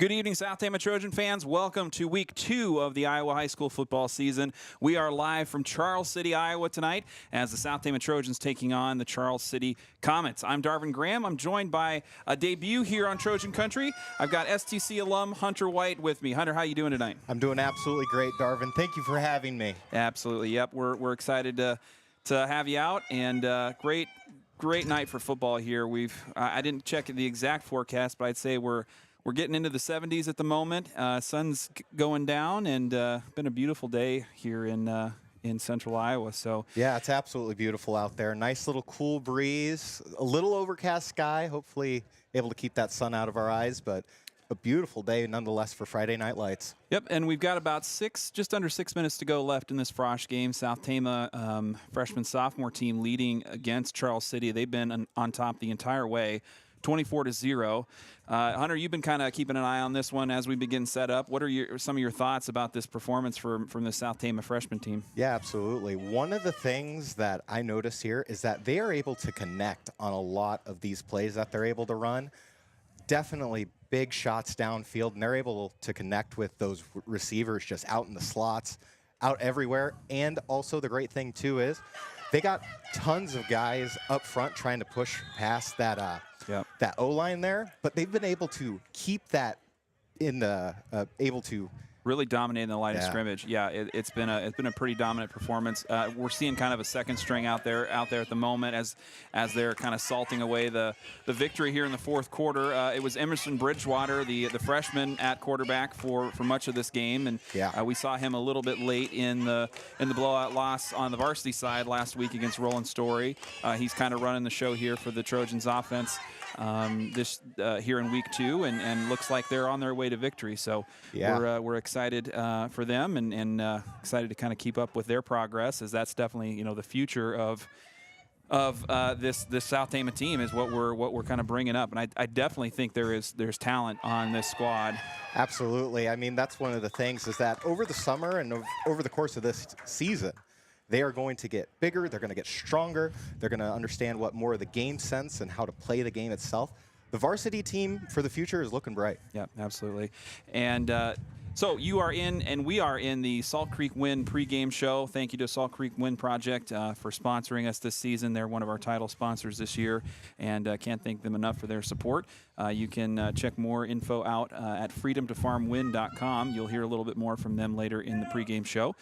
Good evening, South Tama Trojan fans. Welcome to week 2 of the Iowa high school football season. We are live from Charles City, Iowa tonight as the South Tama Trojans taking on the Charles City Comets. I'm Darvin Graham. I'm joined by a debut here on Trojan Country. I've got STC alum Hunter White with me. Hunter, how you doing tonight? I'm doing absolutely great, Darvin. Thank you for having me. Absolutely. Yep. We're excited to have you out, and great night for football here. I didn't check the exact forecast, but I'd say we're getting into the 70s at the moment. Sun's going down, and been a beautiful day here in central Iowa. So yeah, it's absolutely beautiful out there. Nice little cool breeze, a little overcast sky. Hopefully able to keep that sun out of our eyes, but a beautiful day nonetheless for Friday Night Lights. Yep, and we've got about just under 6 minutes to go left in this Frosh game. South Tama freshman-sophomore team leading against Charles City. They've been on top the entire way. 24-0. Hunter, you've been kind of keeping an eye on this one as we begin set up. What are some of your thoughts about this performance from the South Tama freshman team? Yeah, absolutely. One of the things that I notice here is that they are able to connect on a lot of these plays that they're able to run. Definitely big shots downfield, and they're able to connect with those receivers just out in the slots, out everywhere. And also the great thing, too, is they got tons of guys up front trying to push past that that O-line there, but they've been able to keep that in the really dominating the line of scrimmage. Yeah, it's been a pretty dominant performance. We're seeing kind of a second string out there at the moment as they're kind of salting away the victory here in the fourth quarter. It was Emerson Bridgewater, the freshman at quarterback for much of this game, and we saw him a little bit late in the blowout loss on the varsity side last week against Roland Story. He's kind of running the show here for the Trojans offense here in week 2, and looks like they're on their way to victory. So we're excited for them, and excited to kind of keep up with their progress, as that's definitely the future of this South Tama team is what we're kind of bringing up. And I definitely think there's talent on this squad. Absolutely. I mean, that's one of the things is that over the summer and over the course of this season, they are going to get bigger. They're going to get stronger. They're going to understand what more of the game sense and how to play the game itself. The varsity team for the future is looking bright. Yeah, absolutely. And so you are in, and we are in the Salt Creek Wind pregame show. Thank you to Salt Creek Wind Project for sponsoring us this season. They're one of our title sponsors this year, and can't thank them enough for their support. You can check more info out at freedomtofarmwind.com. You'll hear a little bit more from them later in the pregame show.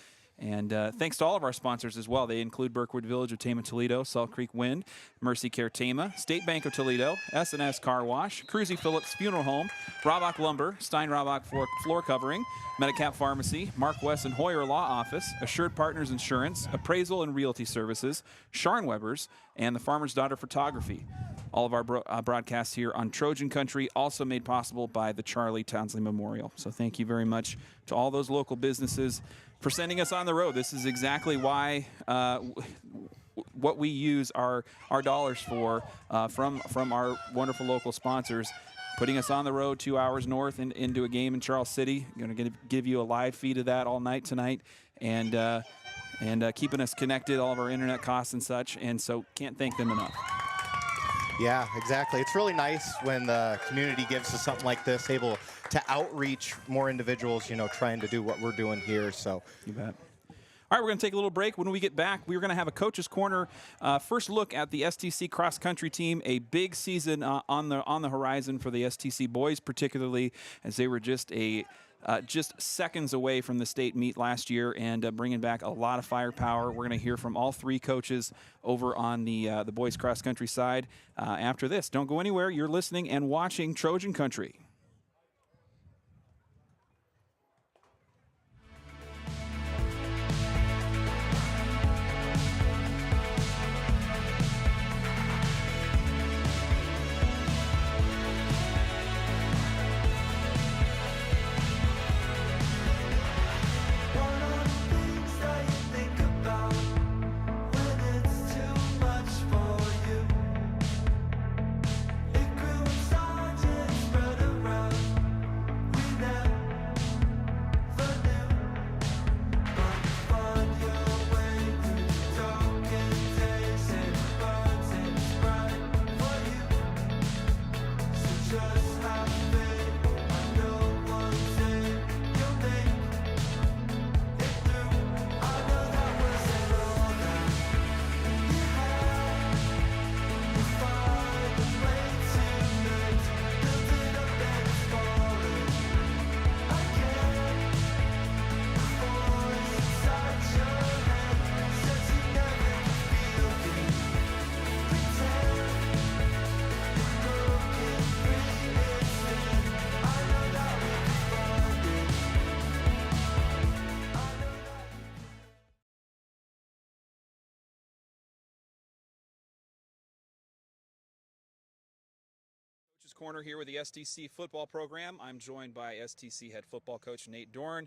And thanks to all of our sponsors as well. They include Berkwood Village of Tama Toledo, Salt Creek Wind, Mercy Care Tama, State Bank of Toledo, S&S Car Wash, Cruzy Phillips Funeral Home, Robach Lumber, Stein Robach Floor Covering, Medicap Pharmacy, Mark West and Hoyer Law Office, Assured Partners Insurance, Appraisal and Realty Services, Sharn Webbers, and the Farmer's Daughter Photography. All of our broadcasts here on Trojan Country, also made possible by the Charlie Townsley Memorial. So thank you very much to all those local businesses for sending us on the road. This is exactly why what we use our dollars for from our wonderful local sponsors, putting us on the road 2 hours north into a game in Charles City. Going to give you a live feed of that all night tonight, and keeping us connected, all of our internet costs and such. And so can't thank them enough. Yeah, exactly. It's really nice when the community gives us something like this, able to outreach more individuals, trying to do what we're doing here. So you bet. All right, we're going to take a little break. When we get back, we're going to have a Coach's Corner. First look at the STC cross country team. A big season on the horizon for the STC boys, particularly as they were just seconds away from the state meet last year, and bringing back a lot of firepower. We're going to hear from all 3 coaches over on the boys cross country side after this. Don't go anywhere. You're listening and watching Trojan Country. Corner here with the STC football program. I'm joined by STC head football coach Nate Dorn.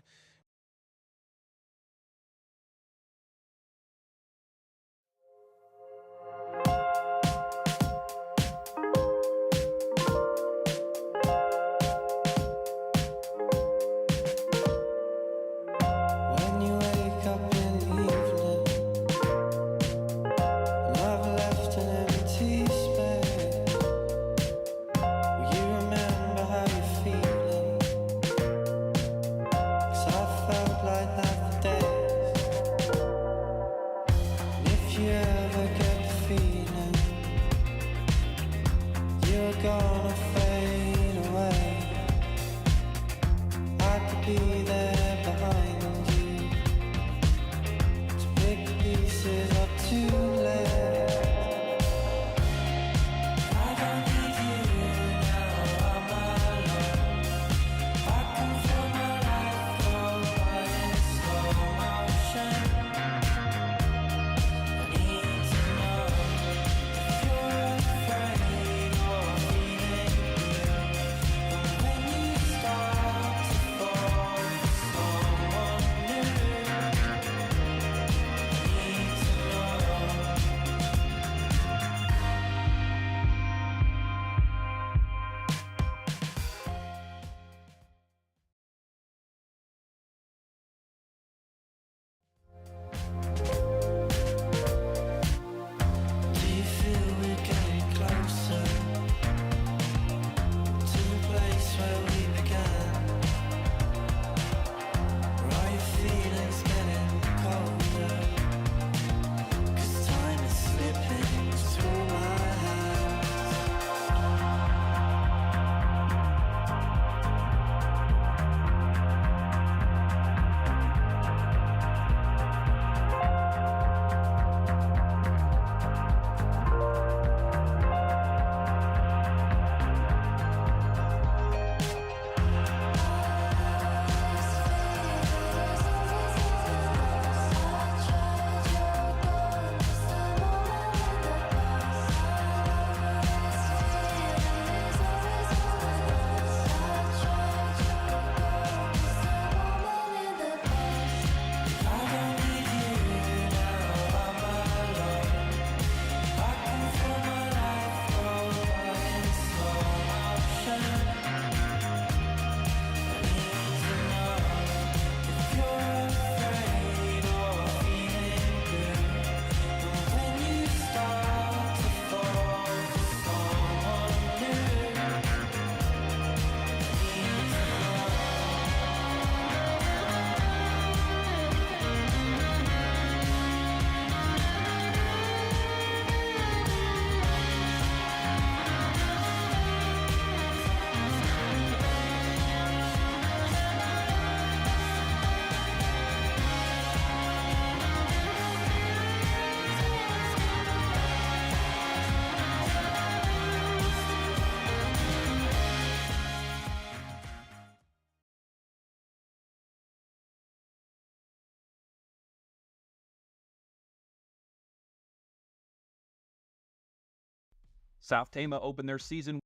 South Tama opened their season.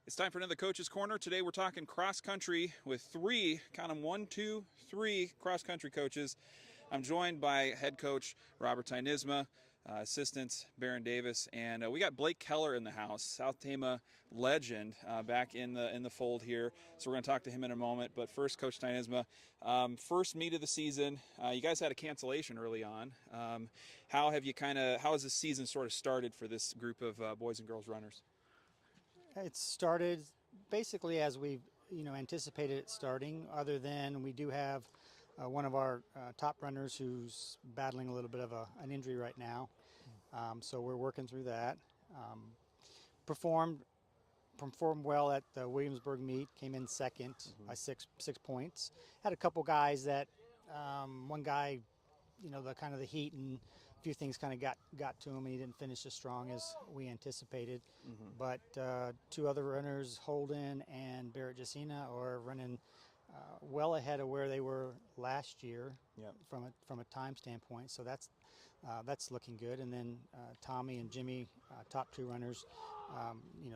It's time for another Coach's Corner. Today we're talking cross country with three, count them, 1, 2, 3 cross country coaches. I'm joined by head coach Robert Tynisma, assistant Baron Davis, and we got Blake Keller in the house, South Tama legend, back in the fold here. So we're going to talk to him in a moment. But first, Coach Tynisma, first meet of the season. You guys had a cancellation early on. How has this season sort of started for this group of boys and girls runners? It started basically as we anticipated it starting, other than we do have one of our top runners who's battling a little bit of an injury right now. So we're working through that. Performed well at the Williamsburg meet, came in second by six points. Had a couple guys that, one guy, the heat and a few things kind of got to him, and he didn't finish as strong as we anticipated. But two other runners, Holden and Barrett Jacina, are running well ahead of where they were last year from a time standpoint. So that's that's looking good. And then Tommy and Jimmy, top 2 runners,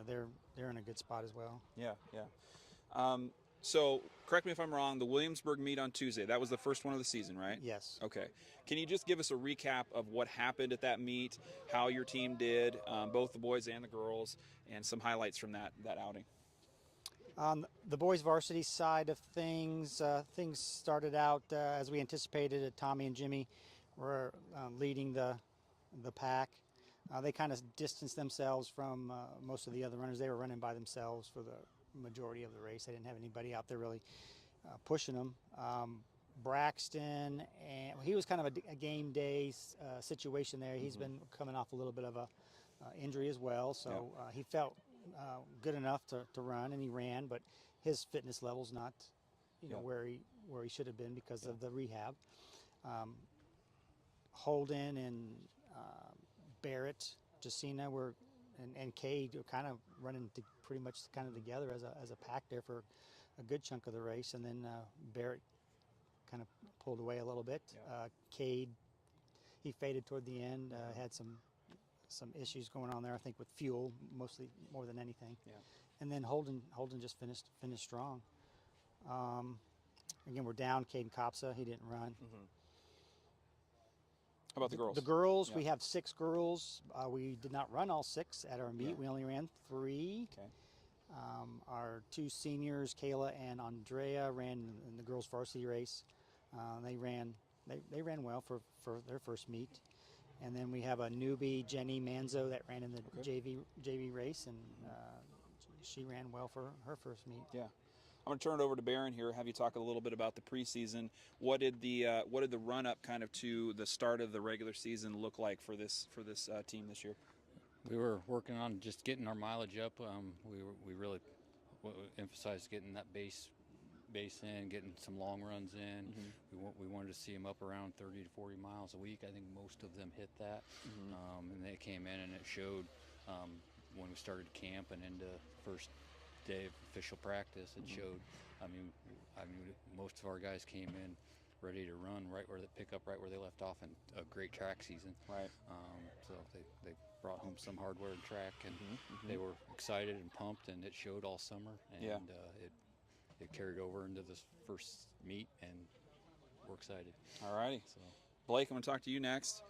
they're in a good spot as well. Yeah, yeah. So, correct me if I'm wrong, the Williamsburg meet on Tuesday, that was the first one of the season, right? Yes. Okay. Can you just give us a recap of what happened at that meet, how your team did, both the boys and the girls, and some highlights from that outing? On the boys varsity side of things, things started out as we anticipated. Tommy and Jimmy were leading the pack. They kind of distanced themselves from most of the other runners. They were running by themselves for the majority of the race. They didn't have anybody out there really pushing them. Braxton, and he was kind of a game day situation there. He's been coming off a little bit of a injury as well, so he felt good enough to run, and he ran, but his fitness level's not, where he should have been because of the rehab. Holden and Barrett, Jacina and Cade were kind of running pretty much kind of together as a pack there for a good chunk of the race, and then Barrett kind of pulled away a little bit. Cade, he faded toward the end, had some issues going on there, I think, with fuel, mostly more than anything. Yeah. And then Holden just finished strong. Again, we're down Caden Kopsa. He didn't run. How about the girls? The girls, we have 6 girls. We did not run all 6 at our meet. We only ran 3. Okay. Our 2 seniors, Kayla and Andrea, ran in the girls' varsity race. They ran well for their first meet. And then we have a newbie, Jenny Manzo, that ran in the JV race, and she ran well for her first meet. Yeah. I'm going to turn it over to Barron here. Have you talk a little bit about the preseason? What did the run up kind of to the start of the regular season look like for this team this year? We were working on just getting our mileage up. We really emphasized getting that base in, getting some long runs in. We wanted to see them up around 30 to 40 miles a week. I think most of them hit that, and they came in, and it showed when we started camp and into first day of official practice. It showed. I mean, most of our guys came in ready to run right where they pick up right where they left off in a great track season. Right. So they brought home some hardware and track, and they were excited and pumped, and it showed all summer. And it carried over into this first meet, and we're excited. All righty. So, Blake, I'm going to talk to you next.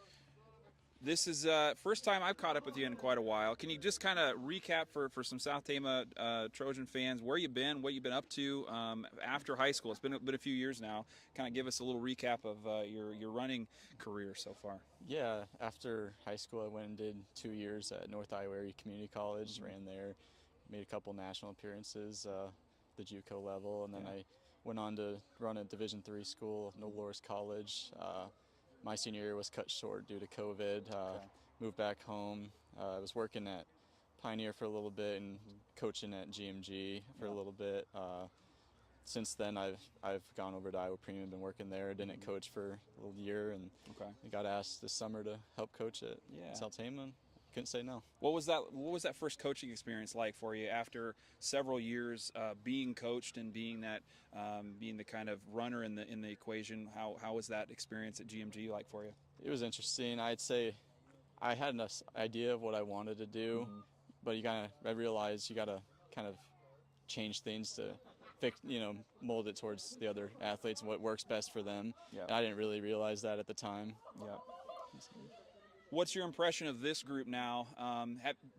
This is first time I've caught up with you in quite a while. Can you just kind of recap for some South Tama Trojan fans where you've been, what you've been up to after high school? It's been a few years now. Kind of give us a little recap of your running career so far. Yeah, after high school, I went and did 2 years at North Iowa Area Community College. Ran there, made a couple national appearances, the JUCO level, and then I went on to run a Division III school, Noble Loris College. My senior year was cut short due to COVID. Moved back home. I was working at Pioneer for a little bit and coaching at GMG for a little bit. Since then, I've gone over to Iowa Premium, been working there. Didn't coach for a little year, and I got asked this summer to help coach at South Tama. Couldn't say no. What was that first coaching experience like for you after several years being coached and being the kind of runner in the equation? How was that experience at GMG like for you? It was interesting. I'd say I had an idea of what I wanted to do, but I realized you gotta kind of change things to mold it towards the other athletes and what works best for them. And I didn't really realize that at the time. What's your impression of this group now?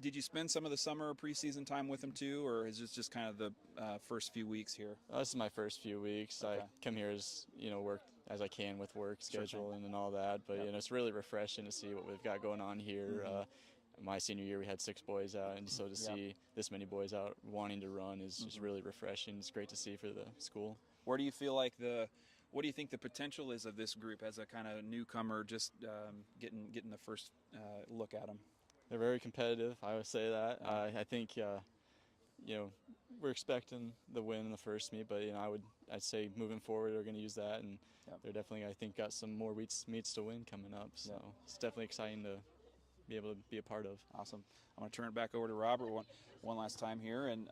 Did you spend some of the summer preseason time with them too, or is this just kind of the first few weeks here? This is my first few weeks. I come here as work as I can with work scheduling and all that, but it's really refreshing to see what we've got going on here. My senior year, we had 6 boys out, and so to see this many boys out wanting to run is just really refreshing. It's great to see for the school. Where do you feel like what do you think the potential is of this group as a kind of newcomer, just getting the first look at them? They're very competitive. I would say that. I think we're expecting the win in the first meet, but I'd say moving forward they're going to use that, and they're definitely, I think, got some more meets to win coming up. So it's definitely exciting to be able to be a part of. Awesome. I'm going to turn it back over to Robert one last time here, and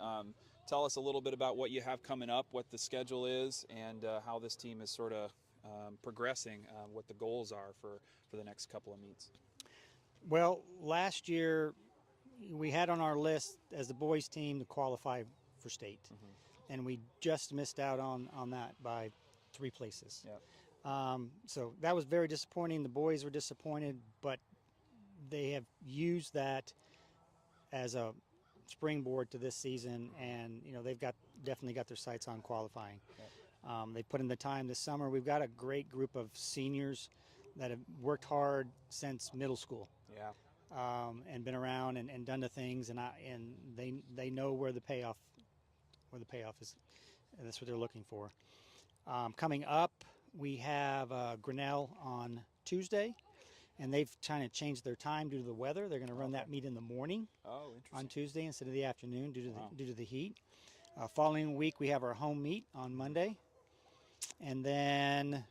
tell us a little bit about what you have coming up, what the schedule is, and how this team is sort of progressing, what the goals are for the next couple of meets. Well, last year we had on our list as the boys team to qualify for state, and we just missed out on that by 3 places. Yep. So that was very disappointing. The boys were disappointed, but they have used that as a springboard to this season, and they've definitely got their sights on qualifying. Yep. They put in the time this summer. We've got a great group of seniors that have worked hard since middle school. Yeah. And been around and done the things, and they know where the payoff is, and that's what they're looking for. Coming up, we have Grinnell on Tuesday, and they've kind of changed their time due to the weather. They're going to run that meet in the morning on Tuesday instead of the afternoon due to the heat. Following week, we have our home meet on Monday, and then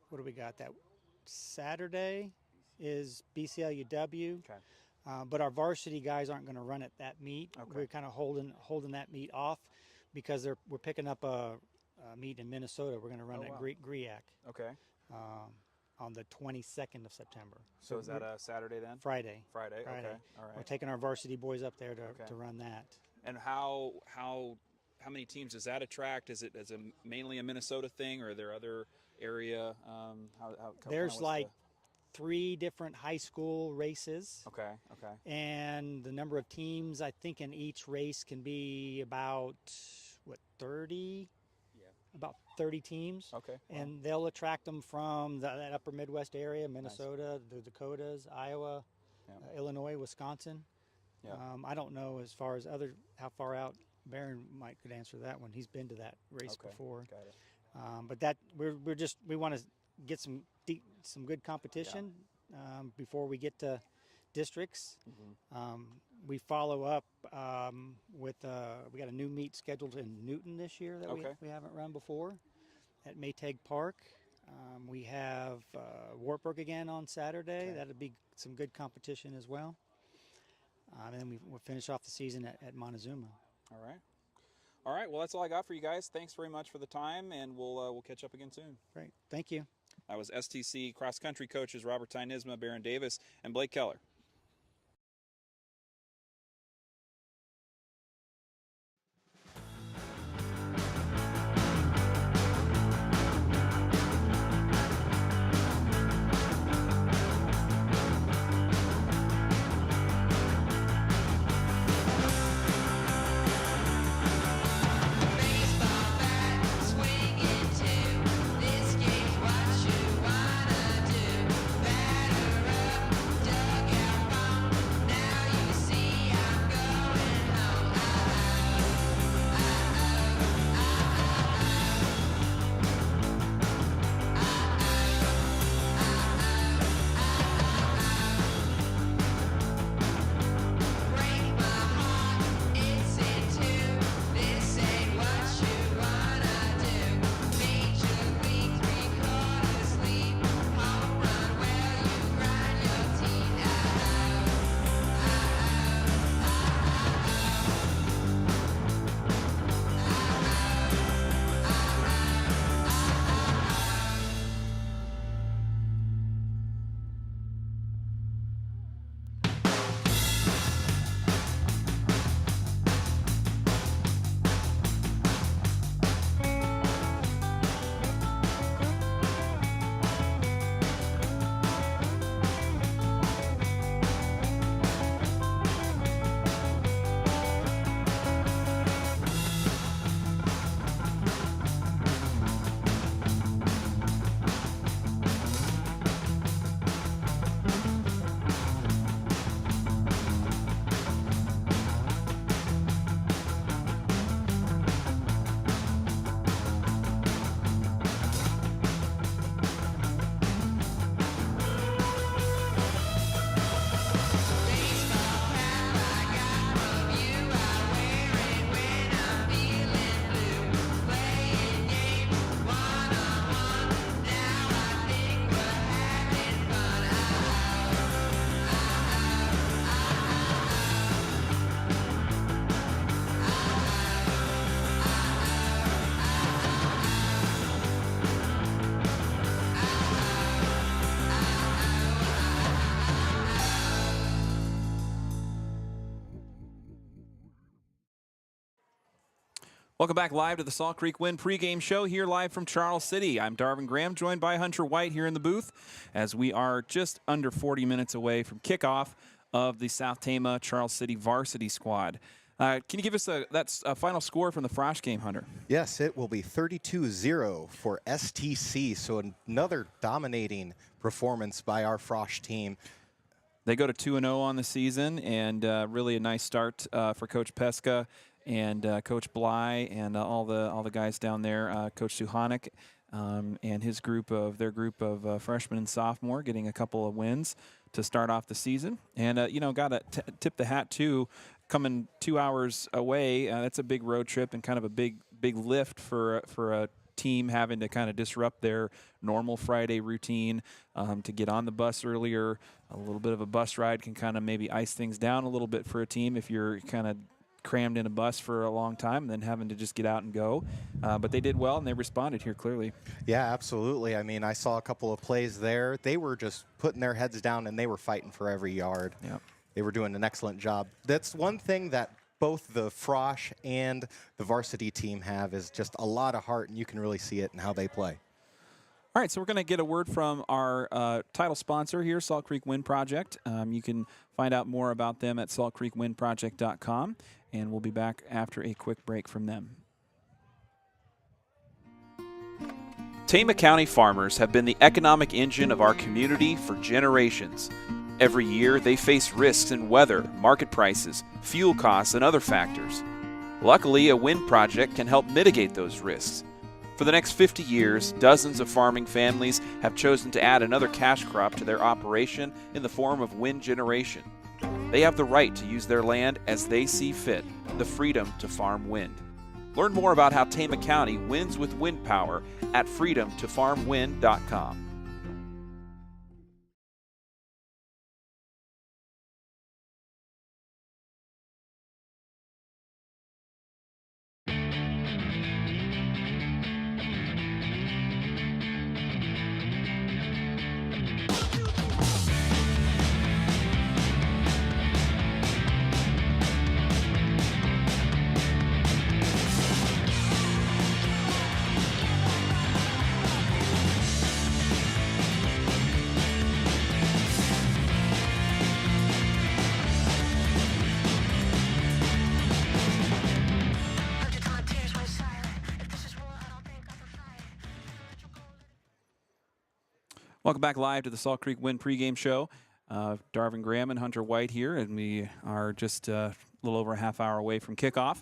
what do we got? That Saturday is BCLUW. Okay. But our varsity guys aren't going to run at that meet. Okay. We're kind of holding that meet off because we're picking up a meet in Minnesota. We're going to run at GRIAC Okay. on the 22nd of September. So is that a Saturday then? Friday. Friday. Okay. All We're right. taking our varsity boys up there to run that. And how many teams does that attract? Is it mainly a Minnesota thing, or are there other area? There's like 3 different high school races. Okay. And the number of teams, I think, in each race can be about 30? Yeah. About 30 teams. Okay. And they'll attract them from that upper Midwest area, Minnesota, the Dakotas, Iowa, Illinois, Wisconsin. Yeah. I don't know as far as how far out. Barron could answer that one. He's been to that race before. Got it. But that we want to get some good competition before we get to districts. We follow up with we got a new meet scheduled in Newton this year that we haven't run before at Maytag Park. We have Wartburg again on Saturday. That'll be some good competition as well. And then we'll finish off the season at Montezuma. All right. Well, that's all I got for you guys. Thanks very much for the time, and we'll catch up again soon. Great. Thank you. That was STC cross country coaches Robert Tynisma, Barron Davis, and Blake Keller. This game's what you wanna do. Batter up, dug out. Welcome back live to the Salt Creek Wind pregame show here live from Charles City. I'm Darvin Graham, joined by Hunter White here in the booth as we are just under 40 minutes away from kickoff of the South Tama Charles City varsity squad. Can you give us a final score from the Frosh game, Hunter? Yes, it will be 32-0 for STC, so another dominating performance by our Frosh team. They go to 2-0 on the season, and really a nice start for Coach Pesca and Coach Bly and all the guys down there, Coach Suhanik and his group of freshmen and sophomore, getting a couple of wins to start off the season. And got to tip the hat too, coming 2 hours away. That's a big road trip and kind of a big lift for a team having to kind of disrupt their normal Friday routine to get on the bus earlier. A little bit of a bus ride can kind of maybe ice things down a little bit for a team if you're kind of crammed in a bus for a long time and then having to just get out and go. But they did well, and they responded here clearly. Yeah, absolutely. I mean, I saw a couple of plays there. They were just putting their heads down, and they were fighting for every yard. Yep. They were doing an excellent job. That's one thing that both the Frosh and the varsity team have is just a lot of heart, and you can really see it in how they play. All right, so we're going to get a word from our title sponsor here, Salt Creek Wind Project. You can find out more about them at saltcreekwindproject.com, and we'll be back after a quick break from them. Tama County farmers have been the economic engine of our community for generations. Every year, they face risks in weather, market prices, fuel costs, and other factors. Luckily, a wind project can help mitigate those risks. For the next 50 years, dozens of farming families have chosen to add another cash crop to their operation in the form of wind generation. They have the right to use their land as they see fit, the freedom to farm wind. Learn more about how Tama County wins with wind power at freedomtofarmwind.com. Welcome back live to the Salt Creek Wind pregame show. Darvin Graham and Hunter White here, and we are just a little over a half hour away from kickoff.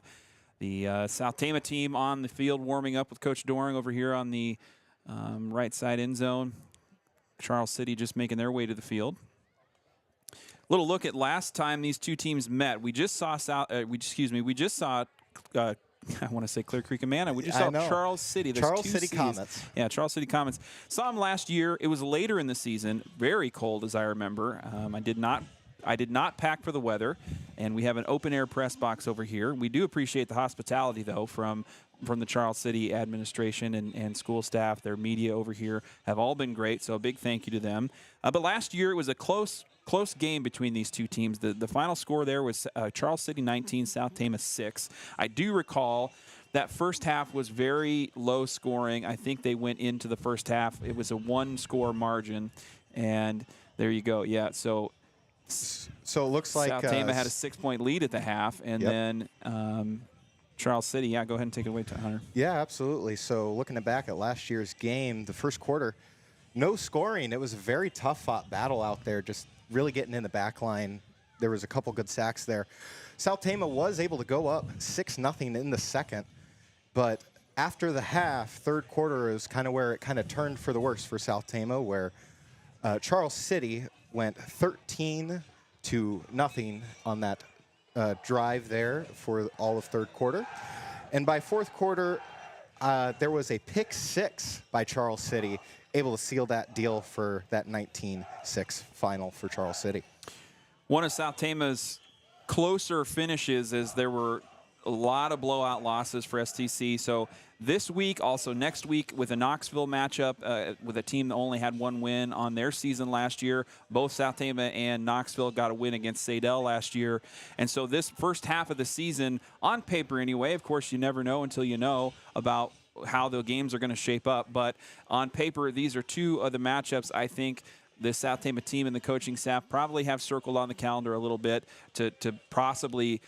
The South Tama team on the field warming up with Coach Doring over here on the right side end zone. Charles City just making their way to the field. Little look at last time these two teams met. We just saw I want to say Clear Creek and Manna. We just saw Charles City. Charles City Comets. Yeah, Charles City Comets. Saw them last year. It was later in the season, very cold as I remember. I did not pack for the weather, and we have an open air press box over here. We do appreciate the hospitality though from the Charles City administration and school staff. Their media over here have all been great, so a big thank you to them. But last year it was a close game between these two teams. The final score there was Charles City 19, South Tama 6. I do recall that first half was very low scoring. I think they went into the first half. It was a 1-score margin, and there you go. Yeah, so it looks like South Tama had a 6-point lead at the half, and then Charles City. Yeah, go ahead and take it away, Hunter. Yeah, absolutely. So looking back at last year's game, the first quarter, no scoring. It was a very tough-fought battle out there, just really getting in the back line. There was a couple good sacks there. South Tama was able to go up 6-0 in the second, but after the half, third quarter is kind of where it kind of turned for the worse for South Tama, where Charles City went 13-0 on that drive there for all of third quarter. And by fourth quarter, there was a pick 6 by Charles City, able to seal that deal for that 19-6 final for Charles City. One of South Tama's closer finishes as there were a lot of blowout losses for STC. So this week, also next week, with a Knoxville matchup with a team that only had one win on their season last year. Both South Tama and Knoxville got a win against Sadell last year. And so this first half of the season, on paper anyway, of course you never know until you know about how the games are going to shape up. But on paper, these are two of the matchups I think the South Tama team and the coaching staff probably have circled on the calendar a little bit to possibly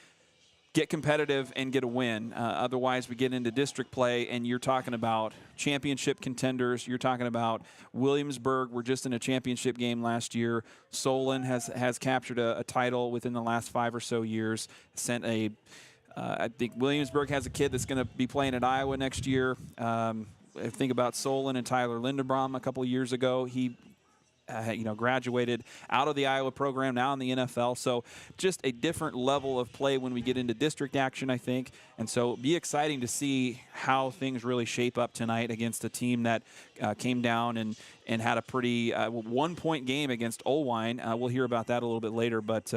get competitive and get a win. Otherwise, we get into district play, and you're talking about championship contenders. You're talking about Williamsburg. We're just in a championship game last year. Solon has captured a title within the last 5 or so years. I think Williamsburg has a kid that's going to be playing at Iowa next year. Think about Solon and Tyler Lindenbaum a couple of years ago. He graduated out of the Iowa program, now in the NFL. So just a different level of play when we get into district action, I think. And so it'll be exciting to see how things really shape up tonight against a team that came down and had a pretty 1-point game against Olwine. We'll hear about that a little bit later. But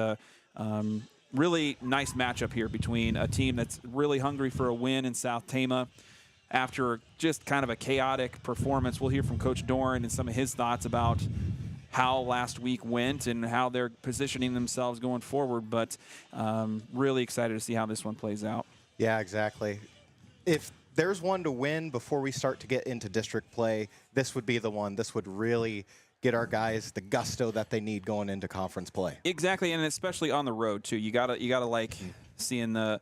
really nice matchup here between a team that's really hungry for a win in South Tama after just kind of a chaotic performance. We'll hear from Coach Doran and some of his thoughts about how last week went and how they're positioning themselves going forward. But really excited to see how this one plays out. Yeah, exactly. If there's one to win before we start to get into district play, this would be the one. This would really get our guys the gusto that they need going into conference play. Exactly, and especially on the road too. You gotta like seeing the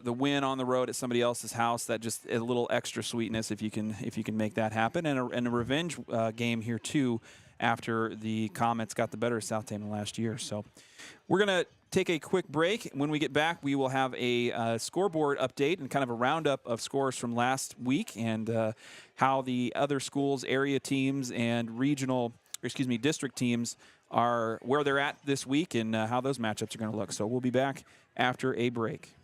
win on the road at somebody else's house. That just a little extra sweetness if you can make that happen, and a revenge game here too after the Comets got the better of South Tama last year. So we're gonna take a quick break. When we get back, we will have a scoreboard update and kind of a roundup of scores from last week and how the other schools, area teams, and district teams are where they're at this week and how those matchups are going to look. So we'll be back after a break.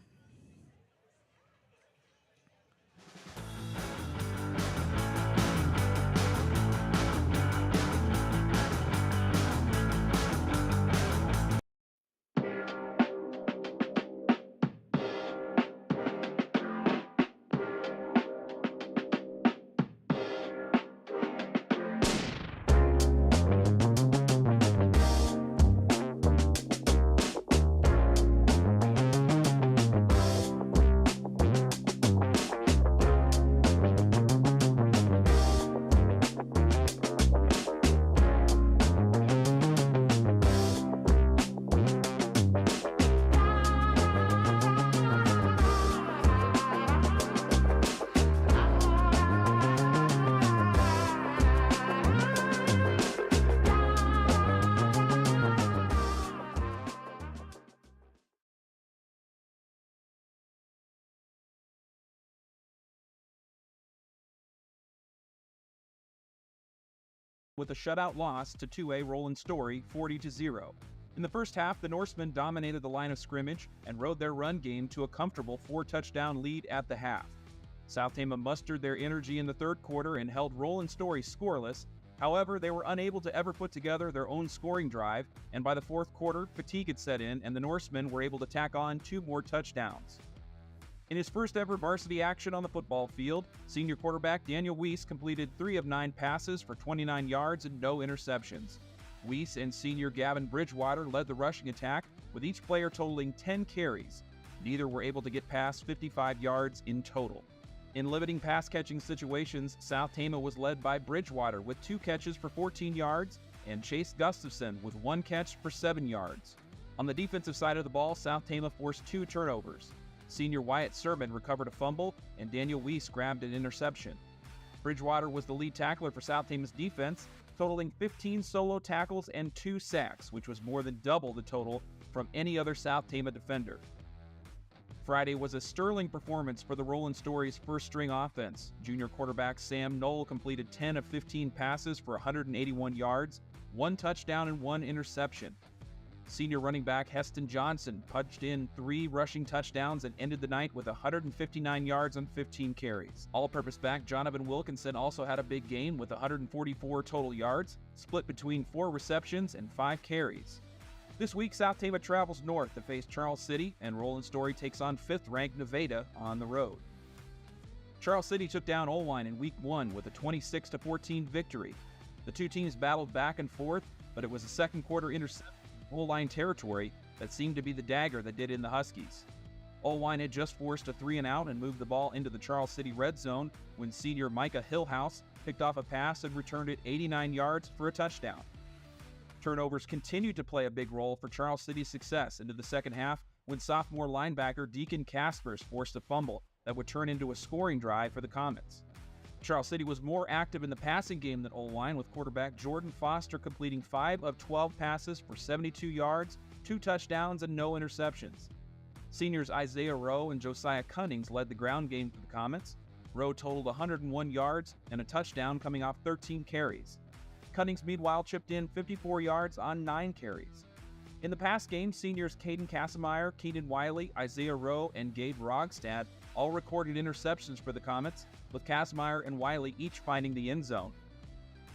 with a shutout loss to 2A Roland Story 40-0. In the first half, the Norsemen dominated the line of scrimmage and rode their run game to a comfortable 4-touchdown lead at the half. South Tama mustered their energy in the third quarter and held Roland Story scoreless. However, they were unable to ever put together their own scoring drive, and by the fourth quarter, fatigue had set in and the Norsemen were able to tack on 2 more touchdowns. In his first ever varsity action on the football field, senior quarterback Daniel Weiss completed 3 of 9 passes for 29 yards and no interceptions. Weiss and senior Gavin Bridgewater led the rushing attack, with each player totaling 10 carries. Neither were able to get past 55 yards in total. In limiting pass-catching situations, South Tama was led by Bridgewater with 2 catches for 14 yards and Chase Gustafson with 1 catch for 7 yards. On the defensive side of the ball, South Tama forced 2 turnovers. Senior Wyatt Sermon recovered a fumble, and Daniel Weiss grabbed an interception. Bridgewater was the lead tackler for South Tama's defense, totaling 15 solo tackles and 2 sacks, which was more than double the total from any other South Tama defender. Friday was a sterling performance for the Roland Story's first-string offense. Junior quarterback Sam Knoll completed 10 of 15 passes for 181 yards, 1 touchdown and 1 interception. Senior running back Heston Johnson punched in 3 rushing touchdowns and ended the night with 159 yards on 15 carries. All-purpose back Jonathan Wilkinson also had a big game with 144 total yards, split between 4 receptions and 5 carries. This week, South Tama travels north to face Charles City, and Roland Story takes on 5th-ranked Nevada on the road. Charles City took down Olwine in Week 1 with a 26-14 victory. The two teams battled back and forth, but it was a second-quarter interception in goal-line territory that seemed to be the dagger that did in the Huskies. Olwine had just forced a 3-and-out and moved the ball into the Charles City red zone when senior Micah Hillhouse picked off a pass and returned it 89 yards for a touchdown. Turnovers continued to play a big role for Charles City's success into the second half when sophomore linebacker Deacon Caspers forced a fumble that would turn into a scoring drive for the Comets. Charles City was more active in the passing game than Olwine, with quarterback Jordan Foster completing 5 of 12 passes for 72 yards, 2 touchdowns, and no interceptions. Seniors Isaiah Rowe and Josiah Cunnings led the ground game for the Comets. Rowe totaled 101 yards and a touchdown coming off 13 carries. Cunnings, meanwhile, chipped in 54 yards on 9 carries. In the pass game, seniors Caden Kassemeyer, Keenan Wiley, Isaiah Rowe, and Gabe Rogstad all recorded interceptions for the Comets, with Kassemeyer and Wiley each finding the end zone.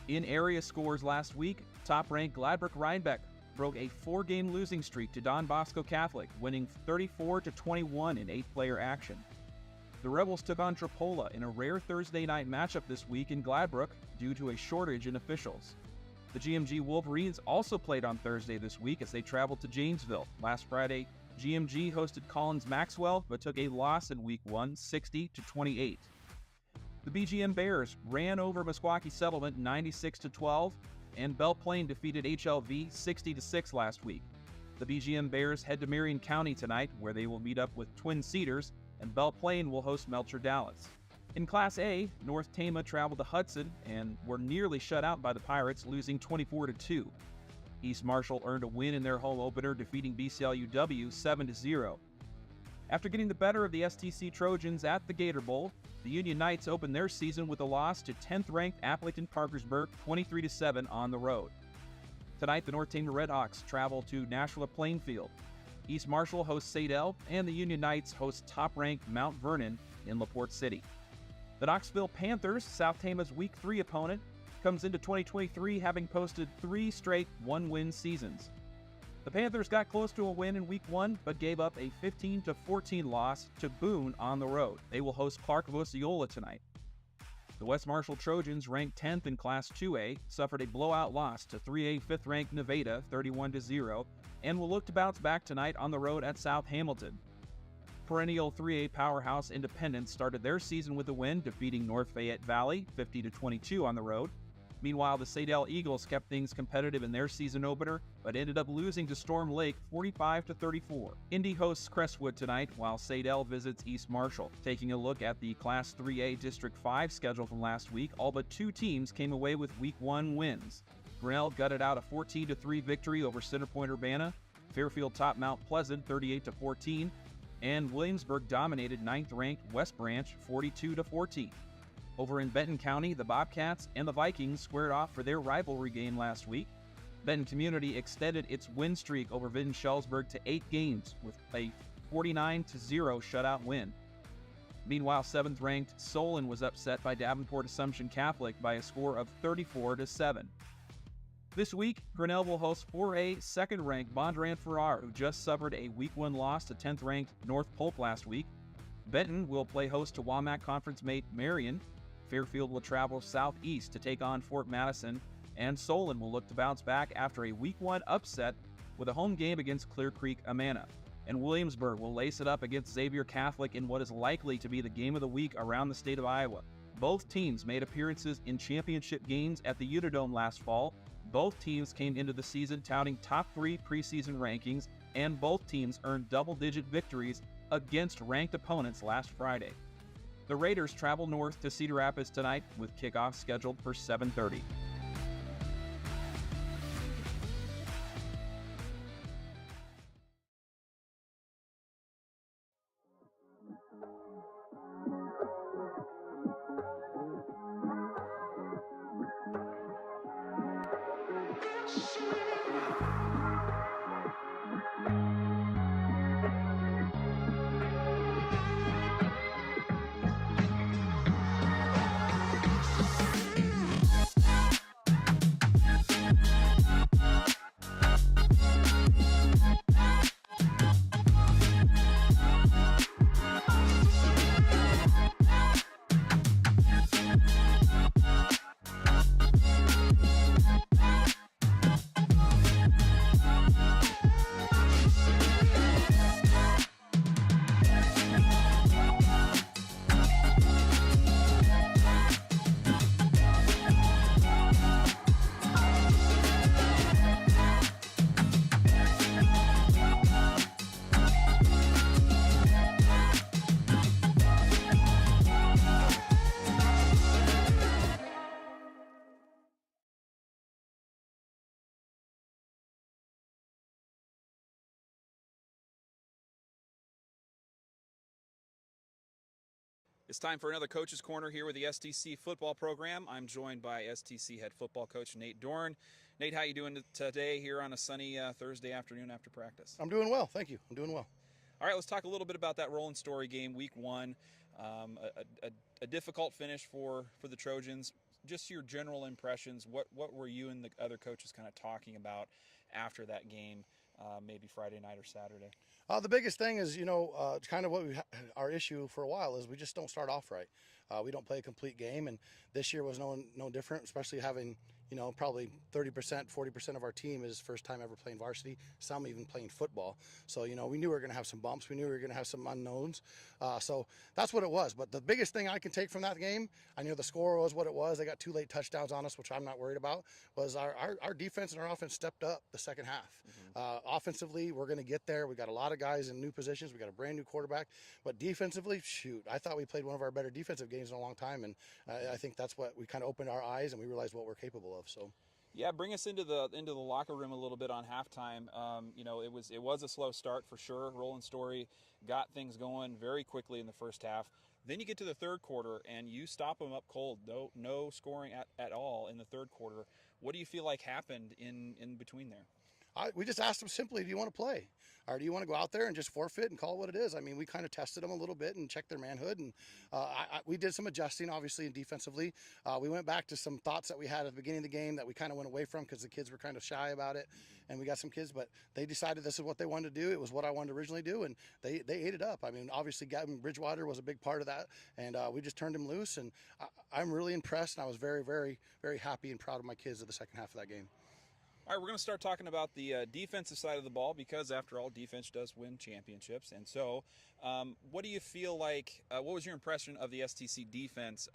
In area scores last week, top-ranked Gladbrook Rhinebeck broke a 4-game losing streak to Don Bosco Catholic, winning 34-21 in 8-player action. The Rebels took on Trappola in a rare Thursday night matchup this week in Gladbrook due to a shortage in officials. The GMG Wolverines also played on Thursday this week as they traveled to Janesville. Last Friday, GMG hosted Collins Maxwell but took a loss in Week 1, 60-28. The BGM Bears ran over Meskwaki Settlement 96-12, and Belle Plaine defeated HLV 60-6 last week. The BGM Bears head to Marion County tonight, where they will meet up with Twin Cedars, and Belle Plaine will host Melcher Dallas. In Class A, North Tama traveled to Hudson and were nearly shut out by the Pirates, losing 24-2. East Marshall earned a win in their home opener, defeating BCLUW 7-0. After getting the better of the STC Trojans at the Gator Bowl, the Union Knights opened their season with a loss to 10th-ranked Appleton Parkersburg 23-7 on the road. Tonight, the North Tama Redhawks travel to Nashua Plainfield. East Marshall hosts Sadell, and the Union Knights host top-ranked Mount Vernon in LaPorte City. The Knoxville Panthers, South Tama's Week 3 opponent, comes into 2023 having posted 3 straight one-win seasons. The Panthers got close to a win in Week 1, but gave up a 15-14 loss to Boone on the road. They will host Clark of Osceola tonight. The West Marshall Trojans, ranked 10th in Class 2A, suffered a blowout loss to 3A 5th-ranked Nevada 31-0, and will look to bounce back tonight on the road at South Hamilton. Perennial 3A powerhouse Independence started their season with a win, defeating North Fayette Valley 50-22 on the road. Meanwhile, the Sadell Eagles kept things competitive in their season opener, but ended up losing to Storm Lake 45-34. Indy hosts Crestwood tonight, while Sadell visits East Marshall. Taking a look at the Class 3A District 5 schedule from last week, all but 2 teams came away with Week 1 wins. Grinnell gutted out a 14-3 victory over Centerpoint Urbana. Fairfield topped Mount Pleasant 38-14. And Williamsburg dominated 9th-ranked West Branch 42-14. Over in Benton County, the Bobcats and the Vikings squared off for their rivalry game last week. Benton Community extended its win streak over Vinton-Schellsburg to 8 games with a 49-0 shutout win. Meanwhile, 7th-ranked Solon was upset by Davenport Assumption Catholic by a score of 34-7. This week, Grinnell will host 4A 2nd-ranked Bondurant Farrar, who just suffered a Week 1 loss to 10th-ranked North Polk last week. Benton will play host to Wamac Conference mate Marion. Fairfield will travel southeast to take on Fort Madison, and Solon will look to bounce back after a Week 1 upset with a home game against Clear Creek Amana. And Williamsburg will lace it up against Xavier Catholic in what is likely to be the game of the week around the state of Iowa. Both teams made appearances in championship games at the Unidome last fall. Both teams came into the season touting top 3 preseason rankings, and both teams earned double-digit victories against ranked opponents last Friday. The Raiders travel north to Cedar Rapids tonight, with kickoff scheduled for 7:30. It's time for another Coach's Corner here with the STC football program. I'm joined by STC head football coach Nate Dorn. Nate, how you doing today here on a sunny Thursday afternoon after practice? I'm doing well, thank you. I'm doing well. All right, let's talk a little bit about that Roland Story game, week one. A difficult finish for the Trojans. Just your general impressions. What were you and the other coaches kind of talking about after that game, maybe Friday night or Saturday? The biggest thing is, kind of what our issue for a while is we just don't start off right. We don't play a complete game, and this year was no different, especially having, probably 30%, 40% of our team is first time ever playing varsity, some even playing football. So, we knew we were going to have some bumps. We knew we were going to have some unknowns. So that's what it was. But the biggest thing I can take from that game, I knew the score was what it was. They got 2 late touchdowns on us, which I'm not worried about, was our defense and our offense stepped up the second half. Offensively, we're going to get there. We got a lot of guys in new positions. We got a brand new quarterback. But defensively, shoot, I thought we played one of our better defensive games in a long time. And I think that's what we kind of opened our eyes and we realized what we're capable of. So. Yeah, bring us into the locker room a little bit on halftime. It was a slow start for sure. Roland Story got things going very quickly in the first half. Then you get to the third quarter and you stop them up cold. No scoring at all in the third quarter. What do you feel like happened in between there? We just asked them simply, do you want to play? Or do you want to go out there and just forfeit and call it what it is? I mean, we kind of tested them a little bit and checked their manhood. And we did some adjusting, obviously, and defensively. We went back to some thoughts that we had at the beginning of the game that we kind of went away from because the kids were kind of shy about it. And we got some kids, but they decided this is what they wanted to do. It was what I wanted to originally do, and they ate it up. I mean, obviously, Gavin Bridgewater was a big part of that, and we just turned him loose. And I'm really impressed, and I was very, very, very happy and proud of my kids of the second half of that game. All right, we're going to start talking about the defensive side of the ball because, after all, defense does win championships. And so what do you feel like what was your impression of the STC defense,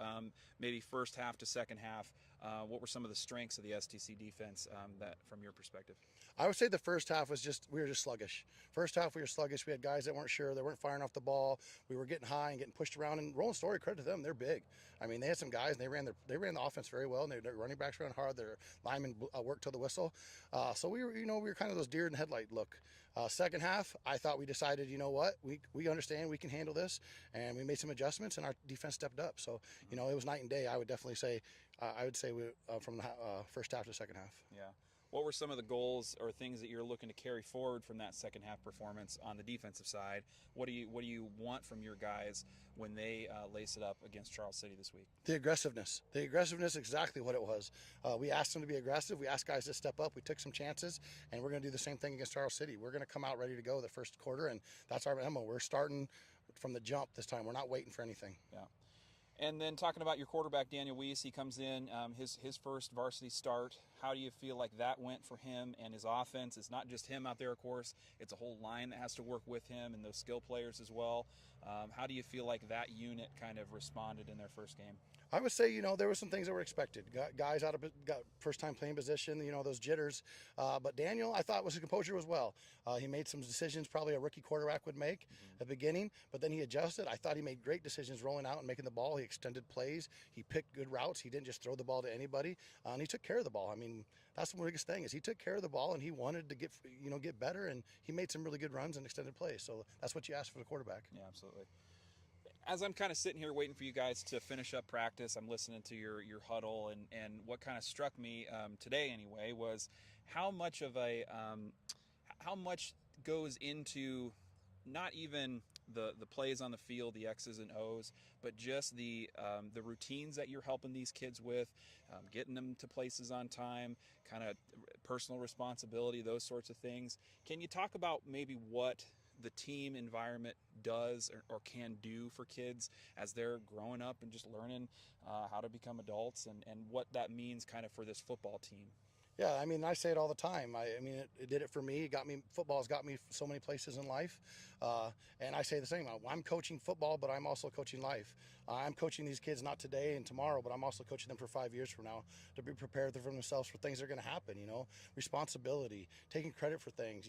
maybe first half to second half? What were some of the strengths of the STC defense that, from your perspective? I would say the first half was we were just sluggish. First half we were sluggish. We had guys that weren't sure. They weren't firing off the ball. We were getting high and getting pushed around. And Roland Story, credit to them, they're big. I mean, they had some guys and they ran the offense very well. And their running backs ran hard. Their linemen worked till the whistle. So we were kind of those deer in the headlight look. Second half, I thought we decided, you know what, we understand we can handle this, and we made some adjustments, and our defense stepped up. So, it was night and day. I would definitely say, from the first half to second half. Yeah. What were some of the goals or things that you're looking to carry forward from that second half performance on the defensive side? What do you want from your guys when they lace it up against Charles City this week? The aggressiveness. The aggressiveness, exactly what it was. We asked them to be aggressive. We asked guys to step up. We took some chances, and we're going to do the same thing against Charles City. We're going to come out ready to go the first quarter, and that's our MO. We're starting from the jump this time. We're not waiting for anything. Yeah. And then talking about your quarterback, Daniel Weiss, he comes in, his first varsity start. How do you feel like that went for him and his offense? It's not just him out there, of course. It's a whole line that has to work with him and those skill players as well. How do you feel like that unit kind of responded in their first game? I would say, there were some things that were expected. Guys got first time playing position, those jitters. But Daniel, I thought his composure was well. He made some decisions probably a rookie quarterback would make at the beginning, but then he adjusted. I thought he made great decisions rolling out and making the ball. He extended plays. He picked good routes. He didn't just throw the ball to anybody, and he took care of the ball. I mean, that's the biggest thing is he took care of the ball, and he wanted to get better, and he made some really good runs and extended plays. So that's what you ask for the quarterback. Yeah, absolutely. As I'm kind of sitting here waiting for you guys to finish up practice, I'm listening to your huddle, and what kind of struck me today anyway was how much goes into not even the plays on the field, the X's and O's, but just the routines that you're helping these kids with, getting them to places on time, kind of personal responsibility, those sorts of things. Can you talk about maybe what the team environment does or can do for kids as they're growing up and just learning how to become adults and what that means kind of for this football team? Yeah, I mean, I say it all the time. I mean, it did it for me. Football's got me so many places in life. And I say the same. I'm coaching football, but I'm also coaching life. I'm coaching these kids not today and tomorrow, but I'm also coaching them for 5 years from now to be prepared for themselves for things that are going to happen, responsibility, taking credit for things,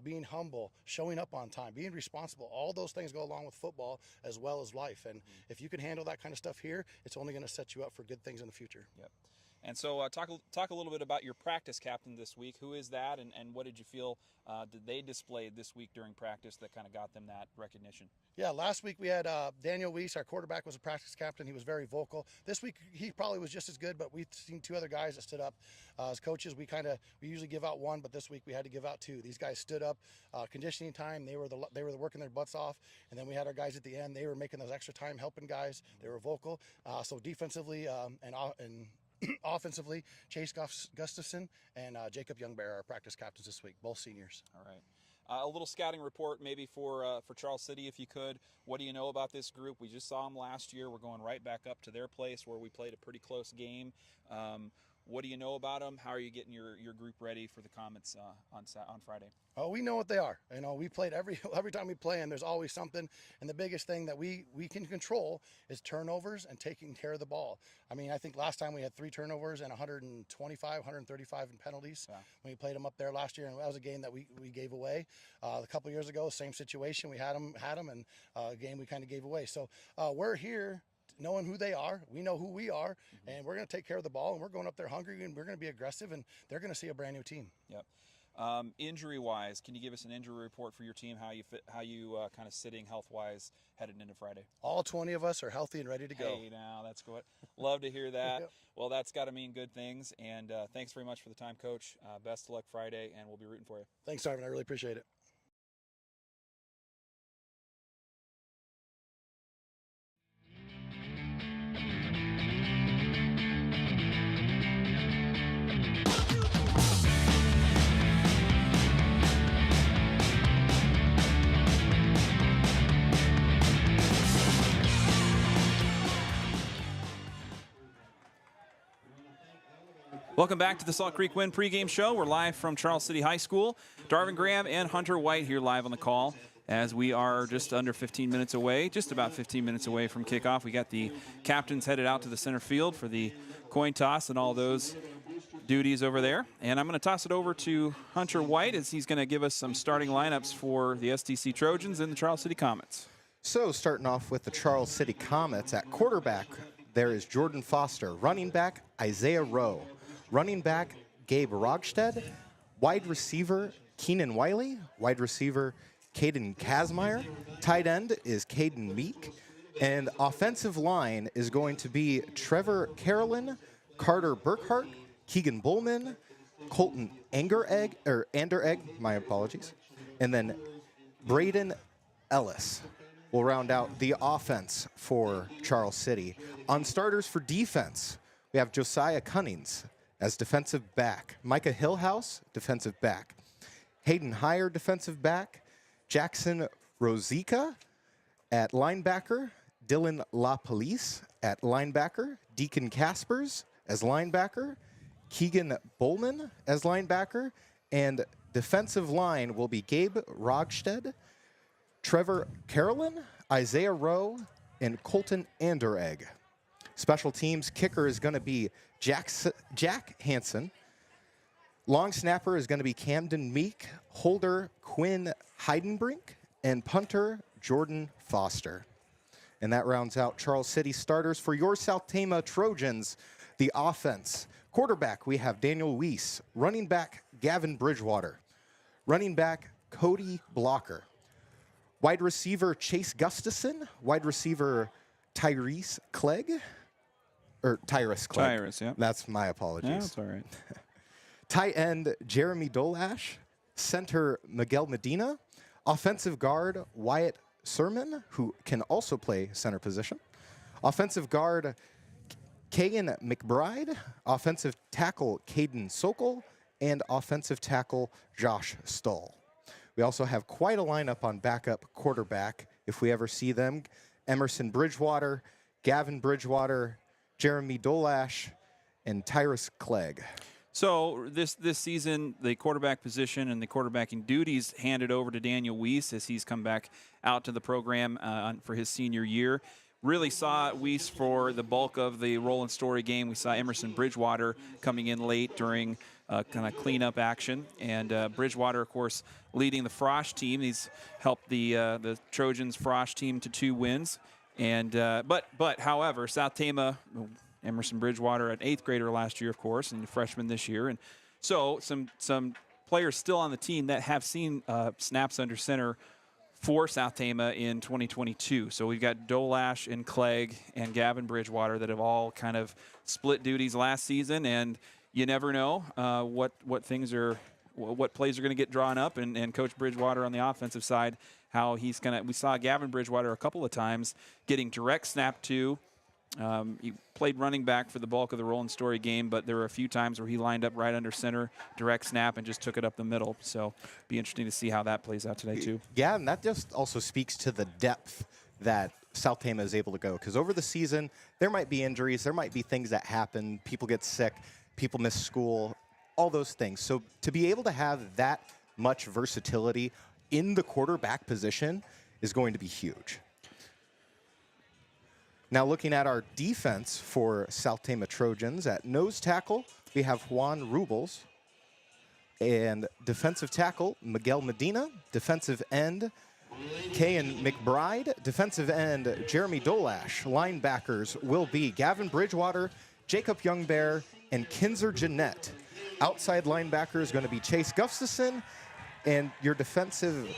being humble, showing up on time, being responsible. All those things go along with football as well as life. And if you can handle that kind of stuff here, it's only going to set you up for good things in the future. Yep. And so talk a little bit about your practice captain this week. Who is that, and what did you feel did they display this week during practice that kind of got them that recognition? Yeah, last week we had Daniel Weiss, our quarterback, was a practice captain. He was very vocal. This week he probably was just as good, but we've seen two other guys that stood up. As coaches, we usually give out one, but this week we had to give out two. These guys stood up, conditioning time. They were working their butts off, and then we had our guys at the end. They were making those extra time, helping guys. They were vocal. So defensively and offensively, Chase Gustafson and Jacob Youngbear are our practice captains this week, both seniors. All right. A little scouting report maybe for Charles City, if you could. What do you know about this group? We just saw them last year. We're going right back up to their place where we played a pretty close game. What do you know about them? How are you getting your group ready for the Comets on Friday? Oh, we know what they are. We played every time we play, and there's always something. And the biggest thing that we can control is turnovers and taking care of the ball. I mean, I think last time we had 3 turnovers and 135 in penalties when we played them up there last year, and that was a game that we gave away. A couple years ago, same situation. We had them, and a game we kind of gave away. So we're here knowing who they are. We know who we are, and we're going to take care of the ball, and we're going up there hungry, and we're going to be aggressive, and they're going to see a brand new team. Yep. Injury-wise, can you give us an injury report for your team? How you kind of sitting health-wise headed into Friday? All 20 of us are healthy and ready to go. Hey, now that's good. Love to hear that. Yep. Well, that's got to mean good things. And thanks very much for the time, Coach. Best of luck Friday, and we'll be rooting for you. Thanks, Ivan. I really appreciate it. Welcome back to the Salt Creek Wind pregame show. We're live from Charles City High School. Darvin Graham and Hunter White here live on the call as we are just under 15 minutes away, just about 15 minutes away from kickoff. We got the captains headed out to the center field for the coin toss and all those duties over there. And I'm going to toss it over to Hunter White as he's going to give us some starting lineups for the STC Trojans and the Charles City Comets. So starting off with the Charles City Comets at quarterback, there is Jordan Foster. Running back, Isaiah Rowe. Running back, Gabe Rogsted. Wide receiver, Keenan Wiley. Wide receiver, Caden Kazmaier. Tight end is Caden Meek. And offensive line is going to be Trevor Carolyn, Carter Burkhart, Keegan Bullman, Colton Anderegg, my apologies. And then Braden Ellis will round out the offense for Charles City. On starters for defense, we have Josiah Cunnings as defensive back, Micah Hillhouse, defensive back, Hayden Heyer, defensive back, Jackson Rosica at linebacker, Dylan LaPolice at linebacker, Deacon Caspers as linebacker, Keegan Bowman as linebacker, and defensive line will be Gabe Rogsted, Trevor Carolyn, Isaiah Rowe, and Colton Anderegg. Special teams kicker is going to be Jack Hansen. Long snapper is going to be Camden Meek, holder Quinn Heidenbrink, and punter Jordan Foster. And that rounds out Charles City starters for your South Tama Trojans. The offense. Quarterback, we have Daniel Weiss. Running back, Gavin Bridgewater. Running back, Cody Blocker. Wide receiver, Chase Gustafson. Wide receiver, Tyrese Clegg. Or Tyrus Clegg. Tyrus, yeah. That's my apologies. Yeah, that's all right. Tight end, Jeremy Dolash. Center, Miguel Medina. Offensive guard, Wyatt Sermon, who can also play center position. Offensive guard, Kagan McBride. Offensive tackle, Caden Sokol. And offensive tackle, Josh Stull. We also have quite a lineup on backup quarterback, if we ever see them. Emerson Bridgewater, Gavin Bridgewater, Jeremy Dolash, and Tyrus Clegg. So this season, the quarterback position and the quarterbacking duties handed over to Daniel Weiss as he's come back out to the program for his senior year. Really saw Weiss for the bulk of the Roland Story game. We saw Emerson Bridgewater coming in late during kind of cleanup action. And Bridgewater, of course, leading the Frosh team. He's helped the Trojans Frosh team to 2 wins. And but however, South Tama Emerson Bridgewater, an 8th grader last year, of course, and a freshman this year. And so some players still on the team that have seen snaps under center for South Tama in 2022. So we've got Dolash and Clegg and Gavin Bridgewater that have all kind of split duties last season, and you never know what plays are going to get drawn up, and Coach Bridgewater on the offensive side, how he's going to. We saw Gavin Bridgewater a couple of times getting direct snap to. He played running back for the bulk of the Roland Story game, but there were a few times where he lined up right under center, direct snap, and just took it up the middle. So be interesting to see how that plays out today too. Yeah, and that just also speaks to the depth that South Tama is able to go. Because over the season, there might be injuries, there might be things that happen, people get sick, people miss school, all those things. So to be able to have that much versatility in the quarterback position is going to be huge. Now looking at our defense for South Tama Trojans, at nose tackle, we have Juan Rubles. And defensive tackle, Miguel Medina. Defensive end, Kayan McBride. Defensive end, Jeremy Dolash. Linebackers will be Gavin Bridgewater, Jacob Youngbear, and Kinzer Jeanette. Outside linebacker is going to be Chase Gustafson. And your defensive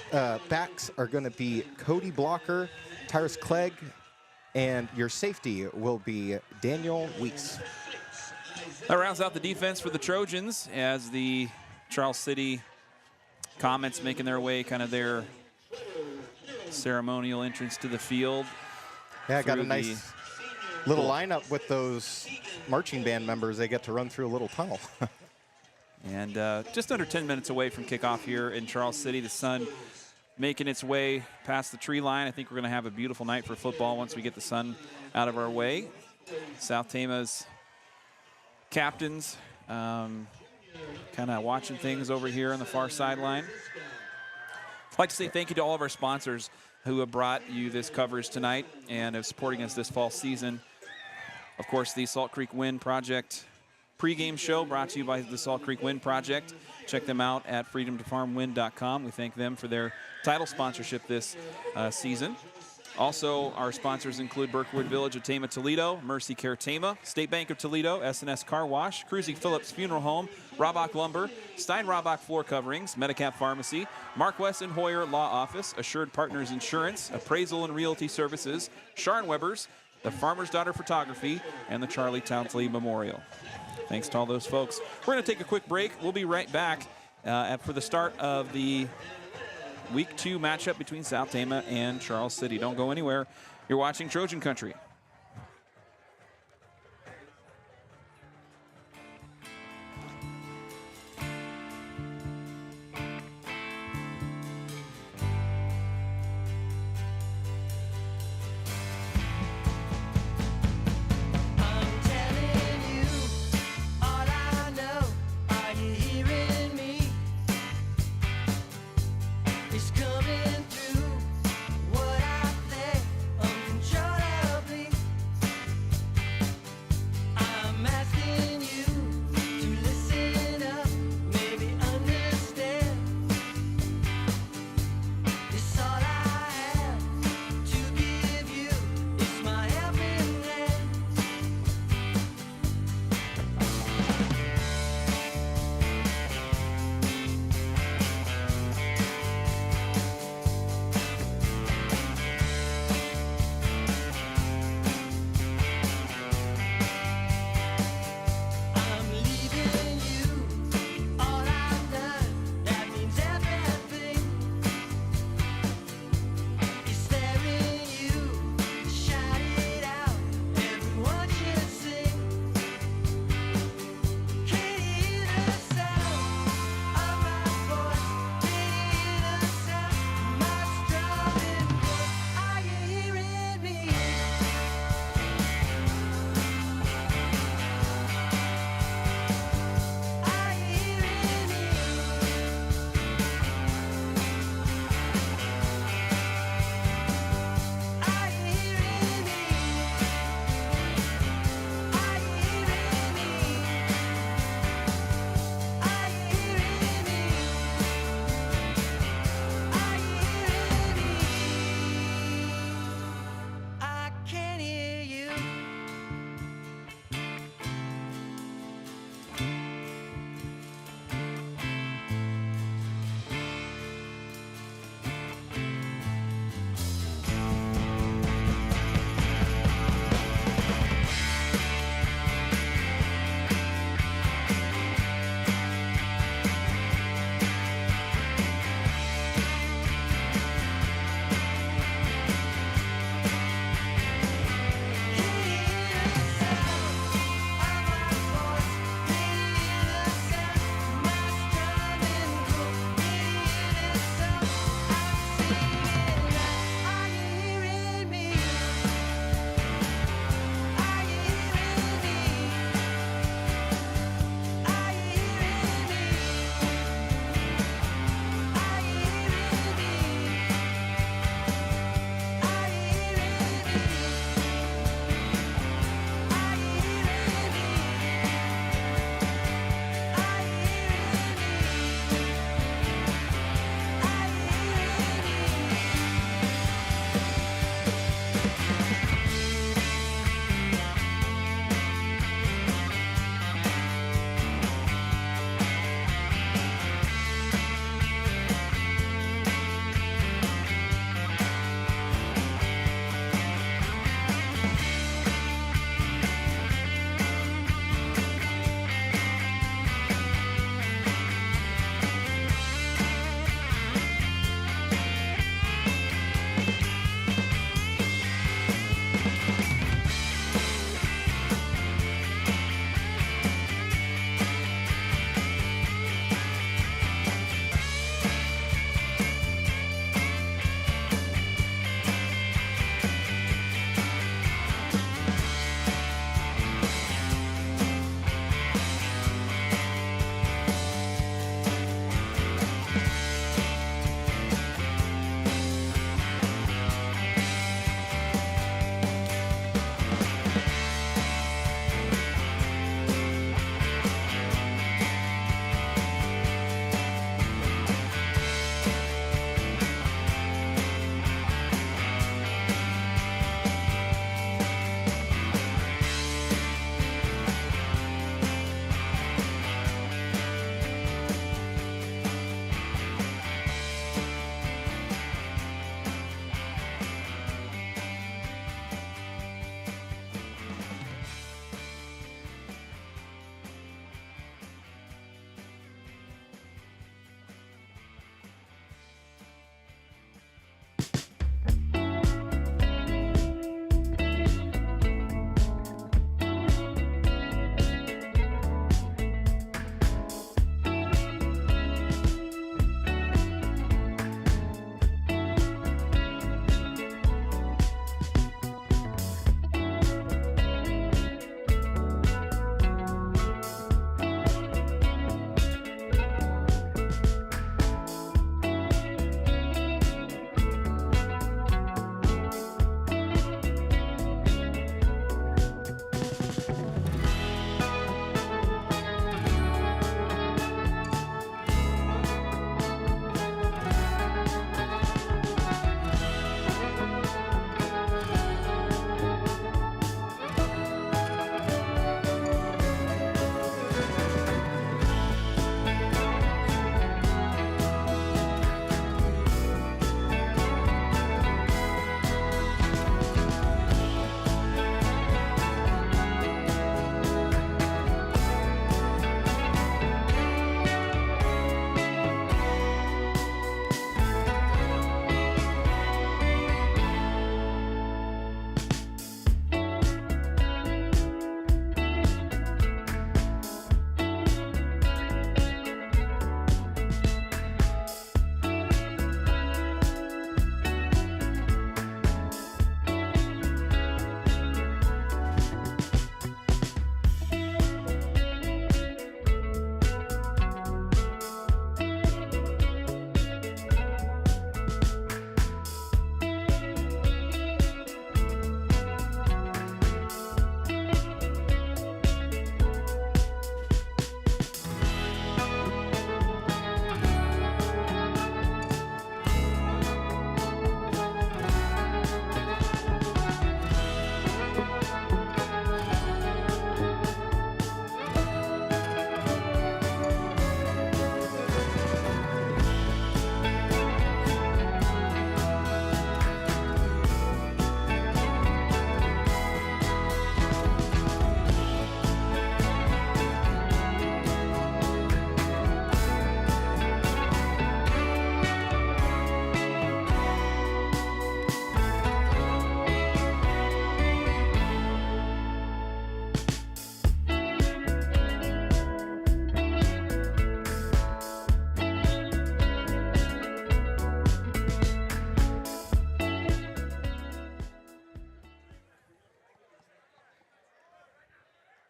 backs are going to be Cody Blocker, Tyrus Clegg, and your safety will be Daniel Weiss. That rounds out the defense for the Trojans as the Charles City Comets making their way, kind of their ceremonial entrance to the field. Yeah, got a nice little lineup with those marching band members. They get to run through a little tunnel. And just under 10 minutes away from kickoff here in Charles City. The sun making its way past the tree line. I think we're going to have a beautiful night for football once we get the sun out of our way. South Tama's captains kind of watching things over here on the far sideline. I'd like to say thank you to all of our sponsors who have brought you this coverage tonight and are supporting us this fall season. Of course, the Salt Creek Wind Project pregame show brought to you by the Salt Creek Wind Project. Check them out at freedomtofarmwind.com. We thank them for their title sponsorship this season. Also, our sponsors include Berkwood Village of Tama, Toledo, Mercy Care Tama, State Bank of Toledo, S&S Car Wash, Cruzy Phillips Funeral Home, Robach Lumber, Stein Robach Floor Coverings, Medicap Pharmacy, Mark West and Hoyer Law Office, Assured Partners Insurance, Appraisal and Realty Services, Sharn Webbers, the Farmer's Daughter Photography, and the Charlie Townsley Memorial. Thanks to all those folks. We're going to take a quick break. We'll be right back for the start of the Week 2 matchup between South Tama and Charles City. Don't go anywhere. You're watching Trojan Country. It's coming through what I think uncontrollably.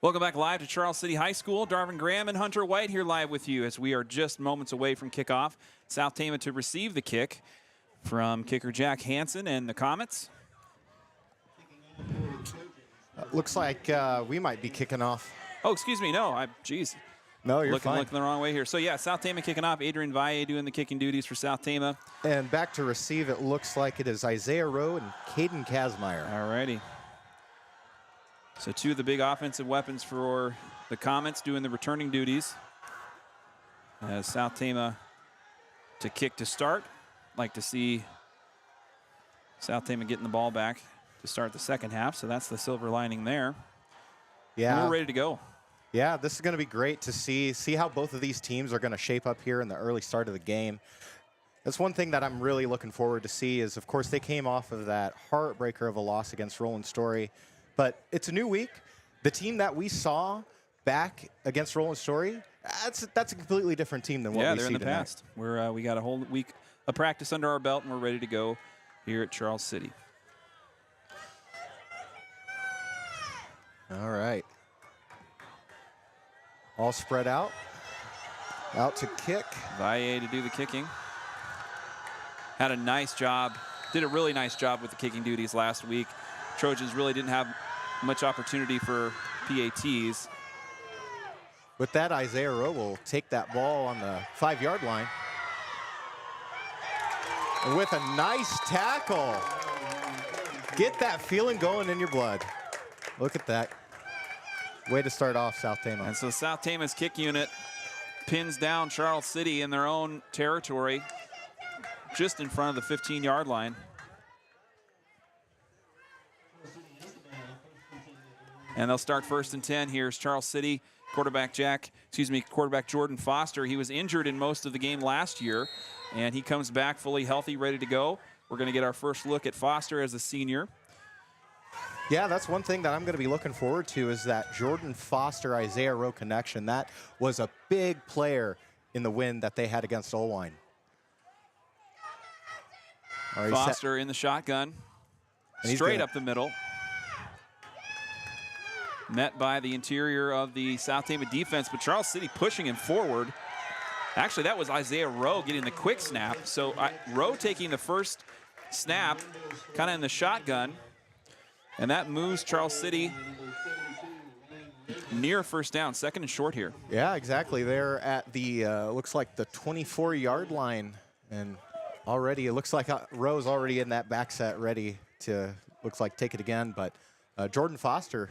Welcome back live to Charles City High School. Darvin Graham and Hunter White here live with you as we are just moments away from kickoff. South Tama to receive the kick from kicker Jack Hansen and the Comets. Looks like we might be kicking off. Oh, excuse me. No, geez. No, you're looking fine. the wrong way here. So, yeah, South Tama kicking off. Adrian Valle doing the kicking duties for South Tama. And back to receive, it looks like it is Isaiah Rowe and Caden Kazmaier. All righty. So 2 of the big offensive weapons for the Comets doing the returning duties. As South Tama to kick to start. Like to see South Tama getting the ball back to start the second half. So that's the silver lining there. Yeah. And we're ready to go. Yeah, this is going to be great to see how both of these teams are going to shape up here in the early start of the game. That's one thing that I'm really looking forward to see is, of course, they came off of that heartbreaker of a loss against Roland Story. But it's a new week. The team that we saw back against Roland Story, that's a completely different team than what we see tonight. Yeah, they're in the tonight. past. We got a whole week of practice under our belt, and we're ready to go here at Charles City. All right. All spread out. Out to kick. Valle to do the kicking. Had a nice job. Did a really nice job with the kicking duties last week. Trojans really didn't have much opportunity for PATs. With that, Isaiah Rowe will take that ball on the 5-yard line. And with a nice tackle. Get that feeling going in your blood. Look at that. Way to start off, South Tama. And so South Tama's kick unit pins down Charles City in their own territory, just in front of the 15-yard line. And they'll start 1st and 10. Here's Charles City. Quarterback Jordan Foster. He was injured in most of the game last year, and he comes back fully healthy, ready to go. We're going to get our first look at Foster as a senior. Yeah, that's one thing that I'm going to be looking forward to is that Jordan Foster-Isaiah Rowe connection. That was a big player in the win that they had against Olwine. Foster in the shotgun, straight up the middle. Met by the interior of the South Tama defense, but Charles City pushing him forward. Actually, that was Isaiah Rowe getting the quick snap. So Rowe taking the first snap, kind of in the shotgun, and that moves Charles City near 1st down, 2nd and short here. Yeah, exactly. They're at the, looks like the 24-yard line, and already it looks like Rowe's already in that back set ready to, looks like, take it again, but Jordan Foster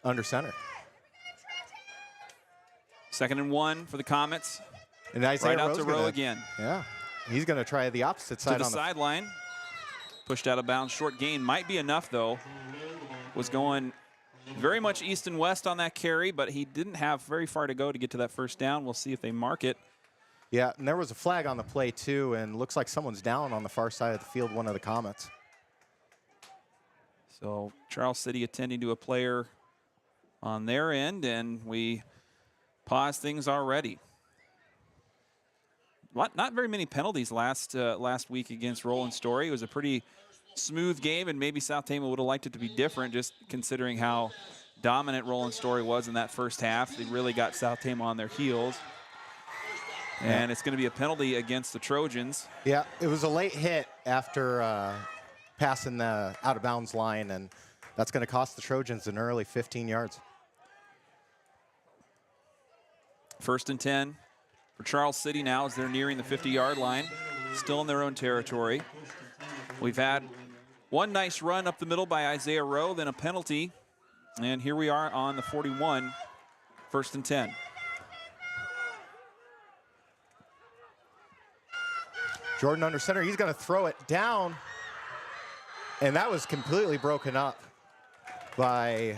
under center. 2nd and 1 for the Comets. And Isaiah right out Rowe's to Rowe again. Yeah, he's going to try the opposite side. To the sideline. Pushed out of bounds. Short gain might be enough, though. Was going very much east and west on that carry, but he didn't have very far to go to get to that 1st down. We'll see if they mark it. Yeah, and there was a flag on the play, too, and looks like someone's down on the far side of the field, one of the Comets. So Charles City attending to a player on their end, and we pause things already. Not very many penalties last week against Roland Story. It was a pretty smooth game, and maybe South Tama would have liked it to be different, just considering how dominant Roland Story was in that 1st half. They really got South Tama on their heels. And it's going to be a penalty against the Trojans. Yeah, it was a late hit after passing the out-of-bounds line, and that's going to cost the Trojans an early 15 yards. 1st and 10 for Charles City now as they're nearing the 50-yard line, still in their own territory. We've had one nice run up the middle by Isaiah Rowe, then a penalty, and here we are on the 41, 1st and 10. Jordan under center, he's going to throw it down, and that was completely broken up by,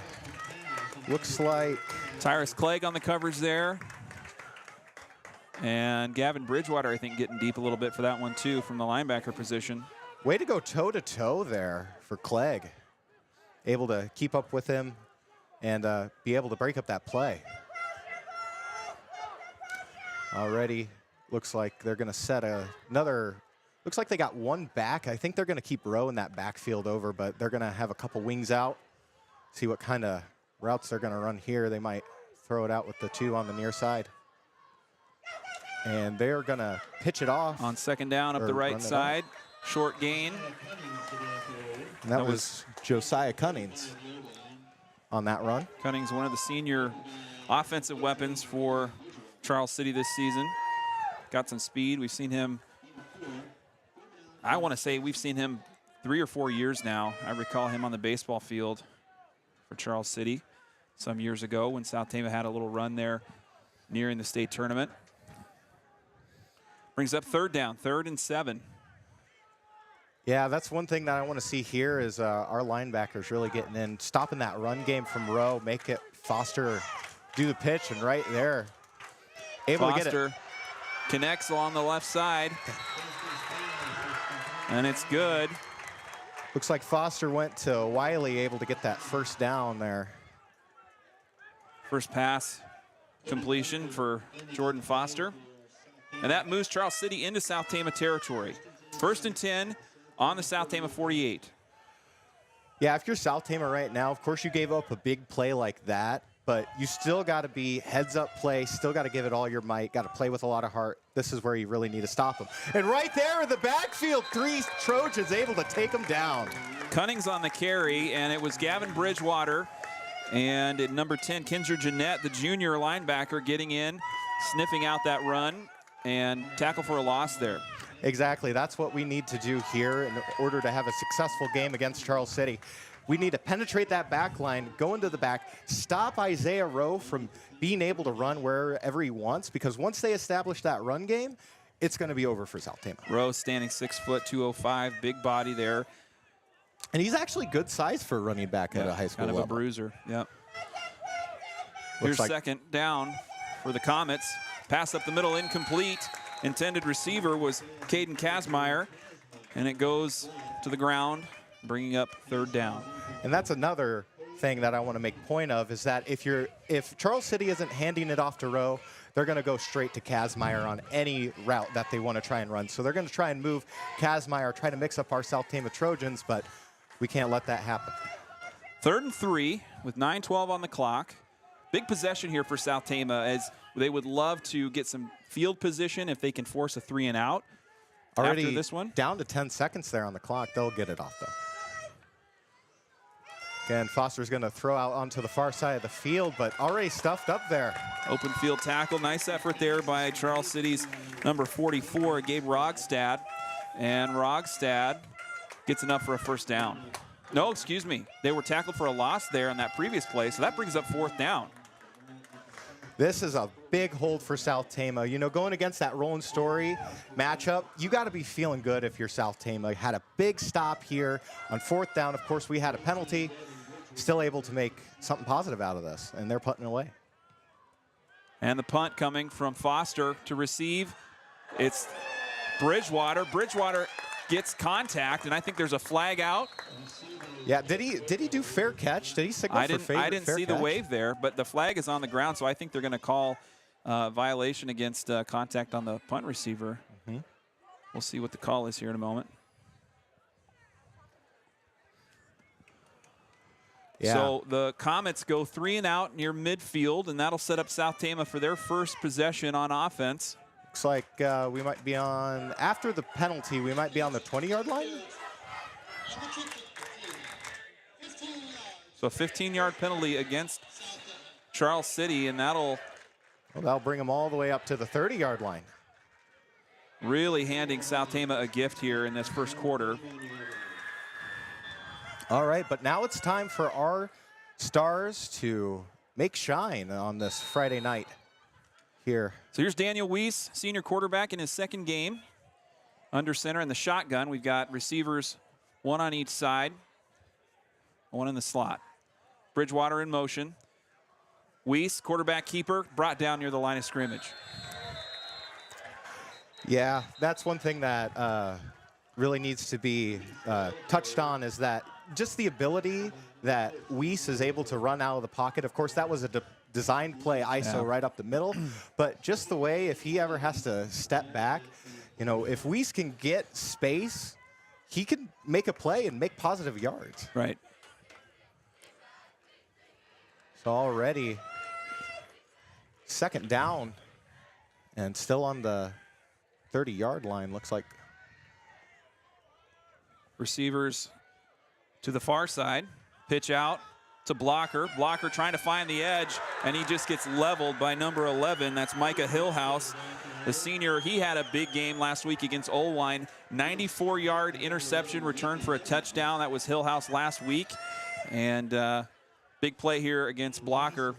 looks like, Tyrus Clegg on the coverage there. And Gavin Bridgewater, I think, getting deep a little bit for that one, too, from the linebacker position. Way to go toe-to-toe there for Clegg. Able to keep up with him and be able to break up that play. Already looks like they're going to set another, looks like they got one back. I think they're going to keep Rowe in that backfield over, but they're going to have a couple wings out, see what kind of routes they're going to run here. They might throw it out with the 2 on the near side. And they're going to pitch it off. On second down up or the run right it side. Short gain. And that was Josiah Cunnings on that run. Cunnings, one of the senior offensive weapons for Charles City this season. Got some speed. We've seen him, I want to say we've seen him 3 or 4 years now. I recall him on the baseball field for Charles City some years ago when South Tama had a little run there nearing the state tournament. Brings up third down, 3rd and 7. Yeah, that's one thing that I want to see here is our linebackers really getting in, stopping that run game from Rowe, make it Foster do the pitch, and right there, able to get it. Foster connects along the left side, and it's good. Looks like Foster went to Wiley, able to get that first down there. First pass completion for Jordan Foster. And that moves Charles City into South Tama territory. 1st and 10 on the South Tama 48. Yeah, if you're South Tama right now, of course you gave up a big play like that, but you still got to be heads-up play, still got to give it all your might, got to play with a lot of heart. This is where you really need to stop them. And right there in the backfield, 3 Trojans able to take them down. Cunnings on the carry, and it was Gavin Bridgewater. And at number 10, Kinzer Jeanette, the junior linebacker, getting in, sniffing out that run, and tackle for a loss there. Exactly. That's what we need to do here in order to have a successful game against Charles City. We need to penetrate that back line, go into the back, stop Isaiah Rowe from being able to run wherever he wants, because once they establish that run game, it's going to be over for South Tama. Rowe standing 6 foot, 205, big body there. And he's actually good size for a running back at a high school kind of level. a bruiser. Yep. Here's like second down for the Comets. Pass up the middle, incomplete. Intended receiver was Caden Kazmaier, and it goes to the ground, bringing up 3rd down. And that's another thing that I want to make point of is that if Charles City isn't handing it off to Rowe, they're going to go straight to Kazmaier on any route that they want to try and run. So they're going to try and move Kazmaier, try to mix up our South Tama Trojans, but we can't let that happen. 3rd and 3 with 9:12 on the clock. Big possession here for South Tama, as they would love to get some field position if they can force a 3 and out. Already after this one. Down to 10 seconds there on the clock. They'll get it off, though. Again, Foster's going to throw out onto the far side of the field, but already stuffed up there. Open field tackle. Nice effort there by Charles City's number 44, Gabe Rogstad. And Rogstad gets enough for a 1st down. No, excuse me. They were tackled for a loss there on that previous play, so that brings up 4th down. This is a big hold for South Tama. You know, going against that Roland Story matchup, you got to be feeling good if you're South Tama. Had a big stop here on 4th down. Of course, we had a penalty. Still able to make something positive out of this, and they're putting away. And the punt coming from Foster to receive. It's Bridgewater. Bridgewater gets contact, and I think there's a flag out. Yeah, did he do fair catch? Did he signal for fair catch? I didn't see the wave there, but the flag is on the ground, so I think they're going to call violation against contact on the punt receiver. Mm-hmm. We'll see what the call is here in a moment. Yeah. So the Comets go 3 and out near midfield, and that'll set up South Tama for their first possession on offense. Looks like we might be on, after the penalty, we might be on the 20-yard line. So a 15-yard penalty against Charles City, and that'll bring them all the way up to the 30-yard line. Really handing South Tama a gift here in this first quarter. All right, but now it's time for our stars to make shine on this Friday night here. So here's Daniel Weiss, senior quarterback in his 2nd game. Under center in the shotgun. We've got receivers, 1 on each side, 1 in the slot. Bridgewater in motion. Weiss, quarterback keeper, brought down near the line of scrimmage. Yeah, that's one thing that really needs to be touched on, is that just the ability that Weiss is able to run out of the pocket. Of course, that was a designed play, ISO right up the middle. But just the way, if he ever has to step back, you know, if Weiss can get space, he can make a play and make positive yards. Right. So already second down and still on the 30-yard line, looks like. Receivers to the far side. Pitch out to Blocker. Blocker trying to find the edge, and he just gets leveled by number 11. That's Micah Hillhouse, the senior. He had a big game last week against Olwine. 94-yard interception return for a touchdown. That was Hillhouse last week. And big play here against Blocker,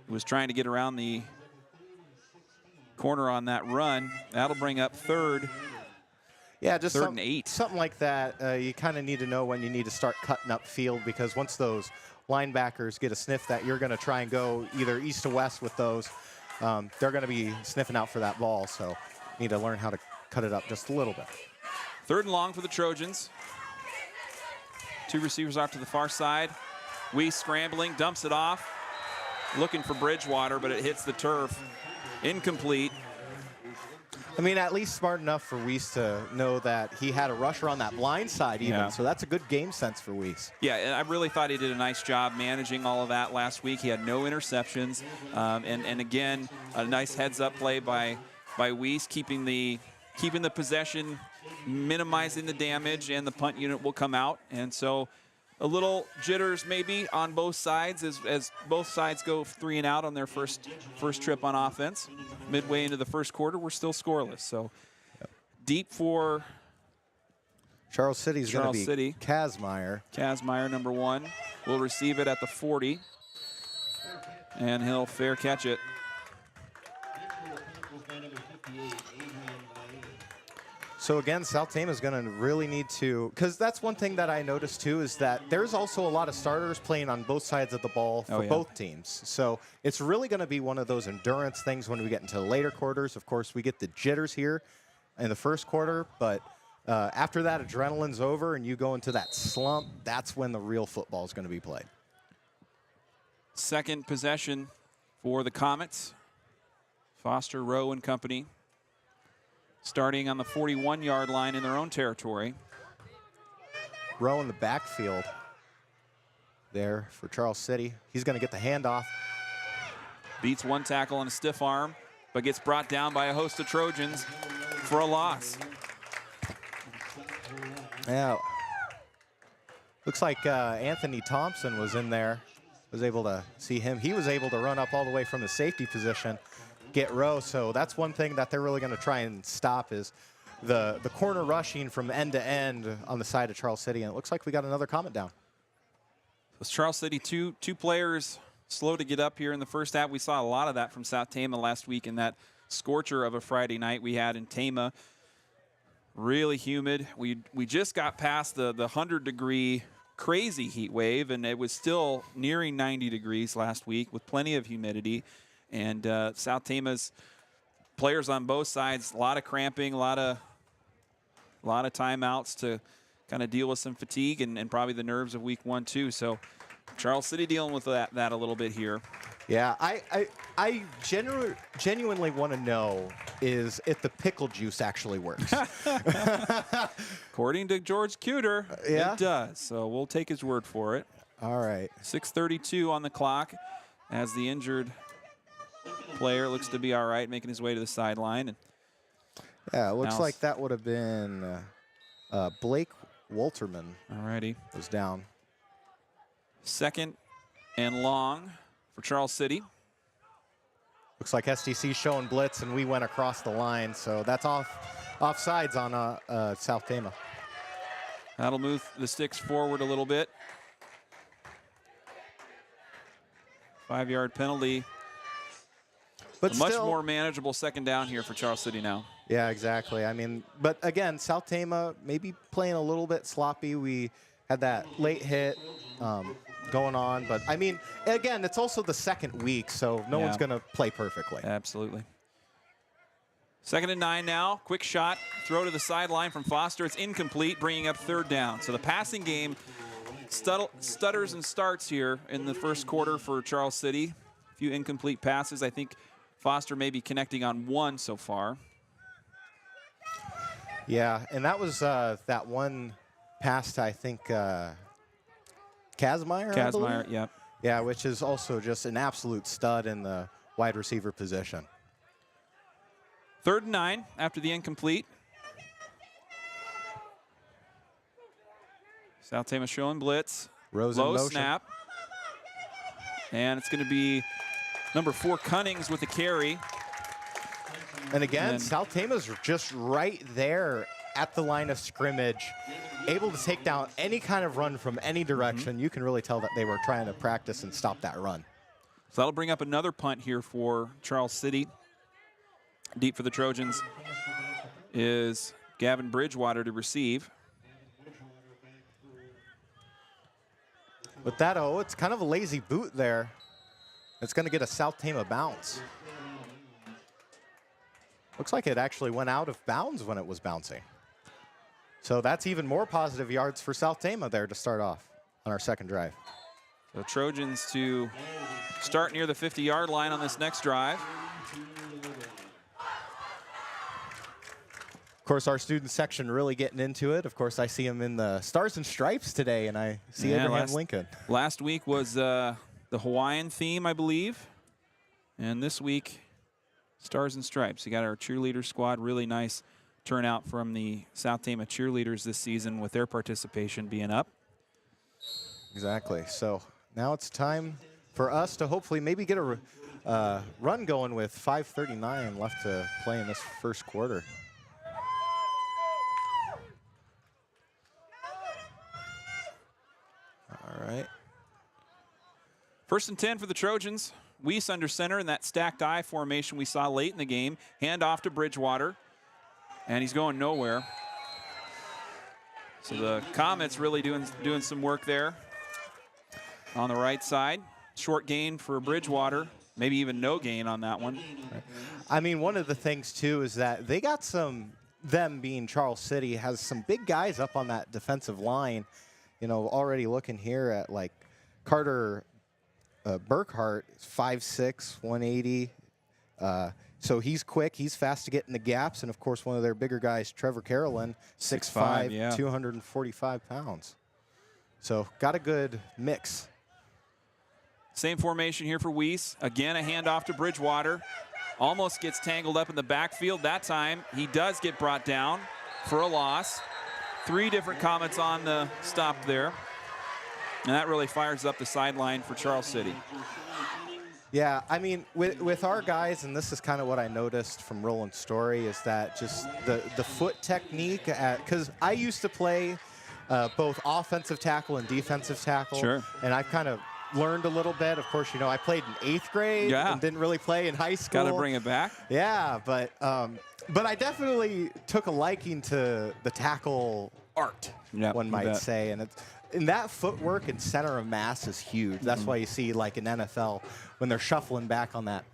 who was trying to get around the corner on that run. That'll bring up third. Yeah, just third and 8. Something like that. You kind of need to know when you need to start cutting up field, because once those linebackers get a sniff that you're going to try and go either east to west with those, they're going to be sniffing out for that ball. So you need to learn how to cut it up just a little bit. Third and long for the Trojans. 2 receivers off to the far side. Weiss scrambling, dumps it off, looking for Bridgewater, but it hits the turf. Incomplete. I mean, at least smart enough for Weiss to know that he had a rusher on that blind side even. Yeah. So that's a good game sense for Weiss. Yeah, and I really thought he did a nice job managing all of that last week. He had no interceptions. And again, a nice heads-up play by Weiss, keeping the possession, minimizing the damage, and the punt unit will come out. And so a little jitters maybe on both sides as both sides go 3 and out on their first trip on offense. Midway into the first quarter, we're still scoreless. So deep for Charles City's going to be City. Kazmaier. Kazmaier, number 1, will receive it at the 40. And he'll fair catch it. So again, South Tama is going to really need to, because that's one thing that I noticed too, is that there's also a lot of starters playing on both sides of the ball for both teams. So it's really going to be one of those endurance things when we get into the later quarters. Of course, we get the jitters here in the first quarter, but after that adrenaline's over and you go into that slump, that's when the real football is going to be played. Second possession for the Comets. Foster, Rowe, and company starting on the 41-yard line in their own territory. Rowe in the backfield there for Charles City. He's going to get the handoff. Beats one tackle on a stiff arm, but gets brought down by a host of Trojans for a loss. Yeah. Looks like Anthony Thompson was in there. Was able to see him. He was able to run up all the way from the safety position, get Rowe. So that's one thing that they're really going to try and stop is the corner rushing from end to end on the side of Charles City. And it looks like we got another Comet down. It's Charles City, two players slow to get up here in the first half. We saw a lot of that from South Tama last week in that scorcher of a Friday night we had in Tama. Really humid. We just got past the 100-degree crazy heat wave, and it was still nearing 90 degrees last week with plenty of humidity. And South Tama's players on both sides, a lot of cramping, a lot of timeouts to kind of deal with some fatigue and probably the nerves of week 1 too. So Charles City dealing with that a little bit here. Yeah, I genuinely want to know is if the pickle juice actually works. According to George Cuter, yeah? It does. So we'll take his word for it. All right. 6:32 on the clock as the injured player looks to be all right, making his way to the sideline. And yeah, it looks like that would have been Blake Walterman. Alrighty. Was down. Second and long for Charles City. Looks like STC showing blitz, and we went across the line, so that's offsides on South Tama. That'll move the sticks forward a little bit. 5-yard penalty. But much still, more manageable second down here for Charles City now. Yeah, exactly. I mean, but again, South Tama maybe playing a little bit sloppy. We had that late hit going on. But, I mean, again, it's also the second week, so no one's going to play perfectly. Absolutely. 2nd and 9 now. Quick shot. Throw to the sideline from Foster. It's incomplete, bringing up 3rd down. So the passing game stutters and starts here in the first quarter for Charles City. A few incomplete passes. I think Foster may be connecting on 1 so far. Yeah, and that was that one pass to, I think, Kazmaier. Kazmaier, yep. Yeah, which is also just an absolute stud in the wide receiver position. 3rd and 9 after the incomplete. South Tama showing blitz. Rose in Low motion. snap. And it's going to be number 4, Cunnings with the carry. And again, And South Tama's just right there at the line of scrimmage, able to take down any kind of run from any direction. You can really tell that they were trying to practice and stop that run. So that'll bring up another punt here for Charles City. Deep for the Trojans is Gavin Bridgewater to receive. With that, it's kind of a lazy boot there. It's going to get a South Tama bounce. Looks like it actually went out of bounds when it was bouncing. So that's even more positive yards for South Tama there to start off on our second drive. The Trojans to start near the 50-yard line on this next drive. Of course, our student section really getting into it. Of course, I see him in the Stars and Stripes today, and I see Abraham Lincoln. Last week was the Hawaiian theme, I believe. And this week, Stars and Stripes. You got our cheerleader squad. Really nice turnout from the South Tama cheerleaders this season with their participation being up. Exactly. So now it's time for us to hopefully maybe get a run going with 5:39 left to play in this first quarter. All right. 1st and 10 for the Trojans. Weiss under center in that stacked I formation we saw late in the game. Hand off to Bridgewater. And he's going nowhere. So the Comets really doing some work there on the right side. Short gain for Bridgewater. Maybe even no gain on that one. I mean, one of the things, too, is that they got them being Charles City, has some big guys up on that defensive line. You know, already looking here at, like, Carter Burkhart, 5'6", 180. So he's quick. He's fast to get in the gaps. And, of course, one of their bigger guys, Trevor Carolyn, 6'5", yeah. 245 pounds. So got a good mix. Same formation here for Weiss. Again, a handoff to Bridgewater. Almost gets tangled up in the backfield. That time, he does get brought down for a loss. 3 different Comets on the stop there. And that really fires up the sideline for Charles City. Yeah, I mean, with our guys, and this is kind of what I noticed from Roland's story, is that just the foot technique, because I used to play both offensive tackle and defensive tackle. Sure. And I've kind of learned a little bit. Of course, you know, I played in 8th grade and didn't really play in high school. Got to bring it back. Yeah, but I definitely took a liking to the tackle art, one might say. And that footwork and center of mass is huge. That's why you see, like in NFL, when they're shuffling back on that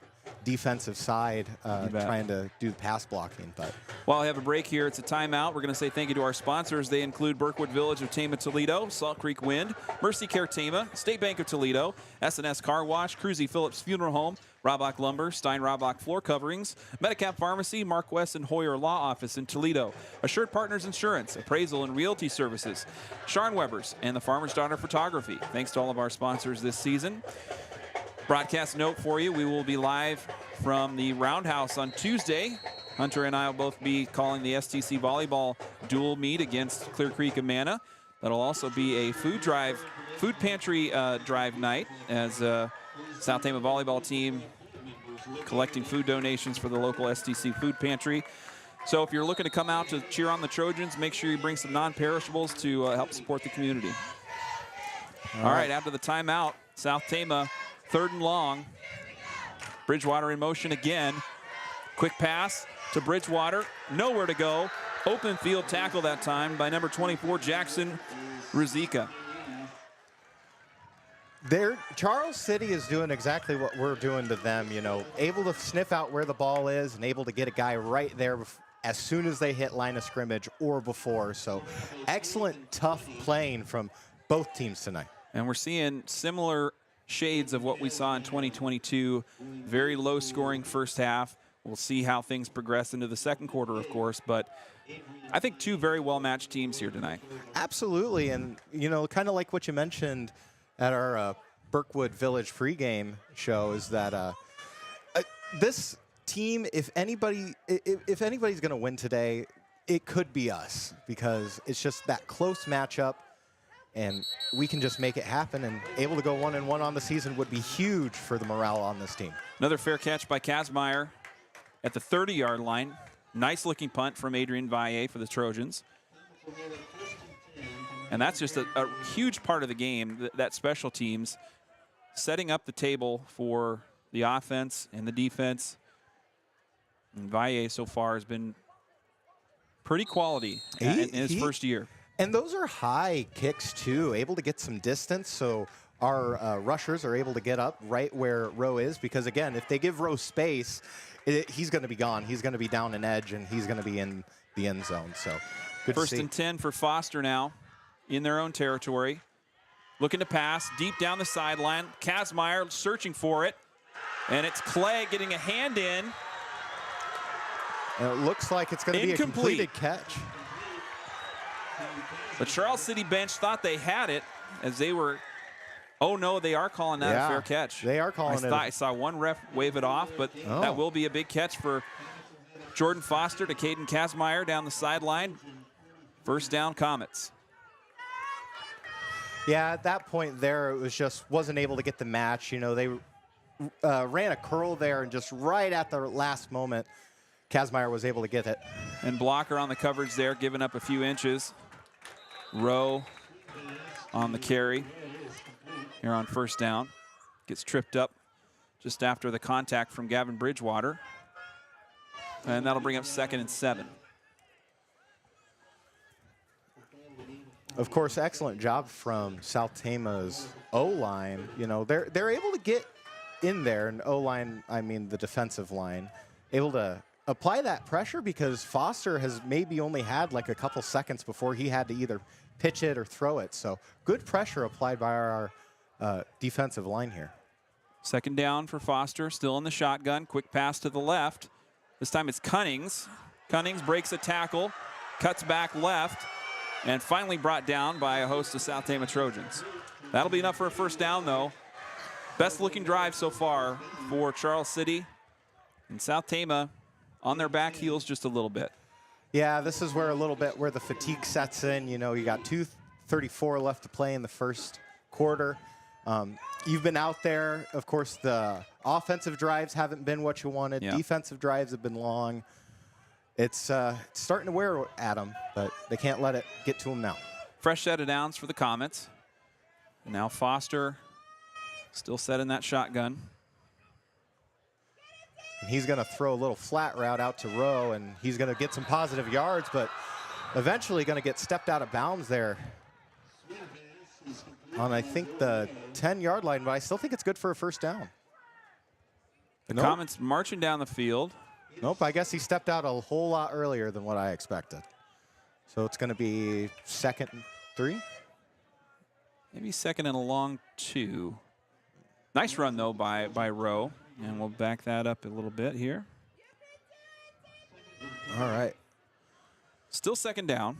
defensive side, trying to do the pass blocking. But while I have a break here, it's a timeout. We're going to say thank you to our sponsors. They include Berkwood Village of Tama, Toledo, Salt Creek Wind, Mercy Care Tama, State Bank of Toledo, S&S Car Wash, Cruzy Phillips Funeral Home, Robach Lumber, Stein Robach Floor Coverings, Medicap Pharmacy, Mark West and Hoyer Law Office in Toledo, Assured Partners Insurance, Appraisal and Realty Services, Sharn Weber's, and the Farmer's Daughter Photography. Thanks to all of our sponsors this season. Broadcast note for you, we will be live from the Roundhouse on Tuesday. Hunter and I will both be calling the STC volleyball dual meet against Clear Creek Amana. That'll also be a food pantry drive night as South Tama volleyball team collecting food donations for the local STC food pantry. So if you're looking to come out to cheer on the Trojans, make sure you bring some non-perishables to help support the community. All right, after the timeout, South Tama 3rd and long. Bridgewater in motion again. Quick pass to Bridgewater. Nowhere to go. Open field tackle that time by number 24, Jackson Ruzika. Charles City is doing exactly what we're doing to them, you know, able to sniff out where the ball is and able to get a guy right there as soon as they hit line of scrimmage or before. So excellent, tough playing from both teams tonight. And we're seeing similar shades of what we saw in 2022. Very low scoring first half. We'll see how things progress into the second quarter, of course, but I think 2 very well-matched teams here tonight. Absolutely, and, you know, kind of like what you mentioned at our Birkwood Village pregame show is that this team, if anybody's going to win today, it could be us, because it's just that close matchup, and we can just make it happen, and able to go 1-1 on the season would be huge for the morale on this team. Another fair catch by Kazmaier at the 30-yard line. Nice looking punt from Adrian Valle for the Trojans. And that's just a huge part of the game, that special teams, setting up the table for the offense and the defense. And Valle so far has been pretty quality in his first year. And those are high kicks, too, able to get some distance, so our rushers are able to get up right where Rowe is, because, again, if they give Rowe space, he's going to be gone. He's going to be down an edge, and he's going to be in the end zone. So good First to see. and 10 for Foster now in their own territory. Looking to pass deep down the sideline. Kazmaier searching for it, and it's Clay getting a hand in. And it looks like it's going to be a completed catch. The Charles City bench thought they had it as they were, oh no, they are calling that a fair catch. They are calling it. I saw one ref wave it off, but that will be a big catch for Jordan Foster to Caden Kazmaier down the sideline. First down, Comets. Yeah, at that point there, it was just wasn't able to get the match. You know, they ran a curl there, and just right at the last moment, Kazmaier was able to get it. And Blocker on the coverage there, giving up a few inches. Rowe on the carry here on first down. Gets tripped up just after the contact from Gavin Bridgewater. And that'll bring up 2nd and 7. Of course, excellent job from South Tama's O-line. You know, they're able to get in there, and O-line, I mean the defensive line, able to apply that pressure, because Foster has maybe only had like a couple seconds before he had to either pitch it or throw it. So good pressure applied by our defensive line here. 2nd down for Foster, still in the shotgun. Quick pass to the left. This time it's Cunnings. Cunnings breaks a tackle, cuts back left, and finally brought down by a host of South Tama Trojans. That'll be enough for a first down, though. Best looking drive so far for Charles City. And South Tama on their back heels just a little bit. Yeah, this is where where the fatigue sets in. You know, you got 2:34 left to play in the first quarter. You've been out there. Of course, the offensive drives haven't been what you wanted. Yeah. Defensive drives have been long. It's starting to wear at them, but they can't let it get to them now. Fresh set of downs for the Comets. Now Foster still set in that shotgun. And he's going to throw a little flat route out to Rowe, and he's going to get some positive yards, but eventually going to get stepped out of bounds there on, I think, the 10-yard line, but I still think it's good for a first down. The Comets marching down the field. Nope, I guess he stepped out a whole lot earlier than what I expected. So it's going to be 2nd and 3? Maybe 2nd and a long 2. Nice run, though, by Rowe. And we'll back that up a little bit here. All right. Still 2nd down.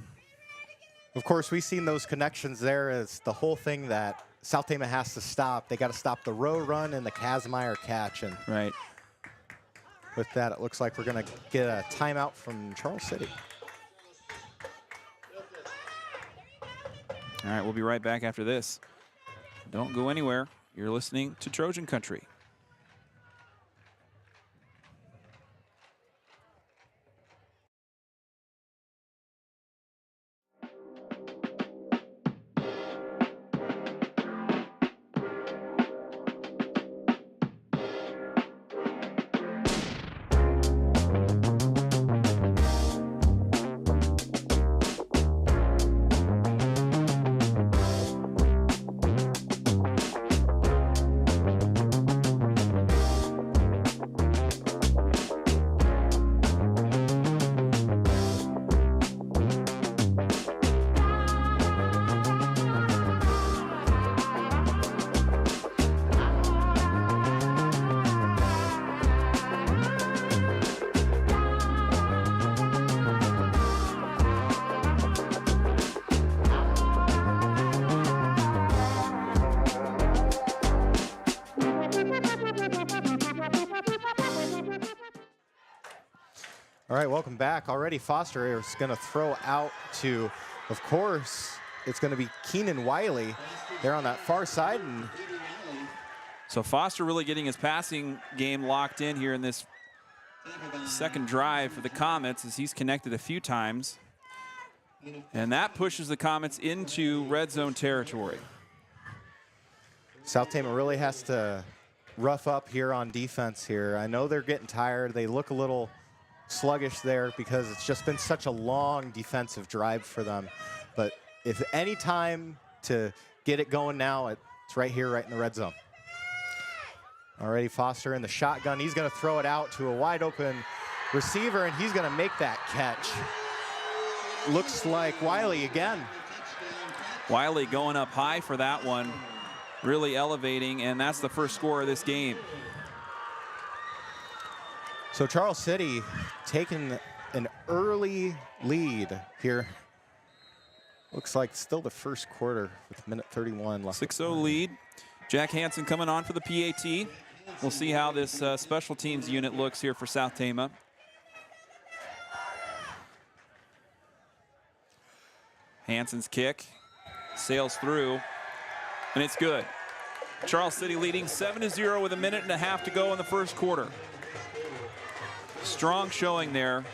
Of course, we've seen those connections there as the whole thing that South Tama has to stop. They got to stop the Rowe run and the Kazmaier catch. And right. With that, it looks like we're going to get a timeout from Charles City. All right, we'll be right back after this. Don't go anywhere. You're listening to Trojan Country. All right, welcome back. Already Foster is going to throw out to, of course, it's going to be Keenan Wiley there on that far side. And so Foster really getting his passing game locked in here in this second drive for the Comets as he's connected a few times. And that pushes the Comets into red zone territory. South Tama really has to rough up here on defense here. I know they're getting tired. They look a little sluggish there because it's just been such a long defensive drive for them. But if any time to get it going now, it's right here, right in the red zone. Already Foster in the shotgun. He's going to throw it out to a wide open receiver, and he's going to make that catch. Looks like Wiley again. Wiley going up high for that one, really elevating, and that's the first score of this game. So Charles City taking an early lead here. Looks like still the first quarter with minute 31 left. 6-0 lead. Jack Hansen coming on for the PAT. We'll see how this special teams unit looks here for South Tama. Hansen's kick sails through, and it's good. Charles City leading 7-0 with a minute and a half to go in the first quarter. Strong showing there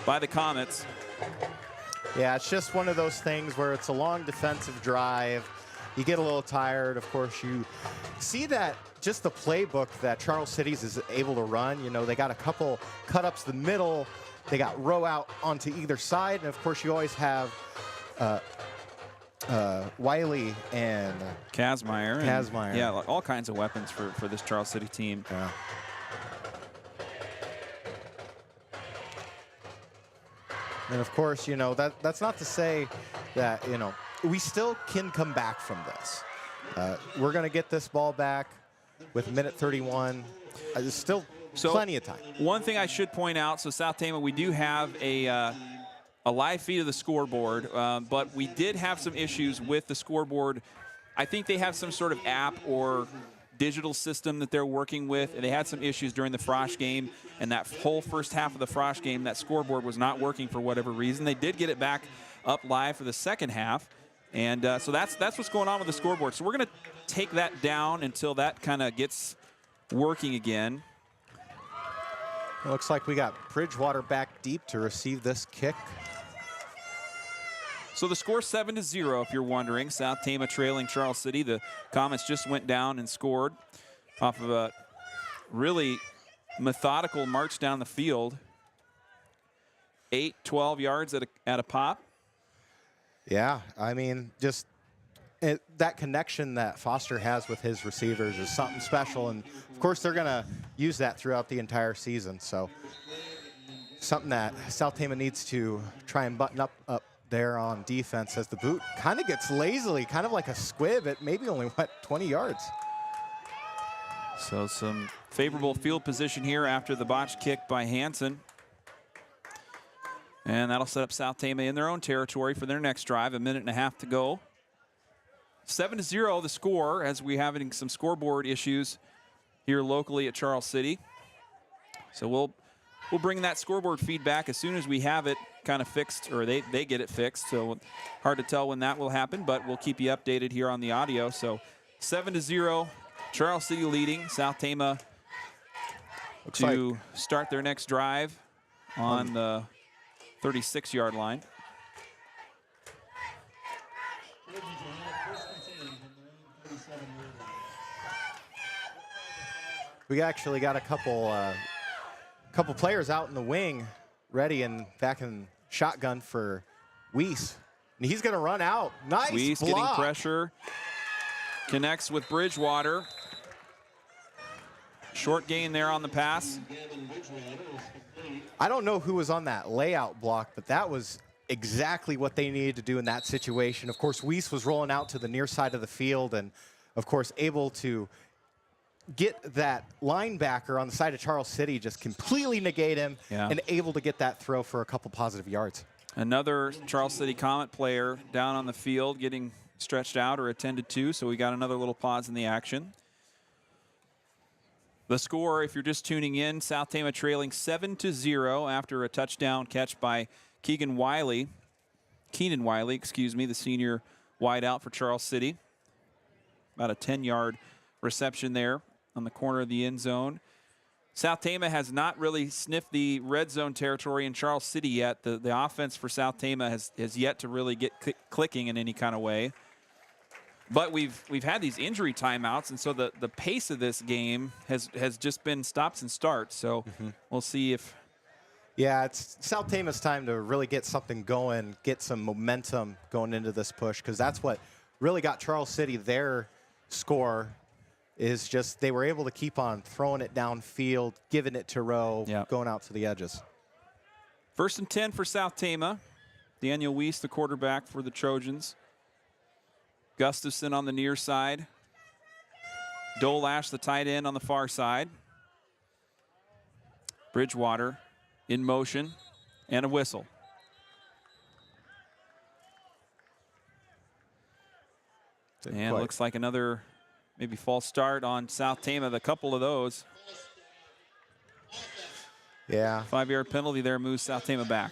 by the Comets. Yeah, it's just one of those things where it's a long defensive drive. You get a little tired. Of course, you see that just the playbook that Charles City's is able to run. You know, they got a couple cut-ups the middle. They got row out onto either side. And, of course, you always have Wiley and Kazmaier. Kazmaier. Yeah, all kinds of weapons for this Charles City team. Yeah. And of course, you know, that's not to say that, you know, we still can come back from this. We're going to get this ball back with minute 31. There's still plenty of time. One thing I should point out, so South Tama, we do have a live feed of the scoreboard, but we did have some issues with the scoreboard. I think they have some sort of app or digital system that they're working with, and they had some issues during the Frosh game, and that whole first half of the Frosh game, that scoreboard was not working for whatever reason. They did get it back up live for the second half, and so that's what's going on with the scoreboard. So we're going to take that down until that kind of gets working again. It looks like we got Bridgewater back deep to receive this kick. So the score 7-0, if you're wondering. South Tama trailing Charles City. The Comets just went down and scored off of a really methodical march down the field. 12 yards at a pop. Yeah, I mean, just that connection that Foster has with his receivers is something special. And, of course, they're going to use that throughout the entire season. So something that South Tama needs to try and button up there on defense as the boot kind of gets lazily, kind of like a squib at maybe only, 20 yards. So some favorable field position here after the botched kick by Hansen. And that'll set up South Tama in their own territory for their next drive. A minute and a half to go. 7-0 the score as we're having some scoreboard issues here locally at Charles City. So we'll bring that scoreboard feedback as soon as we have it kind of fixed, or they get it fixed. So hard to tell when that will happen, but we'll keep you updated here on the audio. So 7-0, Charles City leading. South Tama to start their next drive on the 36-yard line. We actually got a couple players out in the wing ready and back in shotgun for Weiss. And he's going to run out. Nice Weiss block. getting pressure. Connects with Bridgewater. Short gain there on the pass. I don't know who was on that layout block, but that was exactly what they needed to do in that situation. Of course, Weiss was rolling out to the near side of the field and, of course, able to get that linebacker on the side of Charles City, just completely negate him, and able to get that throw for a couple positive yards. Another Charles City Comet player down on the field getting stretched out or attended to, so we got another little pause in the action. The score, if you're just tuning in, South Tama trailing 7-0 after a touchdown catch by Keenan Wiley, the senior wideout for Charles City. About a 10-yard reception there on the corner of the end zone. South Tama has not really sniffed the red zone territory in Charles City yet. The offense for South Tama has yet to really get clicking in any kind of way. But we've had these injury timeouts, and so the pace of this game has just been stops and starts. So we'll see if. Yeah, it's South Tama's time to really get something going, get some momentum going into this push, because that's what really got Charles City their score. Is just they were able to keep on throwing it downfield, giving it to Rowe, going out to the edges. 1st and 10 for South Tama. Daniel Weiss, the quarterback for the Trojans. Gustafson on the near side. Dolash, the tight end, on the far side. Bridgewater in motion, and a whistle. And it looks like another maybe false start on South Tama. A couple of those. Yeah. 5-yard penalty there moves South Tama back.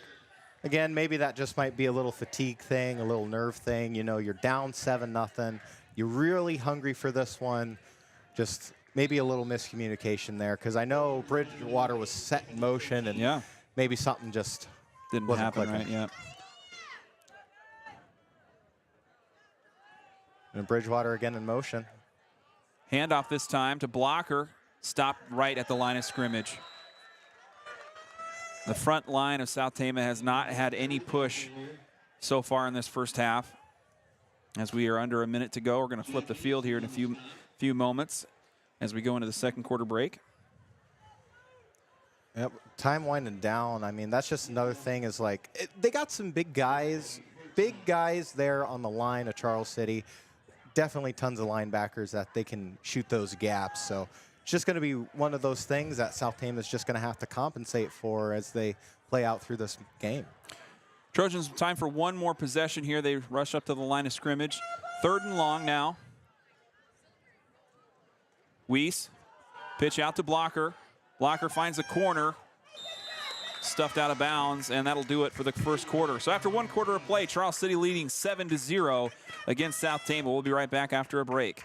Again, maybe that just might be a little fatigue thing, a little nerve thing. You know, you're down 7-0. You're really hungry for this one. Just maybe a little miscommunication there, because I know Bridgewater was set in motion, and maybe something just didn't wasn't happen clicking. right. And Bridgewater again in motion. Handoff this time to Blocker. Stopped right at the line of scrimmage. The front line of South Tama has not had any push so far in this first half. As we are under a minute to go, we're going to flip the field here in a few moments as we go into the second quarter break. Yep, time winding down. I mean, that's just another thing is like, they got some big guys there on the line of Charles City. Definitely tons of linebackers that they can shoot those gaps. So it's just going to be one of those things that South Tama is just going to have to compensate for as they play out through this game. Trojans, time for one more possession here. They rush up to the line of scrimmage. 3rd and long now. Weiss, pitch out to Blocker. Blocker finds a corner. Stuffed out of bounds, and that'll do it for the first quarter. So after one quarter of play, Charles City leading 7-0 against South Tama. We'll be right back after a break.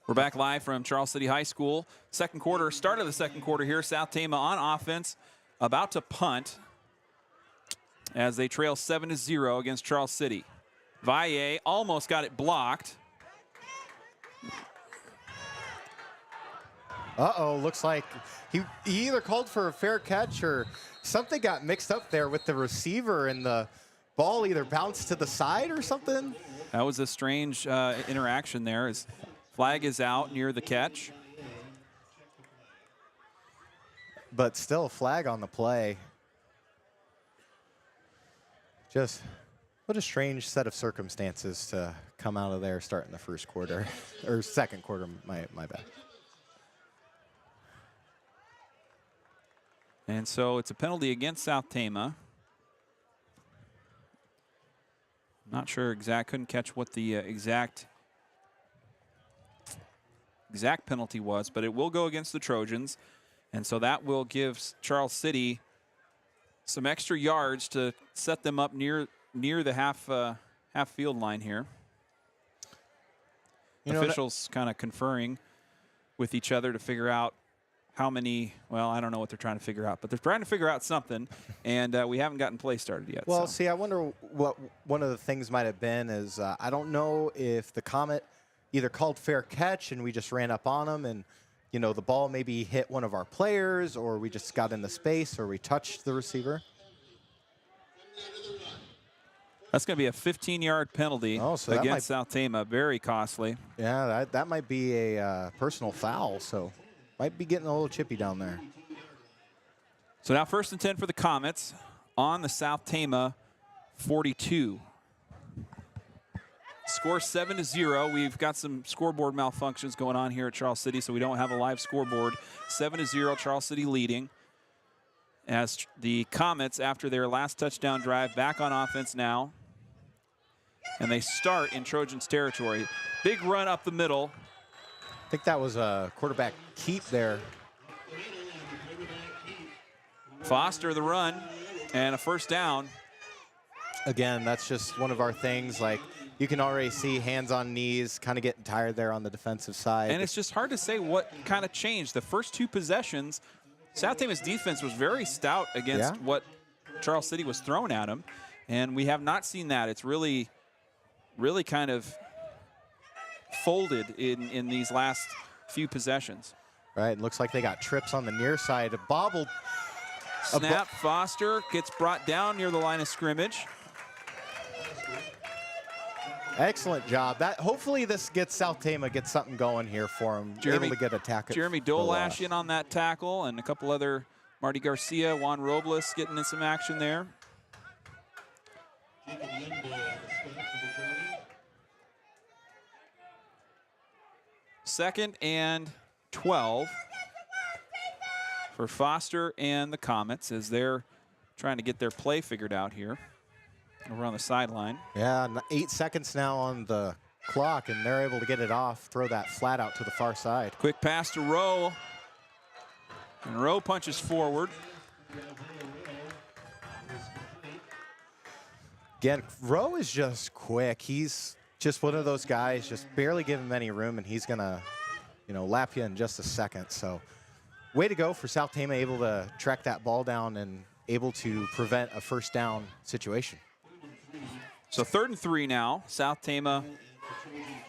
We're back live from Charles City High School. Second quarter, start of the second quarter here. South Tama on offense, about to punt as they trail 7-0 against Charles City. Valle almost got it blocked. Uh-oh, looks like he either called for a fair catch or something got mixed up there with the receiver, and the ball either bounced to the side or something. That was a strange interaction there. As flag is out near the catch. But still a flag on the play. Just what a strange set of circumstances to come out of there starting the first quarter, or second quarter, my bad. And so it's a penalty against South Tama. Not sure couldn't catch what the exact penalty was, but it will go against the Trojans. And so that will give Charles City some extra yards to set them up near the half field line here. You know, Officials kind of conferring with each other to figure out how many, well, I don't know what they're trying to figure out, but they're trying to figure out something, and we haven't gotten play started yet. Well, so. see, I wonder what one of the things might have been is I don't know if the Comet either called fair catch and we just ran up on them and, you know, the ball maybe hit one of our players, or we just got in the space, or we touched the receiver. That's going to be a 15-yard penalty against South Tama. Very costly. Yeah, that might be a personal foul, so might be getting a little chippy down there. So now 1st and 10 for the Comets on the South Tama 42. Score 7-0. We've got some scoreboard malfunctions going on here at Charles City, so we don't have a live scoreboard. 7-0, Charles City leading. As the Comets, after their last touchdown drive, back on offense now. And they start in Trojans territory. Big run up the middle. I think that was a quarterback keep there. Foster the run and a first down. Again, that's just one of our things. Like, you can already see hands on knees, kind of getting tired there on the defensive side. And it's just hard to say what kind of changed. The first 2 possessions, South Tama's defense was very stout against what Charles City was throwing at them. And we have not seen that. It's really kind of folded in these last few possessions. Right, it looks like they got trips on the near side. A bobbled. Snap, Foster gets brought down near the line of scrimmage. Excellent job. Hopefully this gets South Tama gets something going here for him. Able to get a tackle. Jeremy Dolash in on that tackle, and a couple other, Marty Garcia, Juan Robles getting in some action there. Second and 12 for Foster and the Comets as they're trying to get their play figured out here over on the sideline. Yeah, 8 seconds now on the clock, and they're able to get it off, throw that flat out to the far side. Quick pass to Rowe, and Rowe punches forward. Again, Rowe is just quick. He's just one of those guys, just barely give him any room, and he's going to, lap you in just a second. So way to go for South Tama, able to track that ball down and able to prevent a first down situation. So 3rd and 3 now. South Tama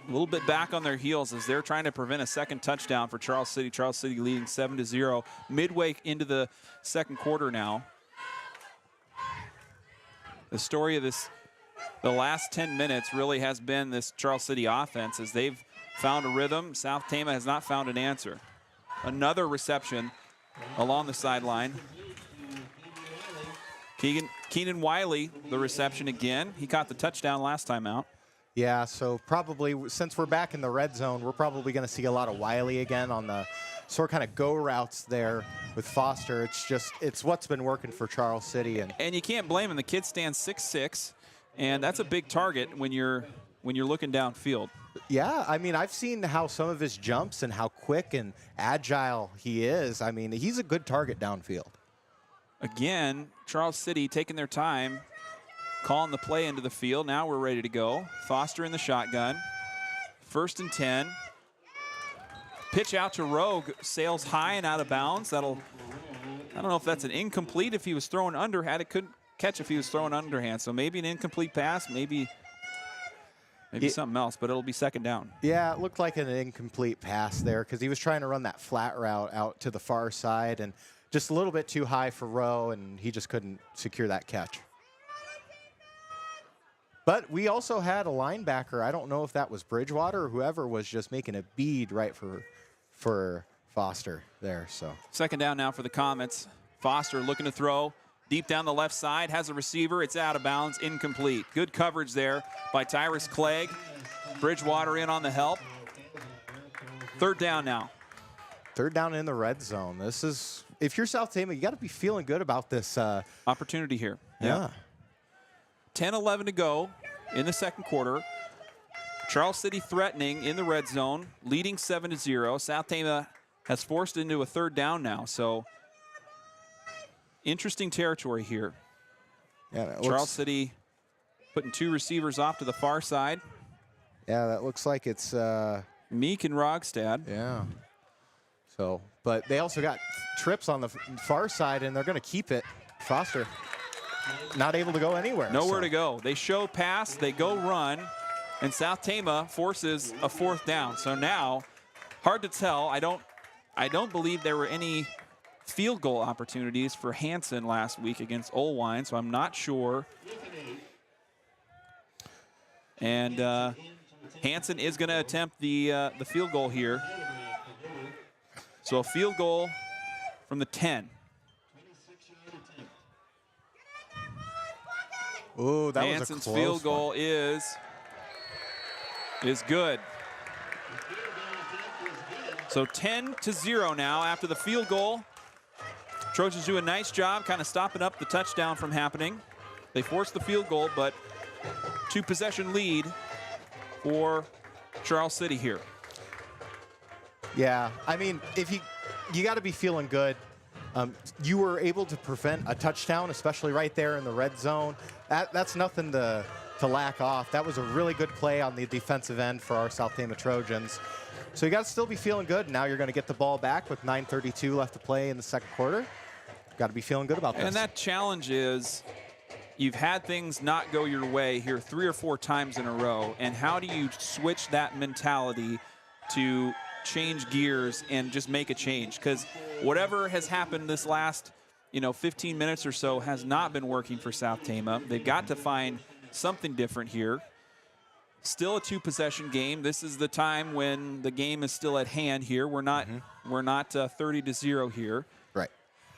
a little bit back on their heels as they're trying to prevent a second touchdown for Charles City. Charles City leading 7-0 midway into the second quarter now. The story of the last 10 minutes really has been this Charles City offense as they've found a rhythm. South Tama has not found an answer. Another reception along the sideline. Keenan Wiley, the reception again. He caught the touchdown last time out. Yeah, so probably since we're back in the red zone, we're probably going to see a lot of Wiley again on the sort of kind of go routes there with Foster. It's what's been working for Charles City. And you can't blame him. The kid stands 6'6", and that's a big target when you're looking downfield. Yeah, I mean, I've seen how some of his jumps and how quick and agile he is. I mean, he's a good target downfield. Again, Charles City taking their time, calling the play into the field. Now we're ready to go. Foster in the shotgun. 1st and 10. Pitch out to Rogue, sails high and out of bounds. I don't know if that's an incomplete if he was throwing underhand. It couldn't catch if he was throwing underhand. So maybe an incomplete pass, maybe something else, but it'll be 2nd down. Yeah, it looked like an incomplete pass there because he was trying to run that flat route out to the far side and just a little bit too high for Rowe, and he just couldn't secure that catch. But we also had a linebacker. I don't know if that was Bridgewater or whoever was just making a bead right for Foster there. So 2nd down now for the Comets. Foster looking to throw deep down the left side, has a receiver. It's out of bounds, incomplete. Good coverage there by Tyrus Clegg. Bridgewater in on the help. 3rd down now. 3rd down in the red zone. This is, if you're South Tama, you got to be feeling good about this opportunity here. Yeah. 10-11 to go in the second quarter. Charles City threatening in the red zone, leading 7-0. South Tama has forced into a 3rd down now, so interesting territory here. Yeah, Charles City putting 2 receivers off to the far side. Yeah, that looks like it's Meek and Rogstad. yeah. So, but they also got trips on the far side, and they're going to keep it. Foster not able to go anywhere. Nowhere to go. They show pass, they go run, and South Tama forces a 4th down. So now, hard to tell. I don't believe there were any field goal opportunities for Hanson last week against Olwine, so I'm not sure. And Hanson is going to attempt the field goal here. So a field goal from the 10. Ooh, that Hanson's was a close field goal one. is good. So 10-0 now after the field goal. Trojans do a nice job kind of stopping up the touchdown from happening. They force the field goal, but 2-possession lead for Charles City here. Yeah, I mean, if you got to be feeling good. You were able to prevent a touchdown, especially right there in the red zone. That's nothing to lack off. That was a really good play on the defensive end for our South Tama Trojans. So you got to still be feeling good. Now you're going to get the ball back with 9:32 left to play in the second quarter. Got to be feeling good about this. And that challenge is you've had things not go your way here 3 or 4 times in a row. And how do you switch that mentality to change gears and just make a change? Because whatever has happened this last 15 minutes or so has not been working for South Tama. They've got to find something different here. Still a 2-possession game. This is the time when the game is still at hand here. We're not 30-0 here. Right.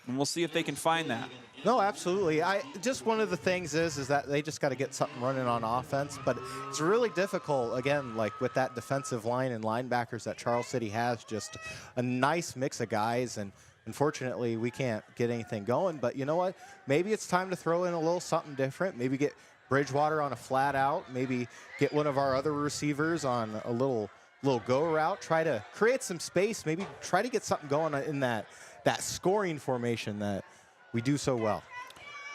And we'll see if they can find that. No, absolutely. Just one of the things is that they just got to get something running on offense, but it's really difficult, again, like with that defensive line and linebackers that Charles City has, just a nice mix of guys, and unfortunately we can't get anything going. But you know what? Maybe it's time to throw in a little something different. Maybe get Bridgewater on a flat out, maybe get one of our other receivers on a little go route, try to create some space, maybe try to get something going in that scoring formation that we do so well.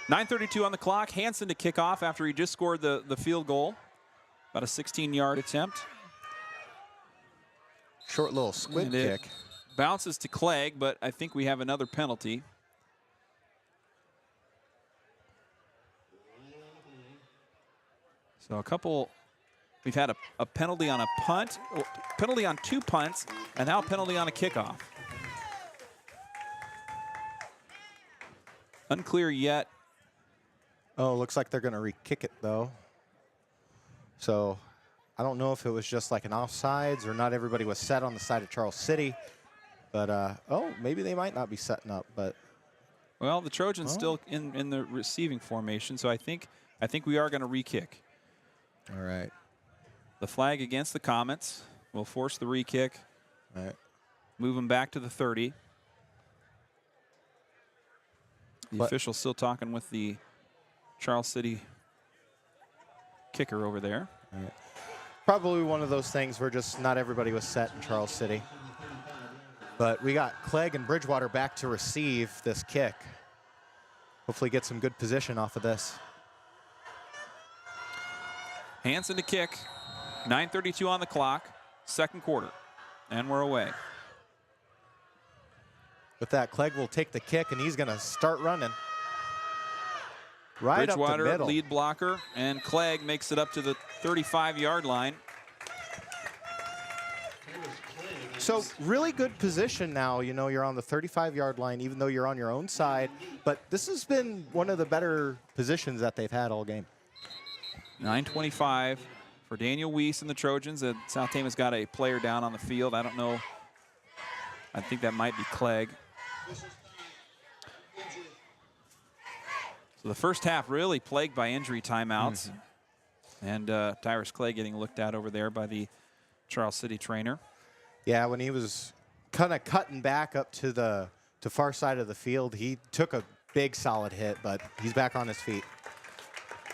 9:32 on the clock. Hanson to kick off after he just scored the field goal. About a 16-yard attempt. Short little squid kick. Bounces to Clegg, but I think we have another penalty. So we've had a penalty on a punt, penalty on 2 punts, and now a penalty on a kickoff. Unclear yet. Oh, looks like they're going to re-kick it, though. So I don't know if it was just like an offsides or not everybody was set on the side of Charles City. But, maybe they might not be setting up. But well, the Trojans still in the receiving formation, so I think we are going to re-kick. All right. The flag against the Comets will force the re-kick. All right. Move them back to the 30. The official still talking with the Charles City kicker over there. All right. Probably one of those things where just not everybody was set in Charles City. But we got Clegg and Bridgewater back to receive this kick. Hopefully get some good position off of this. Hanson to kick. 9:32 on the clock. Second quarter. And we're away. With that, Clegg will take the kick, and he's going to start running. Right up the Bridgewater, middle. lead blocker, and Clegg makes it up to the 35-yard line. So really good position now. You know, you're on the 35-yard line, even though you're on your own side. But this has been one of the better positions that they've had all game. 9:25 for Daniel Weiss and the Trojans. South Tama's got a player down on the field. I don't know. I think that might be Clegg. So the first half really plagued by injury timeouts. And Tyrus Clegg getting looked at over there by the Charles City trainer. Yeah, when he was kind of cutting back up to the far side of the field, he took a big solid hit, but he's back on his feet.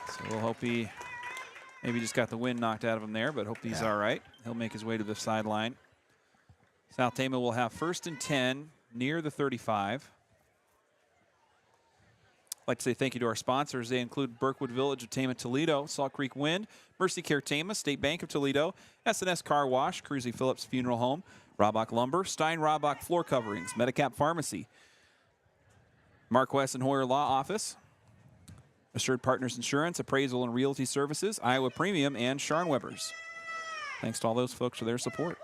So we'll hope he maybe just got the wind knocked out of him there, but hope he's all right. He'll make his way to the sideline. South Tama will have 1st and 10 near the 35. like to say thank you to our sponsors. They include Berkwood Village of Tama, Toledo, Salt Creek Wind, Mercy Care Tama, State Bank of Toledo, S&S Car Wash, Cruzy Phillips Funeral Home, Robach Lumber, Stein Robach Floor Coverings, Medicap Pharmacy, Mark West and Hoyer Law Office, Assured Partners Insurance, Appraisal and Realty Services, Iowa Premium, and Scharnwebers. Thanks to all those folks for their support.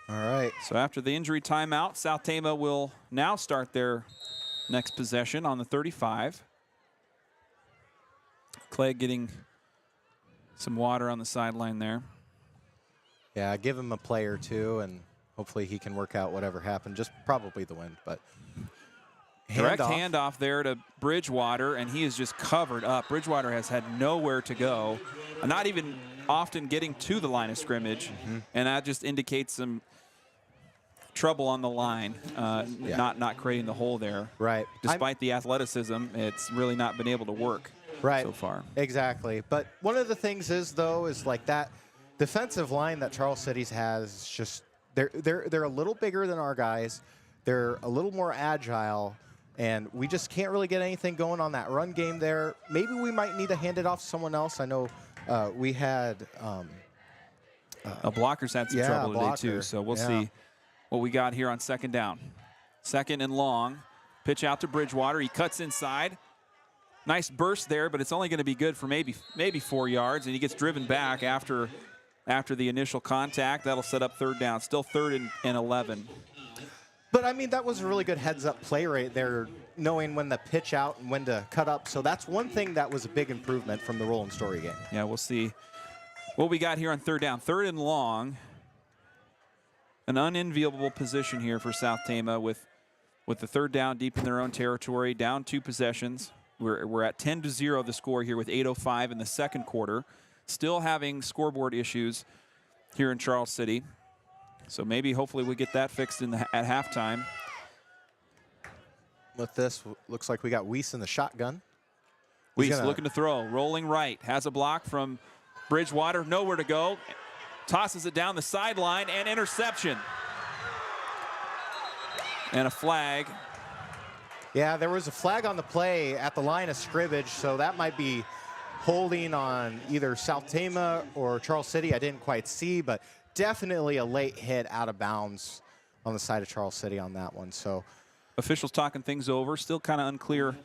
All right. So after the injury timeout, South Tama will now start their next possession on the 35. Clegg getting some water on the sideline there. Yeah, give him a play or two, and hopefully he can work out whatever happened. Just probably the wind, but direct handoff there to Bridgewater, and he is just covered up. Bridgewater has had nowhere to go, not even often getting to the line of scrimmage, and that just indicates some trouble on the line, not creating the hole there. Right. Despite the athleticism, it's really not been able to work so far. Exactly. But one of the things is like that defensive line that Charles City has, just they're a little bigger than our guys. They're a little more agile, and we just can't really get anything going on that run game there. Maybe we might need to hand it off to someone else. I know we had blockers had some trouble today too, so we'll see what we got here on second down. Second and long. Pitch out to Bridgewater. He cuts inside. Nice burst there, but it's only going to be good for maybe 4 yards, and he gets driven back after the initial contact. That'll set up third down. Still 3rd and 11. But, I mean, that was a really good heads-up play right there, knowing when to pitch out and when to cut up. So that's one thing that was a big improvement from the Roll and Story game. Yeah, we'll see what we got here on third down. 3rd and long. An unenviable position here for South Tama with the third down deep in their own territory, down 2 possessions. We're at 10-0 the score here with 8:05 in the second quarter. Still having scoreboard issues here in Charles City. So maybe, hopefully, we get that fixed at halftime. With this, looks like we got Weiss in the shotgun. Weiss looking to throw, rolling right, has a block from Bridgewater, nowhere to go. Tosses it down the sideline, and interception. And a flag. Yeah, there was a flag on the play at the line of scrimmage, so that might be holding on either South Tama or Charles City. I didn't quite see, but definitely a late hit out of bounds on the side of Charles City on that one. So officials talking things over. Still kind of unclear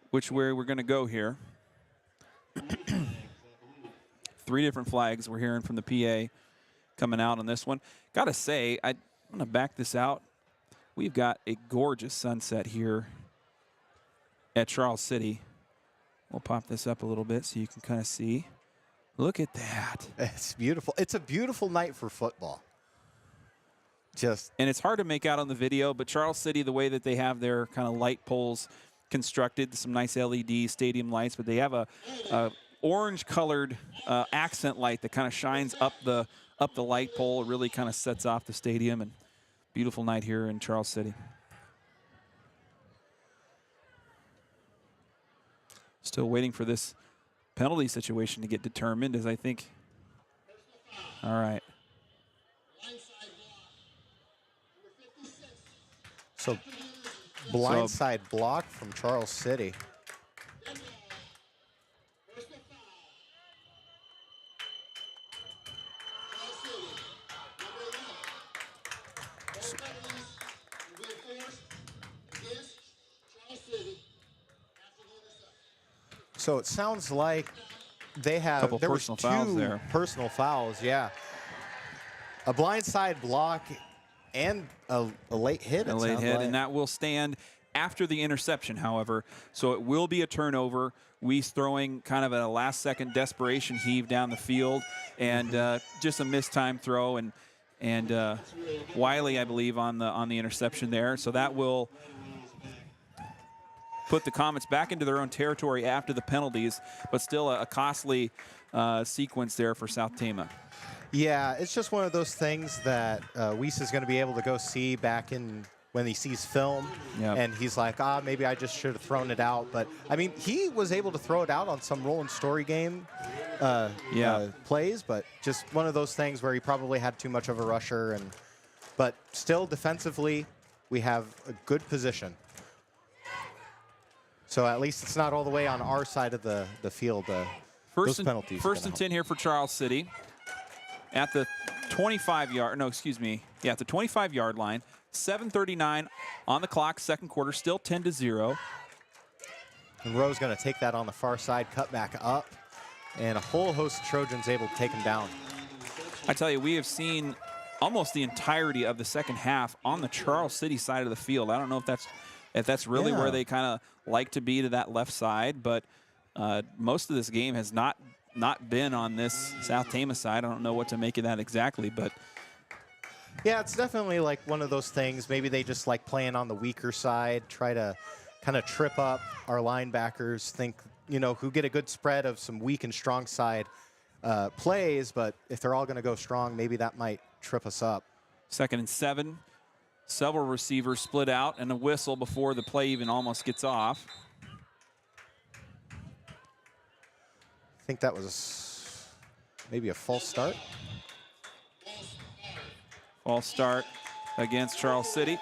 which way we're going to go here. 3 different flags we're hearing from the PA coming out on this one. Got to say, I'm going to back this out. We've got a gorgeous sunset here at Charles City. We'll pop this up a little bit so you can kind of see. Look at that. It's beautiful. It's a beautiful night for football. And it's hard to make out on the video, but Charles City, the way that they have their kind of light poles constructed, some nice LED stadium lights, but they have a orange-colored accent light that kind of shines up the light pole. It really kind of sets off the stadium. And beautiful night here in Charles City. Still waiting for this penalty situation to get determined, as I think. All right. So blindside block from Charles City. So it sounds like they have there was 2 personal fouls, yeah. A blindside block and a late hit. A late hit, and that will stand after the interception, however. So it will be a turnover. Weiss throwing kind of a last-second desperation heave down the field, and just a mistimed throw, and Wiley, I believe, on the interception there. So that will put the Comets back into their own territory after the penalties, but still a costly sequence there for South Tama. Yeah, it's just one of those things that Weiss is going to be able to go see back in when he sees film, and he's like, maybe I just should have thrown it out. But, I mean, he was able to throw it out on some Roll and Story game plays, but just one of those things where he probably had too much of a rusher. But still, defensively, we have a good position. So at least it's not all the way on our side of the field. Those penalties. First and 10 here for Charles City at the 25-yard. No, excuse me. Yeah, at the 25-yard line. 7:39 on the clock. Second quarter, still 10-0. And Rowe's going to take that on the far side, cut back up, and a whole host of Trojans able to take him down. I tell you, we have seen almost the entirety of the second half on the Charles City side of the field. I don't know if that's really where they kind of like to be, to that left side, but most of this game has not been on this South Tama side. I don't know what to make of that exactly, but yeah, it's definitely like one of those things. Maybe they just like playing on the weaker side, try to kind of trip up our linebackers, think, you know, who get a good spread of some weak and strong side plays, but if they're all going to go strong, maybe that might trip us up. 2nd and 7. Several receivers split out, and a whistle before the play even almost gets off. I think that was maybe a false start. False start against Charles City.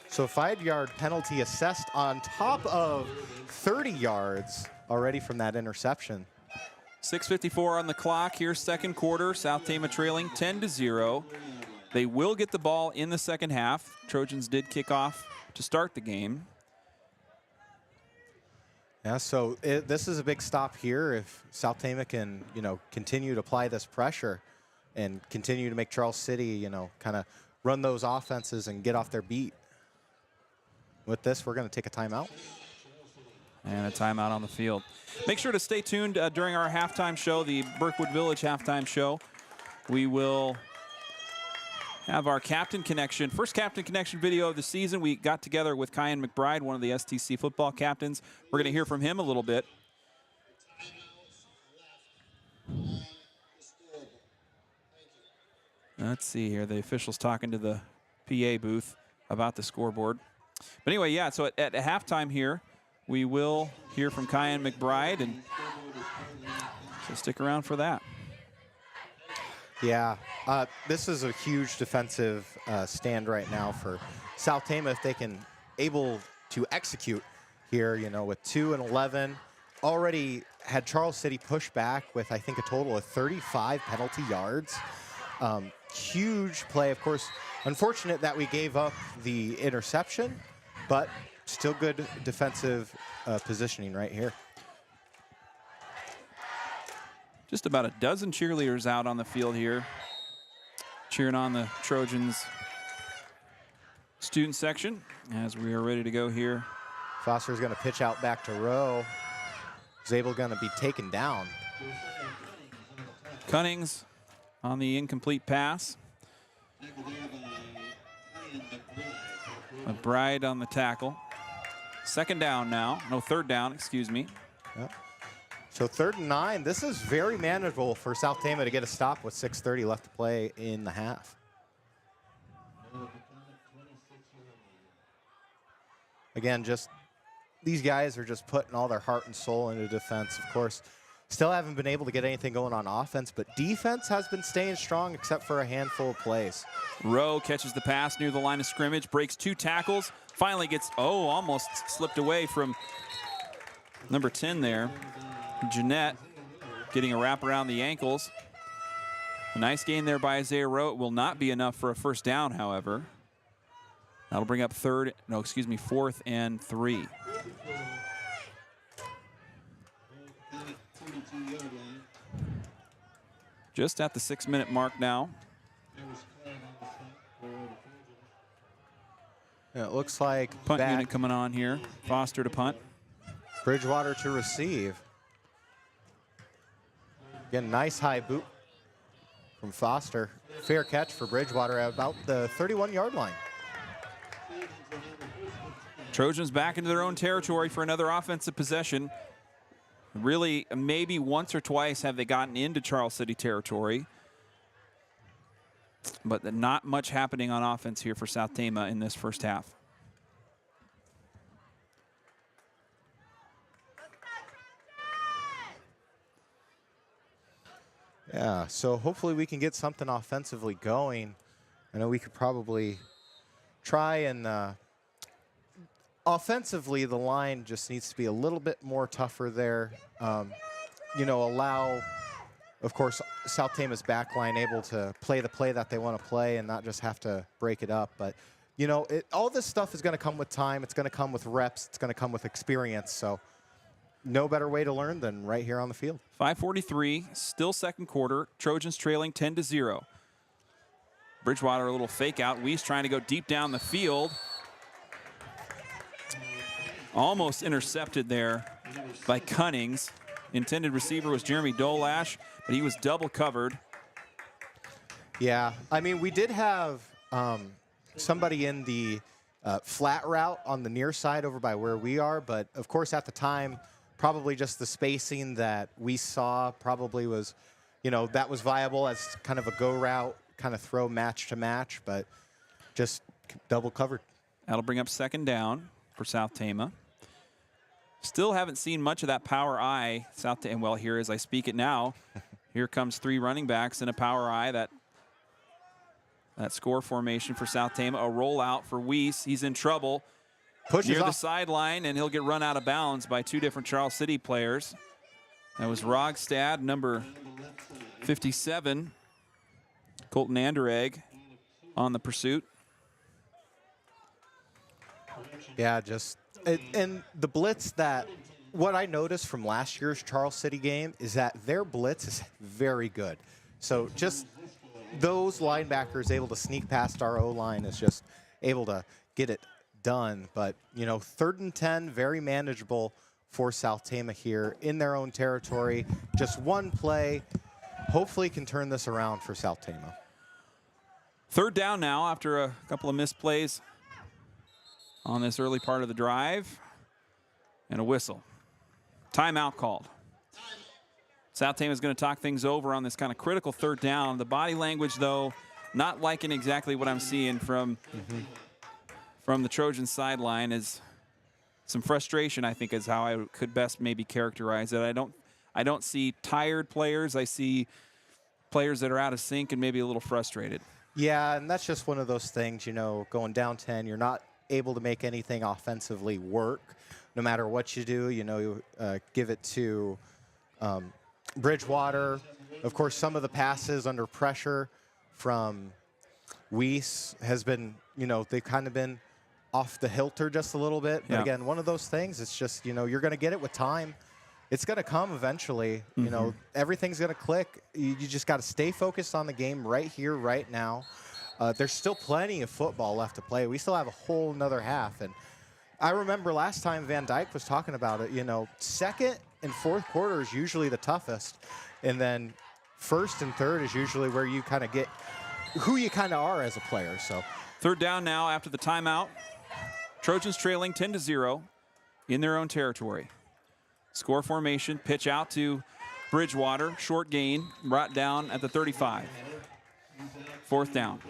So 5-yard penalty assessed on top of 30 yards already from that interception. 6:54 on the clock here, second quarter. South Tama trailing 10-0. They will get the ball in the second half. Trojans did kick off to start the game. Yeah, so this is a big stop here if South Tama can, you know, continue to apply this pressure and continue to make Charles City, you know, kind of run those offenses and get off their beat. With this, we're going to take a timeout. And a timeout on the field. Make sure to stay tuned during our halftime show, the Berkwood Village halftime show. We will have our Captain Connection, first Captain Connection video of the season. We got together with Kyan McBride, one of the STC football captains. We're going to hear from him a little bit. Let's see here. The officials talking to the PA booth about the scoreboard. But anyway, yeah, so at halftime here, we will hear from Kyan McBride, and so stick around for that. Yeah, this is a huge defensive stand right now for South Tama if they can able to execute here, you know, with 2 and 11. Already had Charles City push back with, I think, a total of 35 penalty yards. Huge play, of course. Unfortunate that we gave up the interception, but still good defensive positioning right here. Just about a dozen cheerleaders out on the field here, cheering on the Trojans student section as we are ready to go here. Foster's going to pitch out back to Rowe. Zabel going to be taken down. Cunnings on the incomplete pass. McBride on the tackle. Second down now. No, third down, excuse me. Yep. So 3rd and 9. This is very manageable for South Tama to get a stop with 6:30 left to play in the half. Again, just these guys are just putting all their heart and soul into defense. Of course, still haven't been able to get anything going on offense, but defense has been staying strong except for a handful of plays. Rowe catches the pass near the line of scrimmage, breaks 2 tackles, finally gets, almost slipped away from number 10 there. Jeanette getting a wrap around the ankles. A nice gain there by Isaiah Rowe. It will not be enough for a first down, however. That'll bring up 4th and 3. Just at the 6-minute mark now. And it looks like Punt unit coming on here. Foster to punt. Bridgewater to receive. Again, nice high boot from Foster. Fair catch for Bridgewater at about the 31-yard line. Trojans back into their own territory for another offensive possession. Really, maybe once or twice have they gotten into Charles City territory. But not much happening on offense here for South Tama in this first half. Yeah, so hopefully we can get something offensively going. I know we could probably try and offensively, the line just needs to be a little bit more tougher there. You know, allow, of course, South Tama's back line able to play the play that they want to play and not just have to break it up. But, you know, all this stuff is going to come with time. It's going to come with reps. It's going to come with experience. So no better way to learn than right here on the field. 5:43, still second quarter. Trojans trailing 10-0. Bridgewater a little fake out. Weiss trying to go deep down the field. Almost intercepted there by Cunnings. Intended receiver was Jeremy Dolash, but he was double covered. Yeah, I mean, we did have somebody in the flat route on the near side over by where we are, but of course at the time, probably just the spacing that we saw probably was, you know, that was viable as kind of a go route, kind of throw match to match, but just double covered. That'll bring up second down for South Tama. Still haven't seen much of that power I. South Tama, well, here as I speak it now, here comes 3 running backs in a power I. That score formation for South Tama. A rollout for Weiss. He's in trouble. Pushes near off the sideline, and he'll get run out of bounds by 2 different Charles City players. That was Rogstad, number 57. Colton Anderegg on the pursuit. Yeah, just and the blitz that what I noticed from last year's Charles City game is that their blitz is very good. So just those linebackers able to sneak past our O-line is just able to get it done. But, you know, 3rd and 10, very manageable for South Tama here in their own territory. Just one play. Hopefully can turn this around for South Tama. 3rd down now after a couple of misplays on this early part of the drive. And a whistle. Timeout called. South Tama is going to talk things over on this kind of critical 3rd down. The body language, though, not liking exactly what I'm seeing from the Trojan sideline. Is some frustration, I think, is how I could best maybe characterize it. I don't see tired players. I see players that are out of sync and maybe a little frustrated. Yeah, and that's just one of those things, you know, going down 10, you're not able to make anything offensively work no matter what you do. You know, you give it to Bridgewater. Of course, some of the passes under pressure from Weiss has been, you know, they've kind of been off the hilter just a little bit. But yeah. Again, one of those things, it's just, you know, you're going to get it with time. It's going to come eventually. You know, everything's going to click. You just got to stay focused on the game right here, right now. There's still plenty of football left to play. We still have a whole another half. And I remember last time Van Dyke was talking about it, you know, 2nd and 4th quarter is usually the toughest. And then 1st and 3rd is usually where you kind of get who you kind of are as a player. So 3rd down now after the timeout. Trojans trailing 10-0 in their own territory. Score formation, pitch out to Bridgewater. Short gain, brought down at the 35. 4th down.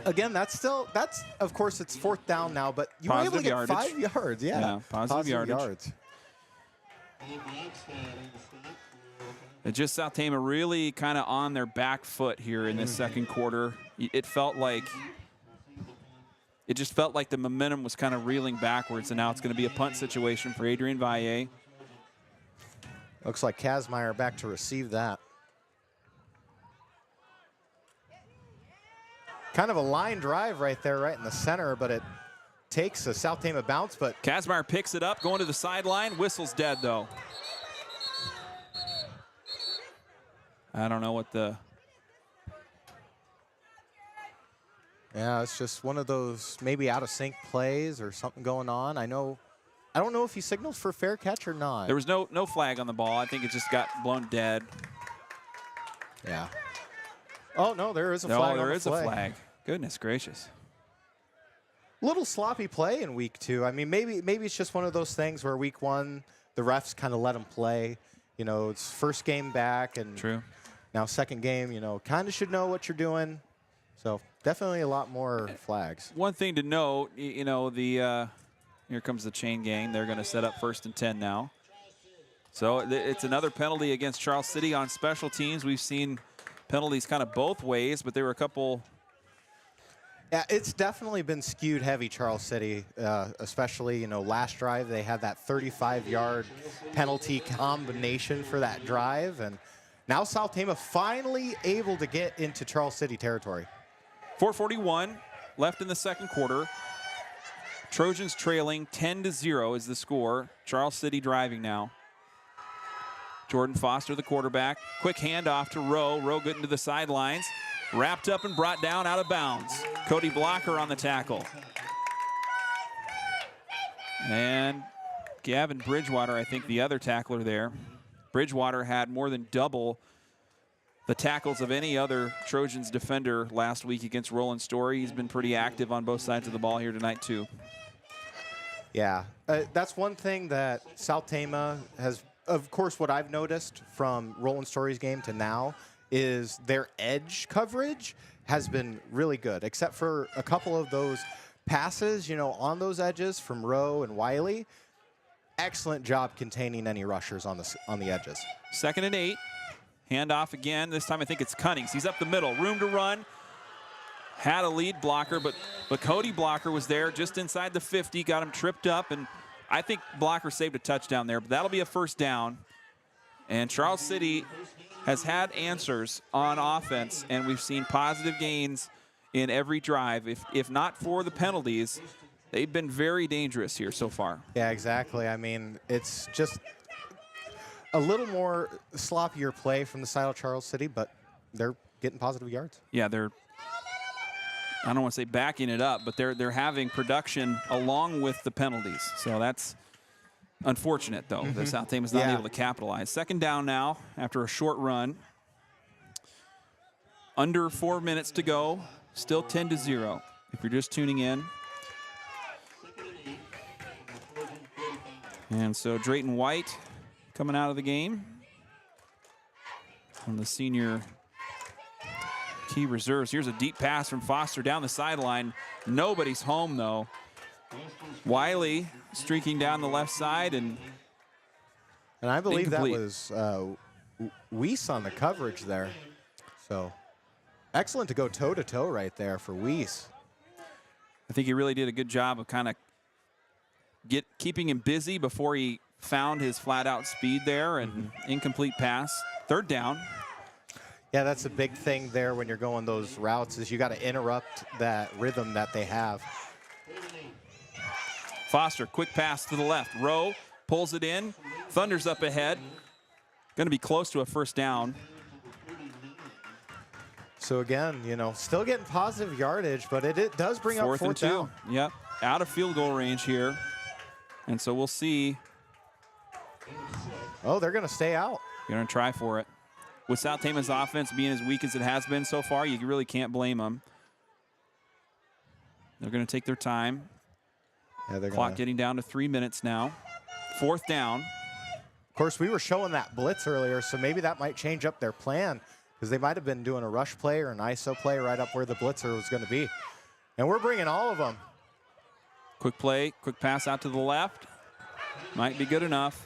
Again, that's of course it's 4th down now, but you were able to get yardage. 5 yards. Yeah, positive yardage. It just South Tama really kind of on their back foot here in this 2nd quarter. It just felt like the momentum was kind of reeling backwards, and now it's going to be a punt situation for Adrian Valle. Looks like Kazmaier back to receive that. Kind of a line drive right there, right in the center, but it takes a South Tama bounce. But Kazmaier picks it up, going to the sideline. Whistle's dead, though. I don't know what the... Yeah, it's just one of those maybe out of sync plays or something going on. I don't know if he signaled for fair catch or not. There was no flag on the ball. I think it just got blown dead. Yeah. Oh, no, there is a flag. There is a flag. Goodness gracious. Little sloppy play in week 2. I mean, maybe it's just one of those things where week 1, the refs kind of let them play. You know, it's first game back, and True. Now 2nd game, you know, kind of should know what you're doing. So definitely a lot more flags. One thing to note, you know, here comes the chain gang. They're going to set up 1st and 10 now. So it's another penalty against Charles City on special teams. We've seen penalties kind of both ways, but there were a couple Yeah, it's definitely been skewed heavy, Charles City, especially, last drive they had that 35-yard penalty combination for that drive, and now South Tama finally able to get into Charles City territory. 4:41 left in the second quarter. Trojans trailing 10-0 is the score. Charles City driving now. Jordan Foster, the quarterback. Quick handoff to Rowe. Rowe getting to the sidelines. Wrapped up and brought down out of bounds. Cody Blocker on the tackle. And Gavin Bridgewater, I think the other tackler there. Bridgewater had more than double the tackles of any other Trojans defender last week against Roland Story. He's been pretty active on both sides of the ball here tonight too. Yeah, that's one thing that South Tama has, of course, what I've noticed from Roland Story's game to now is their edge coverage has been really good, except for a couple of those passes, on those edges from Rowe and Wiley. Excellent job containing any rushers on the edges. 2nd and 8. Handoff again. This time I think it's Cunnings. He's up the middle. Room to run. Had a lead blocker, but Cody Blocker was there just inside the 50. Got him tripped up, and I think Blocker saved a touchdown there. But that'll be a first down. And Charles City has had answers on offense, and we've seen positive gains in every drive. If not for the penalties, they've been very dangerous here so far. Yeah, exactly. I mean, it's just a little more sloppier play from the side of Charles City, but they're getting positive yards. Yeah, they're, I don't want to say backing it up, but they're having production along with the penalties. So that's unfortunate, though. The South Tama's not able to capitalize. 2nd down now after a short run. Under 4 minutes to go. Still 10-0 if you're just tuning in. And so Drayton White coming out of the game from the senior key reserves. Here's a deep pass from Foster down the sideline. Nobody's home, though. Wiley streaking down the left side, and I believe incomplete. That was Weiss on the coverage there. So excellent to go toe-to-toe right there for Weiss. I think he really did a good job of kind of keeping him busy before he found his flat-out speed there, and incomplete pass. 3rd down. Yeah, that's a big thing there when you're going those routes is you got to interrupt that rhythm that they have. Foster, quick pass to the left. Rowe pulls it in. Thunder's up ahead. Going to be close to a first down. So again, still getting positive yardage, but it does bring up 4th down. Yep, out of field goal range here. And so we'll see. Oh, they're going to stay out. They're going to try for it. With South Tama's offense being as weak as it has been so far, you really can't blame them. They're going to take their time. Yeah, Clock getting down to 3 minutes now. 4th down. Of course, we were showing that blitz earlier, so maybe that might change up their plan because they might have been doing a rush play or an ISO play right up where the blitzer was going to be. And we're bringing all of them. Quick play, quick pass out to the left. Might be good enough.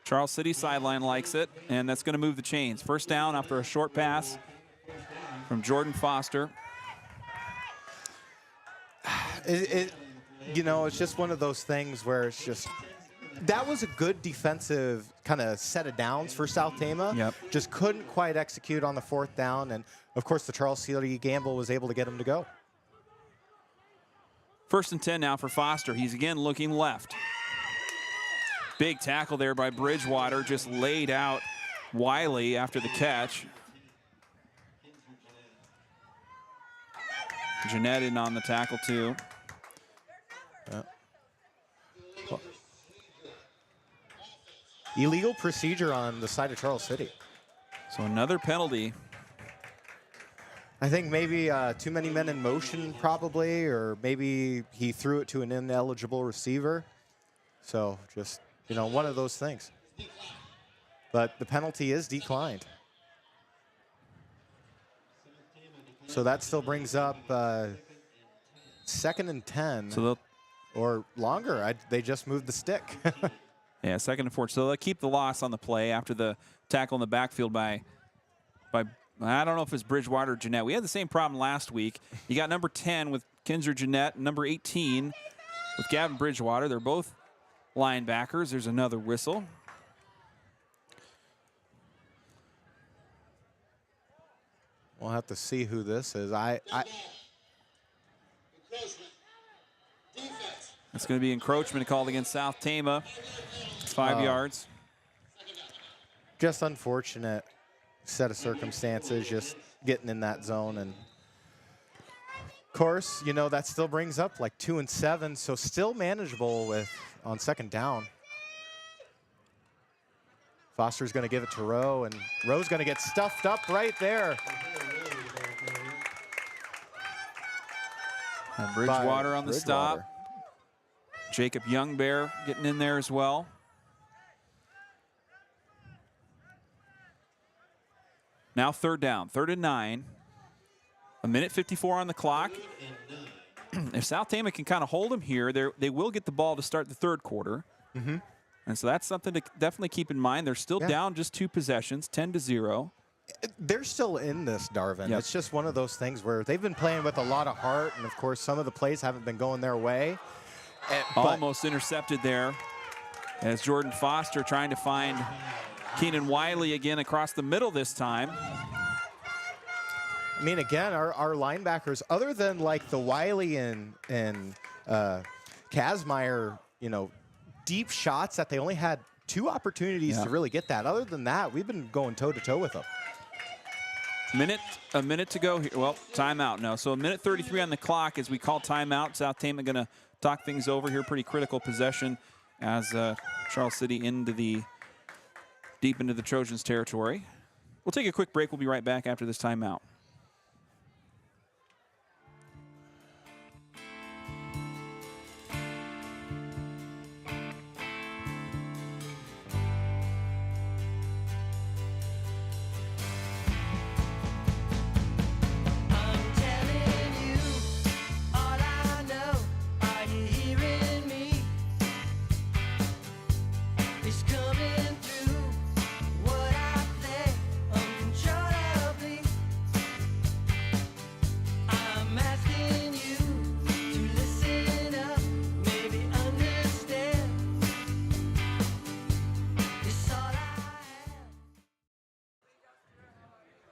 Charles City sideline likes it, and that's going to move the chains. First down after a short pass from Jordan Foster. It's just one of those things where it's just, that was a good defensive kind of set of downs for South Tama. Yep. Just couldn't quite execute on the 4th down, and of course the Charles City gamble was able to get him to go. 1st and 10 now for Foster. He's again looking left. Big tackle there by Bridgewater, just laid out Wiley after the catch. Jeanette in on the tackle too. Illegal procedure on the side of Charles City. So another penalty. I think maybe too many men in motion probably, or maybe he threw it to an ineligible receiver. So just, one of those things. But the penalty is declined. So that still brings up 2nd and 10 So or longer. They just moved the stick. yeah, 2nd and 4. So they'll keep the loss on the play after the tackle in the backfield by I don't know if it's Bridgewater or Jeanette. We had the same problem last week. You got number 10 with Kinzer Jeanette, and number 18 with Gavin Bridgewater. They're both linebackers. There's another whistle. We'll have to see who this is. It's going to be encroachment called against South Tama. 5 yards. Just unfortunate set of circumstances, just getting in that zone. And of course, you know, that still brings up like 2 and 7, so still manageable on second down. Foster's going to give it to Rowe, and Rowe's going to get stuffed up right there. And Bridgewater on the stop. Jacob Youngbear getting in there as well. Now third down, 3rd and 9. 1:54 on the clock. If South Tama can kind of hold them here, they will get the ball to start the third quarter. Mm-hmm. And so that's something to definitely keep in mind. They're still down just 2 possessions, 10-0. They're still in this, Darvin. Yep. It's just one of those things where they've been playing with a lot of heart, and of course some of the plays haven't been going their way. Almost intercepted there as Jordan Foster trying to find Keenan Wiley again across the middle this time. I mean, again, our linebackers, other than like the Wiley and Kazmaier, you know, deep shots that they only had 2 opportunities to really get that. Other than that, we've been going toe-to-toe with them. A minute to go here. Well, timeout now. So 1:33 on the clock as we call timeout. South Tama going to talk things over here. Pretty critical possession as Charles City deep into the Trojans territory. We'll take a quick break. We'll be right back after this timeout.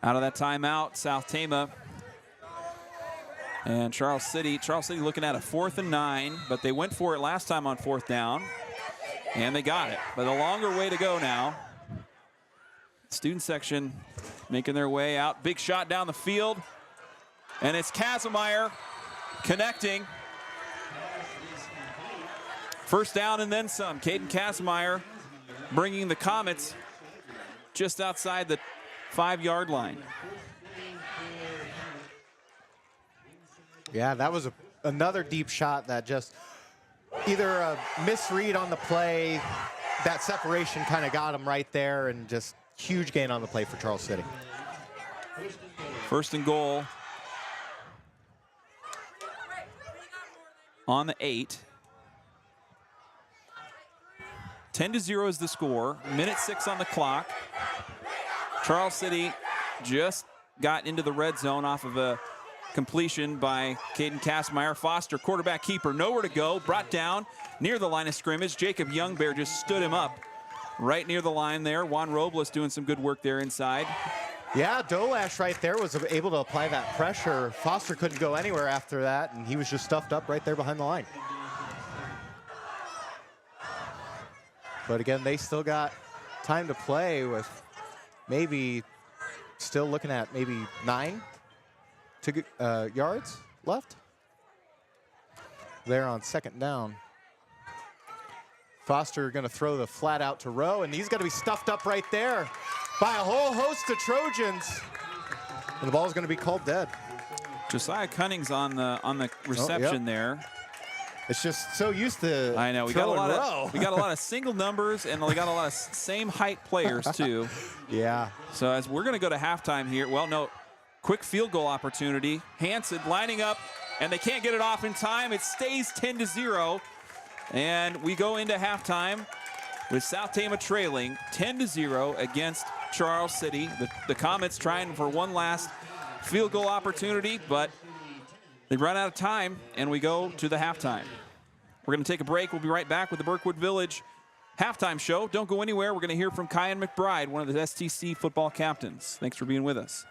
Out of that timeout, South Tama and Charles City. Charles City looking at a 4th and 9, but they went for it last time on 4th down, and they got it. But a longer way to go now. Student section making their way out. Big shot down the field, and it's Kazmaier connecting. First down and then some. Caden Kazmaier bringing the Comets just outside the 5-yard line. Yeah, that was another deep shot that just either a misread on the play, that separation kind of got him right there, and just huge gain on the play for Charles City. 1st and goal on the 8. 10-0 is the score. 1:06 on the clock. Charles City just got into the red zone off of a completion by Caden Kazmaier. Foster, quarterback keeper, nowhere to go. Brought down near the line of scrimmage. Jacob Youngbear just stood him up right near the line there. Juan Robles doing some good work there inside. Yeah, Dolash right there was able to apply that pressure. Foster couldn't go anywhere after that, and he was just stuffed up right there behind the line. But again, they still got time to play with maybe still looking at maybe 9 yards left. There on 2nd down. Foster going to throw the flat out to Rowe, and he's going to be stuffed up right there by a whole host of Trojans. And the ball is going to be called dead. Josiah Cunning's on the reception there. It's just so used to. I know we got a lot of single numbers, and we got a lot of same height players too. Yeah. So as we're going to go to halftime here. Well, no, quick field goal opportunity. Hansen lining up, and they can't get it off in time. It stays 10-0, and we go into halftime with South Tama trailing 10-0 against Charles City. The Comets trying for one last field goal opportunity, but they run out of time, and we go to the halftime. We're going to take a break. We'll be right back with the Berkwood Village halftime show. Don't go anywhere. We're going to hear from Kyan McBride, one of the STC football captains. Thanks for being with us.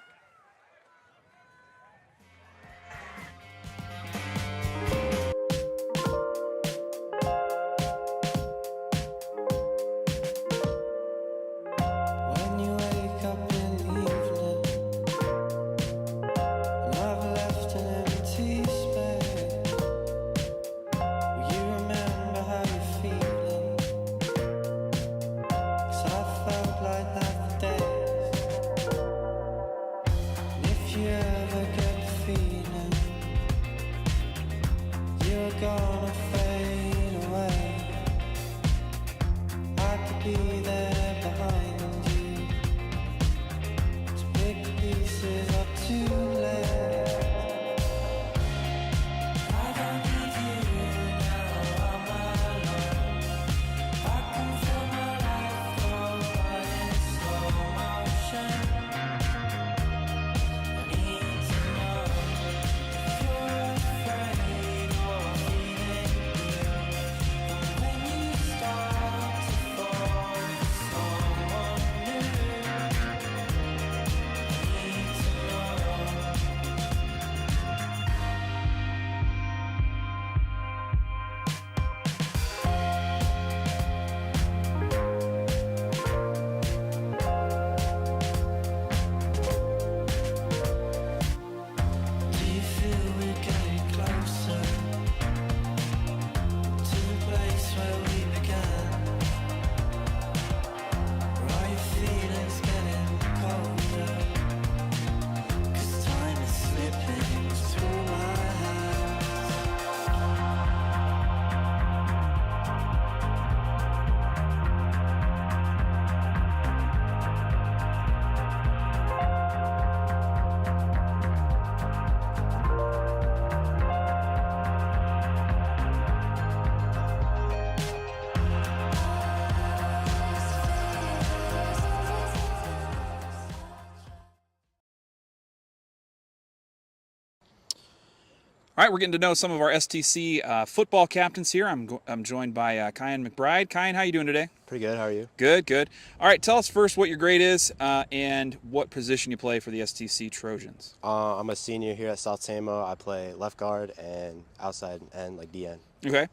All right, we're getting to know some of our STC football captains here. I'm joined by Kyan McBride. Kyan, how you doing today? Pretty good. How are you? Good, good. All right, tell us first what your grade is and what position you play for the STC Trojans. I'm a senior here at South Tama. I play left guard and outside end, like DN. Okay.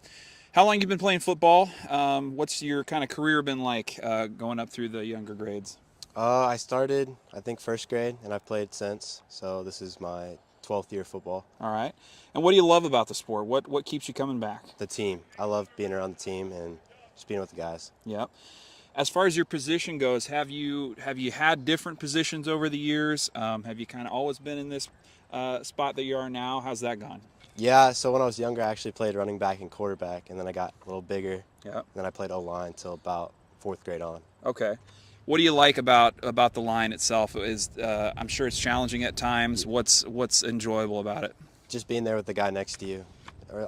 How long you been playing football? What's your kind of career been like going up through the younger grades? I started, I think, first grade, and I've played since. So this is my 12th year of football. All right. And what do you love about the sport? What keeps you coming back? The team. I love being around the team and just being with the guys. Yep. As far as your position goes, have you had different positions over the years? Have you kind of always been in this spot that you are now? How's that gone? Yeah, so when I was younger, I actually played running back and quarterback, and then I got a little bigger. Yep. Then I played O-line until about 4th grade on. Okay. What do you like about the line itself? I'm sure it's challenging at times. What's enjoyable about it? Just being there with the guy next to you,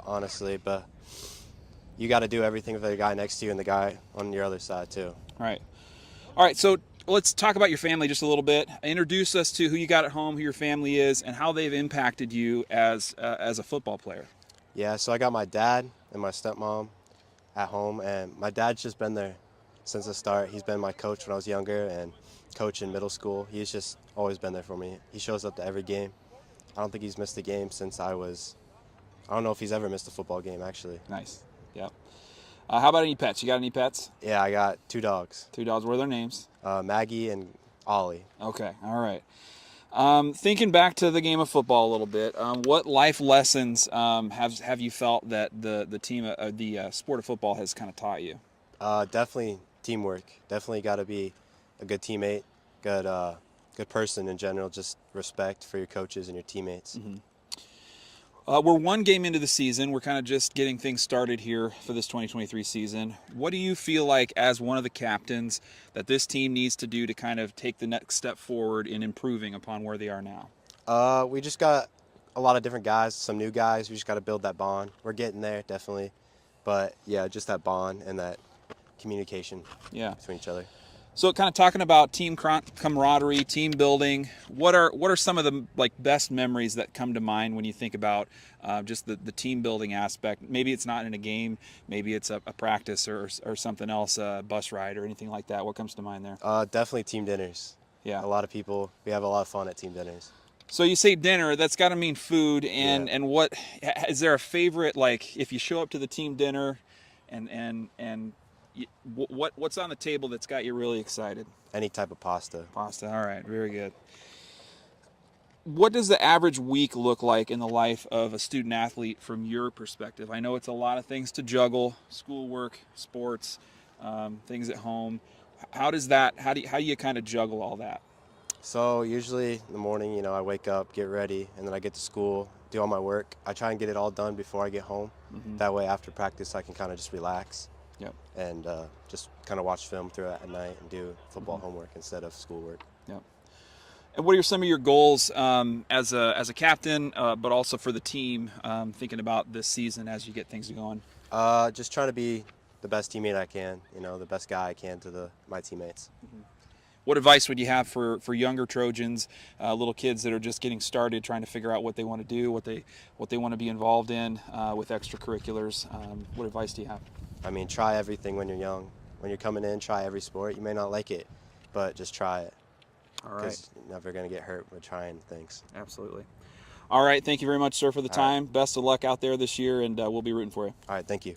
honestly. But you got to do everything with the guy next to you and the guy on your other side too. Right. All right. So let's talk about your family just a little bit. Introduce us to who you got at home, who your family is, and how they've impacted you as a football player. Yeah. So I got my dad and my stepmom at home, and my dad's just been there since the start. He's been my coach when I was younger and coach in middle school. He's just always been there for me. He shows up to every game. I don't think he's missed a game since I don't know if he's ever missed a football game, actually. Nice. Yep. How about any pets? You got any pets? Yeah, I got 2 dogs. 2 dogs. What are their names? Maggie and Ollie. Okay. All right. Thinking back to the game of football a little bit, what life lessons have you felt that the sport of football has kind of taught you? Definitely teamwork. Definitely got to be a good teammate, good person in general. Just respect for your coaches and your teammates. Mm-hmm. We're one game into the season. We're kind of just getting things started here for this 2023 season. What do you feel like, as one of the captains, that this team needs to do to kind of take the next step forward in improving upon where they are now? We just got a lot of different guys, some new guys. We just got to build that bond. We're getting there, definitely. But, yeah, just that bond and that communication between each other. So, kind of talking about team camaraderie, team building. What are some of the best memories that come to mind when you think about just the team building aspect? Maybe it's not in a game, maybe it's a practice or something else, a bus ride or anything like that. What comes to mind there? Definitely team dinners. Yeah. A lot of people, we have a lot of fun at team dinners. So you say dinner, that's got to mean food, and Yeah. and what is there a favorite, like if you show up to the team dinner, and what's on the table that's got you really excited? Any type of pasta. Pasta. All right, very good. What does the average week look like in the life of a student athlete from your perspective? I know it's a lot of things to juggle: schoolwork, sports, things at home. How does that? How do you kind of juggle all that? So usually in the morning, you know, I wake up, get ready, and then I get to school, do all my work. I try and get it all done before I get home. That way after practice I can kind of just relax. Yep. And just kind of watch film throughout at night and do football homework instead of schoolwork. Yep. And what are some of your goals as a captain, but also for the team, thinking about this season as you get things going? Just trying to be the best teammate I can, you know, the best guy I can to my teammates. What advice would you have for younger Trojans, little kids that are just getting started, trying to figure out what they want to do, what they want to be involved in with extracurriculars? What advice do you have? I mean, try everything when you're young. When you're coming in, try every sport. You may not like it, but just try it. All right. Because you're never going to get hurt with trying things. Absolutely. All right. Thank you very much, sir, for the All right. time. Best of luck out there this year, and we'll be rooting for you. All right, thank you.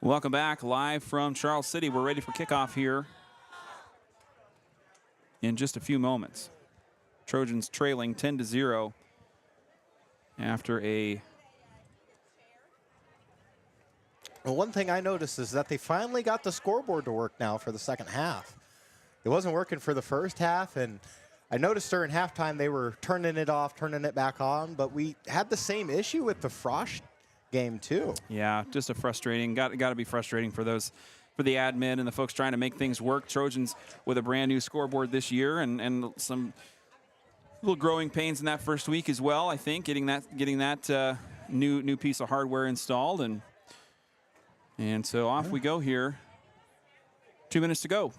Welcome back live from Charles City. We're ready for kickoff here in just a few moments. Trojans trailing 10-0 after a... Well, one thing I noticed is that they finally got the scoreboard to work now for the second half. It wasn't working for the first half, and I noticed during halftime they were turning it off, turning it back on, but we had the same issue with the Frost game too. Yeah, just a frustrating, got to be frustrating for the admin and the folks trying to make things work. Trojans with a brand new scoreboard this year and some little growing pains in that first week as well, I think, getting that new piece of hardware installed, and so off we go here. 2 minutes to go.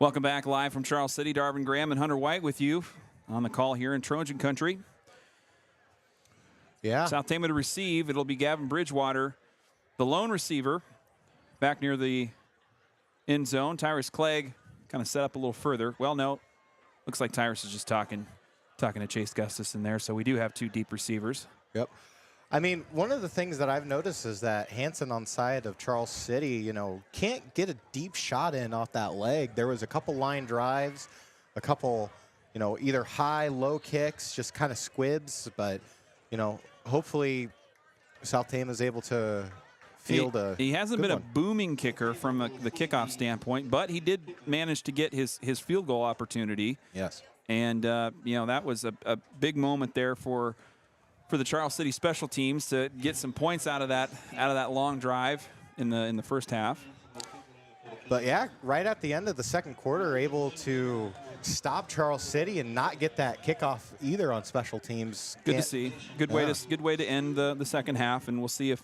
Welcome back live from Charles City. Darvin Graham and Hunter White with you on the call here in Trojan Country. Yeah. South Tama to receive. It'll be Gavin Bridgewater, the lone receiver, back near the end zone. Tyrus Clegg kind of set up a little further. Well, no. Looks like Tyrus is just talking to Chase Gustus in there, so we do have two deep receivers. Yep. I mean, one of the things that I've noticed is that Hansen on side of Charles City, can't get a deep shot in off that leg. There was a couple line drives, a couple, either high, low kicks, just kind of squibs. But, hopefully South Tama is able to field a He hasn't good been one. a booming kicker from the kickoff standpoint, but he did manage to get his field goal opportunity. Yes. And, that was a big moment there for the Charles City special teams to get some points out of that long drive in the first half. But yeah, right at the end of the second quarter, able to stop Charles City and not get that kickoff either on special teams. Good to see. Good way to end the second half, and we'll see if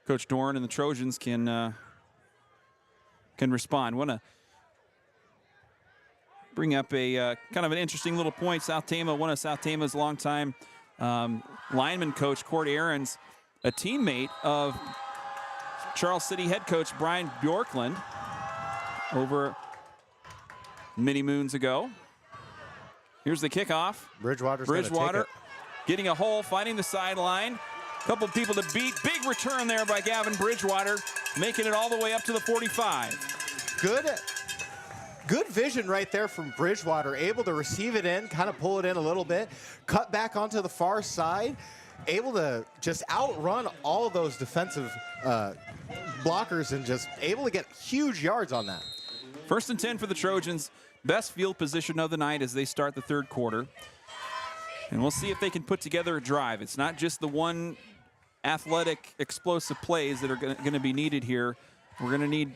Coach Dorn and the Trojans can respond. Want to bring up a kind of an interesting little point. South Tama, one of South Tama's longtime lineman coach, Court Aarons, a teammate of Charles City head coach Brian Bjorklund over many moons ago. Here's the kickoff. Bridgewater getting a hole, finding the sideline. A couple of people to beat. Big return there by Gavin Bridgewater, making it all the way up to the 45. Good vision right there from Bridgewater, able to receive it in, kind of pull it in a little bit, cut back onto the far side, able to just outrun all of those defensive blockers and just able to get huge yards on that. 1st and 10 for the Trojans. Best field position of the night as they start the third quarter. And we'll see if they can put together a drive. It's not just the one athletic, explosive plays that are going to be needed here. We're going to need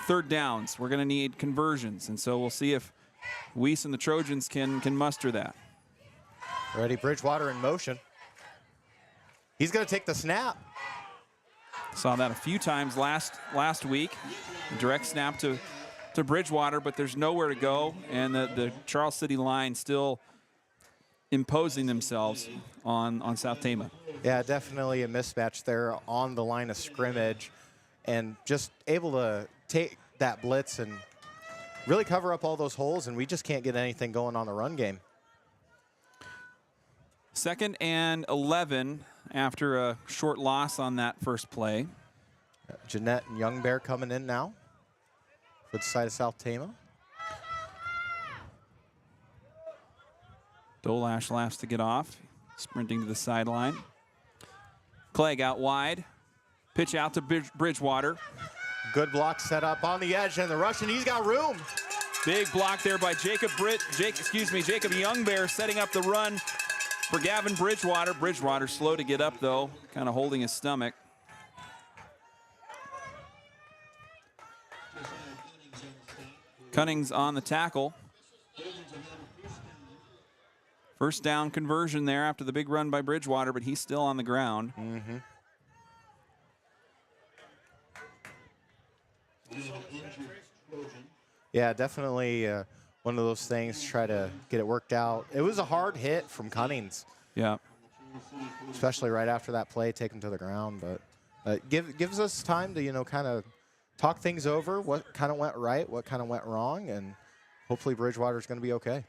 third downs. We're going to need conversions. And so we'll see if Weiss and the Trojans can muster that. Ready, Bridgewater in motion. He's going to take the snap. Saw that a few times last week. Direct snap to Bridgewater, but there's nowhere to go. And the Charles City line still imposing themselves on South Tama. Yeah, definitely a mismatch there on the line of scrimmage. And just able to take that blitz and really cover up all those holes, and we just can't get anything going on the run game. 2nd and 11 after a short loss on that first play. Jeanette and Young Bear coming in now. for the side of South Tama. Dolash laughs to get off, sprinting to the sideline. Clegg out wide. Pitch out to Bridgewater. Good block set up on the edge, and the Russian, he's got room. Big block there by Jacob Youngbear, setting up the run for Gavin Bridgewater. Bridgewater slow to get up, though, kind of holding his stomach. Cunnings on the tackle. First down conversion there after the big run by Bridgewater, but he's still on the ground. Mm-hmm. Yeah, definitely one of those things, try to get it worked out. It was a hard hit from Cunnings. Yeah. Especially right after that play, take him to the ground. But gives us time to, you know, kind of talk things over, what kind of went right, what kind of went wrong, and hopefully Bridgewater's going to be okay.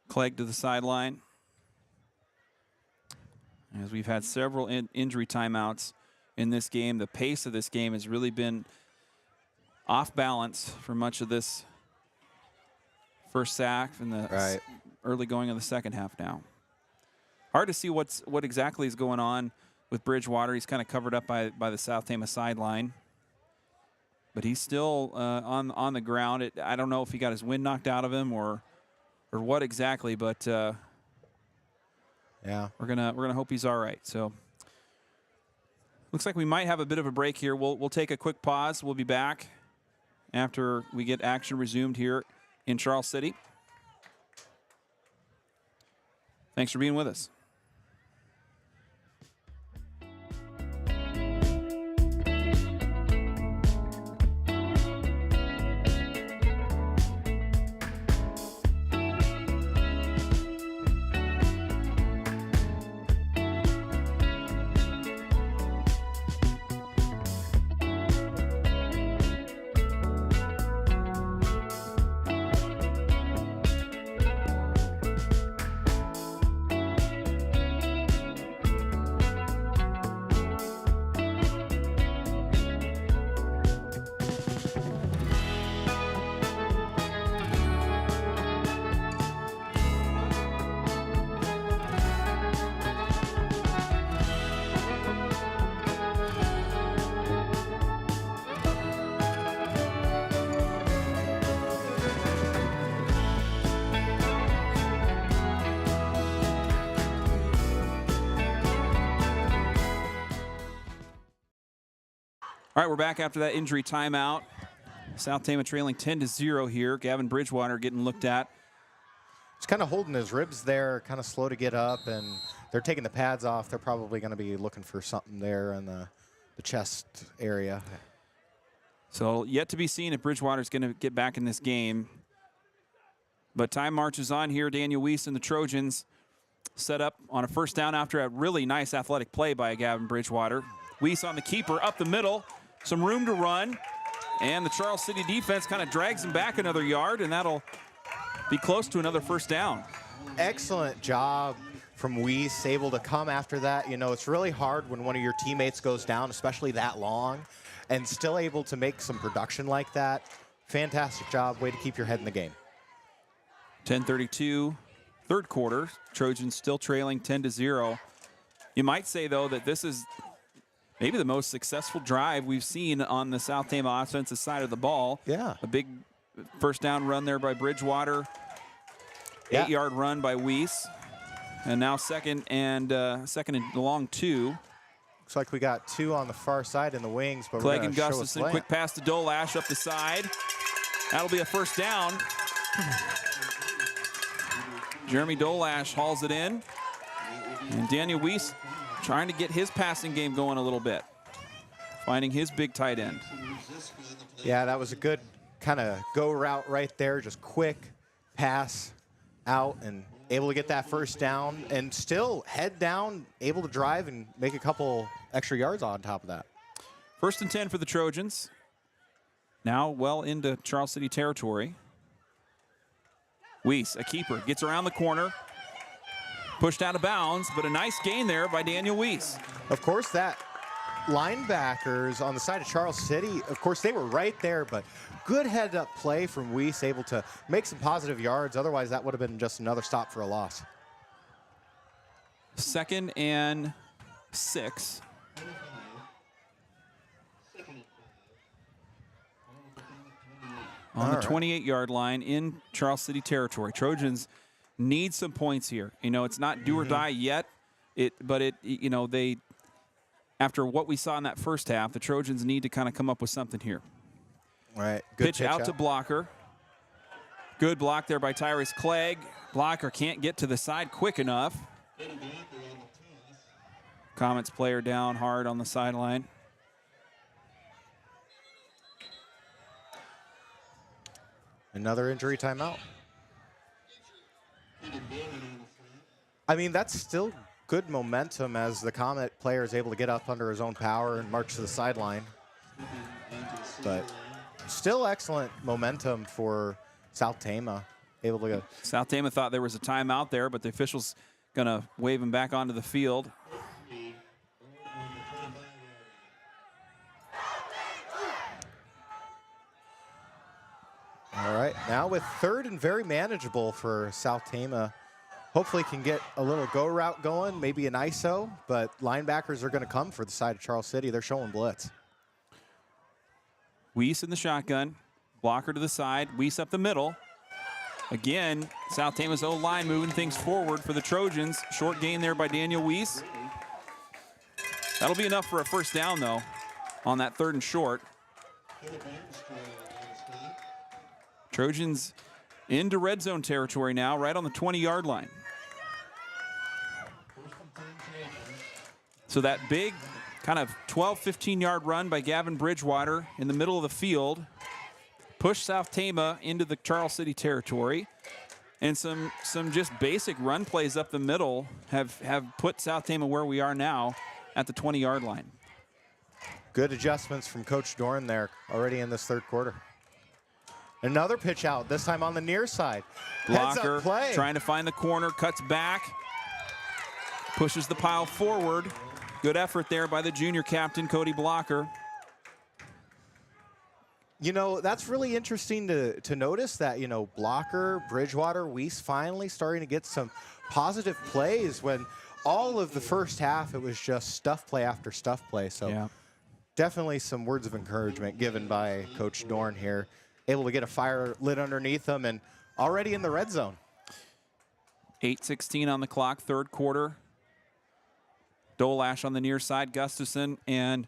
Clegg to the sideline. As we've had several injury timeouts in this game, the pace of this game has really been off balance for much of this first sack and the early going of the second half now. Hard to see what exactly is going on with Bridgewater. He's kind of covered up by the South Tama sideline. But he's still on the ground. I don't know if he got his wind knocked out of him or what exactly, but yeah, we're gonna hope he's all right. So looks like we might have a bit of a break here. We'll take a quick pause. We'll be back after we get action resumed here in Charles City. Thanks for being with us. All right, we're back after that injury timeout. South Tama trailing 10-0 here. Gavin Bridgewater getting looked at. He's kind of holding his ribs there, kind of slow to get up, and they're taking the pads off. They're probably going to be looking for something there in the chest area. So yet to be seen if Bridgewater's going to get back in this game. But time marches on here. Daniel Weiss and the Trojans set up on a first down after a really nice athletic play by Gavin Bridgewater. Weiss on the keeper, up the middle. Some room to run. And the Charles City defense kind of drags him back another yard, and that'll be close to another first down. Excellent job from Weiss, able to come after that. You know, it's really hard when one of your teammates goes down, especially that long, and still able to make some production like that. Fantastic job. Way to keep your head in the game. 10:32, third quarter. Trojans still trailing 10-0. You might say, though, that this is maybe the most successful drive we've seen on the South Tama offensive side of the ball. Yeah. A big first down run there by Bridgewater. 8-yard run by Weiss. And now second and long 2. Looks like we got 2 on the far side in the wings, but Clegg we're and going to show a Gustafson, slant. quick pass to Dolash up the side. That'll be a first down. Jeremy Dolash hauls it in. And Daniel Weiss trying to get his passing game going a little bit. Finding his big tight end. Yeah, that was a good kind of go route right there. Just quick pass out and able to get that first down and still head down, able to drive and make a couple extra yards on top of that. First and 10 for the Trojans. Now well into Charles City territory. Weiss, a keeper, gets around the corner. Pushed out of bounds, but a nice gain there by Daniel Weiss. Of course, that linebackers on the side of Charles City, of course, they were right there, but good head-up play from Weiss, able to make some positive yards. Otherwise, that would have been just another stop for a loss. 2nd and 6. On the 28-yard line in Charles City territory. Trojans need some points here. You know, it's not do or die yet. You know, they, after what we saw in that first half, the Trojans need to kind of come up with something here. All right. Good pitch out to Blocker. Good block there by Tyrese Clegg. Blocker can't get to the side quick enough. Comets player down hard on the sideline. Another injury timeout. I mean, that's still good momentum as the Comet player is able to get up under his own power and march to the sideline. But still excellent momentum for South Tama. Able to go. South Tama thought there was a timeout there, but the official's going to wave him back onto the field. All right, now with 3rd and very manageable for South Tama. Hopefully can get a little go route going, maybe an ISO, but linebackers are going to come for the side of Charles City. They're showing blitz. Weiss in the shotgun. Blocker to the side. Weiss up the middle. Again, South Tama's O-line moving things forward for the Trojans. Short gain there by Daniel Weiss. That'll be enough for a first down, though, on that 3rd and short. Trojans into red zone territory now, right on the 20-yard line. So that big kind of 12, 15-yard run by Gavin Bridgewater in the middle of the field pushed South Tama into the Charles City territory. And some just basic run plays up the middle have put South Tama where we are now at the 20-yard line. Good adjustments from Coach Dorn there already in this 3rd quarter. Another pitch out, this time on the near side. Blocker play. Trying to find the corner, cuts back, pushes the pile forward. Good effort there by the junior captain, Cody Blocker. You know, that's really interesting to notice that, you know, Blocker, Bridgewater, Weiss finally starting to get some positive plays when all of the first half it was just stuff play after stuff play. So yeah. Definitely some words of encouragement given by Coach Dorn here. Able to get a fire lit underneath them and already in the red zone. 8:16 on the clock, 3rd quarter. Dolash on the near side, Gustafson and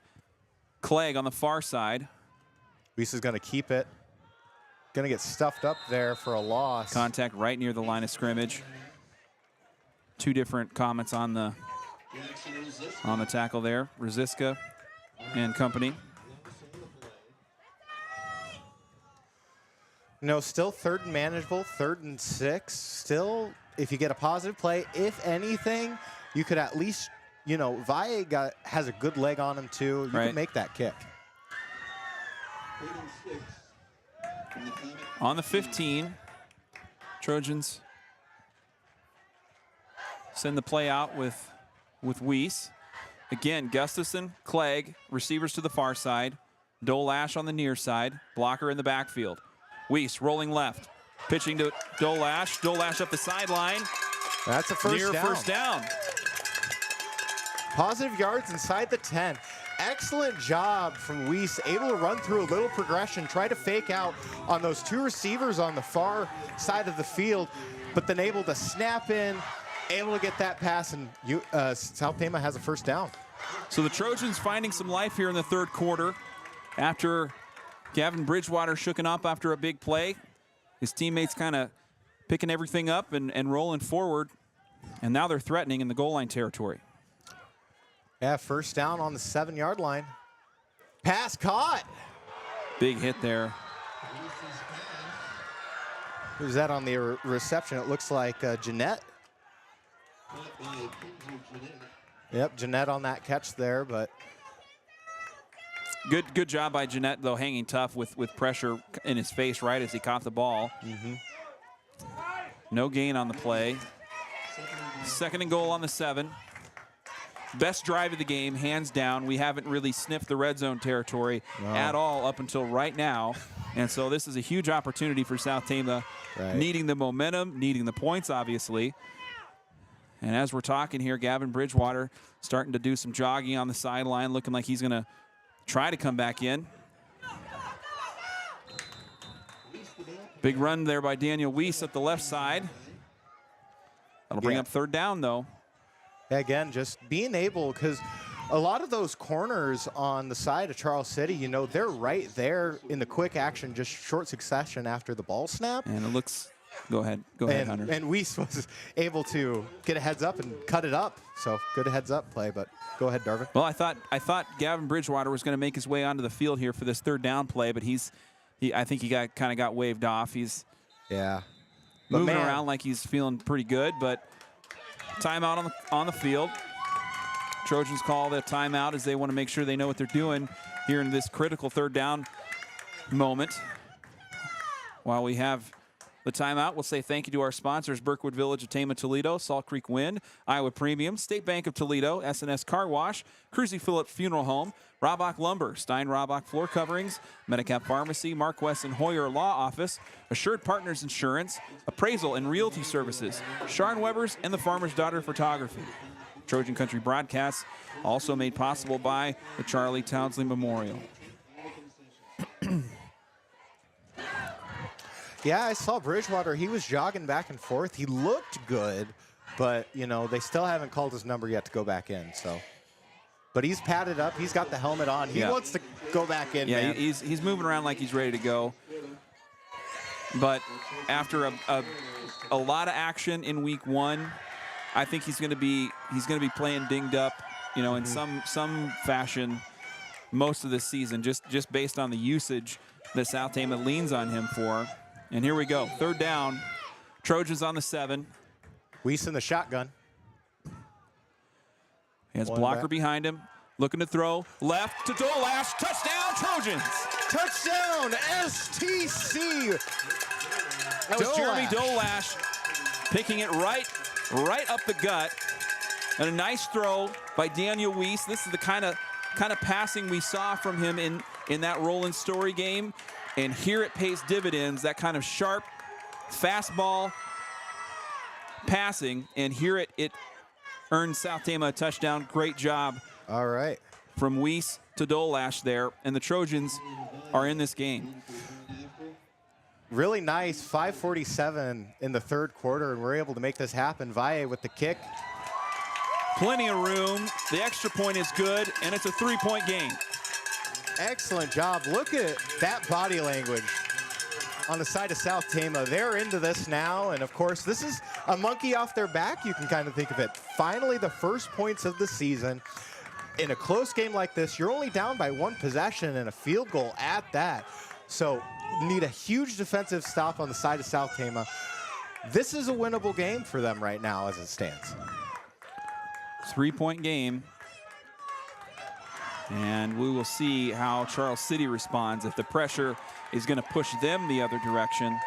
Clegg on the far side. Weiss is going to keep it. Going to get stuffed up there for a loss. Contact right near the line of scrimmage. 2 different Comets on the tackle there. Rosiska and company. No, still 3rd and manageable, 3rd and 6. Still, if you get a positive play, if anything, you could at least, you know, Valle has a good leg on him too. You can make that kick. On the 15, Trojans send the play out with Weiss. Again, Gustafson, Clegg, receivers to the far side. Dolash on the near side. Blocker in the backfield. Weiss rolling left. Pitching to Dolash. Dolash up the sideline. That's a first down. First down. Positive yards inside the 10. Excellent job from Weiss, able to run through a little progression, try to fake out on those 2 receivers on the far side of the field, but then able to snap in, able to get that pass, and South Tama has a first down. So the Trojans finding some life here in the 3rd quarter after Gavin Bridgewater shooken up after a big play. His teammates kind of picking everything up and rolling forward, and now they're threatening in the goal line territory. Yeah, first down on the 7-yard line. Pass caught. Big hit there. Who's that on the reception? It looks like Jeanette. Yep, Jeanette on that catch there, but good job by Jeanette, though, hanging tough with pressure in his face right as he caught the ball. No gain on the play. 2nd and goal on the 7. Best drive of the game, hands down. We haven't really sniffed the red zone territory at all up until right now. And so this is a huge opportunity for South Tama, needing the momentum, needing the points, obviously. And as we're talking here, Gavin Bridgewater starting to do some jogging on the sideline, looking like he's going to try to come back in. Big run there by Daniel Weiss at the left side. That'll bring up third down, though. Again, just being able, because a lot of those corners on the side of Charles City, you know, they're right there in the quick action, just short succession after the ball snap. And it looks, go ahead, Hunter. And Weiss was able to get a heads up and cut it up. So good heads up play, but go ahead, Darvin. Well, I thought Gavin Bridgewater was going to make his way onto the field here for this third down play, but I think he kind of got waved off. He's moving around like he's feeling pretty good, but timeout on the field. Trojans call the timeout as they want to make sure they know what they're doing here in this critical third down moment. While we have the timeout, we'll say thank you to our sponsors, Berkwood Village of Tama, Toledo, Salt Creek Wind, Iowa Premium, State Bank of Toledo, S&S Car Wash, Cruzy Phillip Funeral Home, Robach Lumber, Stein Robach Floor Coverings, Medicap Pharmacy, Mark Wesson Hoyer Law Office, Assured Partners Insurance, Appraisal and Realty Services, Sharn Weber's, and the Farmer's Daughter Photography. Trojan Country Broadcasts also made possible by the Charlie Townsley Memorial. Yeah, I saw Bridgewater. He was jogging back and forth. He looked good, but, you know, they still haven't called his number yet to go back in. So, but he's padded up. He's got the helmet on. He wants to go back in, man. He's moving around like he's ready to go. But after a lot of action in week one, I think he's going to be playing dinged up, you know, in some fashion most of this season, just based on the usage that South Tama leans on him for. And here we go, third down. Trojans on the 7. Weiss in the shotgun. He has blocker behind him, looking to throw left to Dolash. Touchdown, Trojans! Touchdown, STC! That was Jeremy Dolash picking it right up the gut. And a nice throw by Daniel Weiss. This is the kind of passing we saw from him in that Roland Story game. And here it pays dividends, that kind of sharp fastball passing. And here it earned South Tama a touchdown. Great job. All right. From Weiss to Dolash there. And the Trojans are in this game. Really nice, 5:47 in the third quarter, and we're able to make this happen. Valle with the kick. Plenty of room. The extra point is good, and it's a 3-point game. Excellent job. Look at that body language on the side of South Tama. They're into this now, and of course, this is a monkey off their back, you can kind of think of it. Finally, the first points of the season. In a close game like this, you're only down by 1 possession and a field goal at that. So, need a huge defensive stop on the side of South Tama. This is a winnable game for them right now as it stands. 3-point game. And we will see how Charles City responds. If the pressure is going to push them the other direction.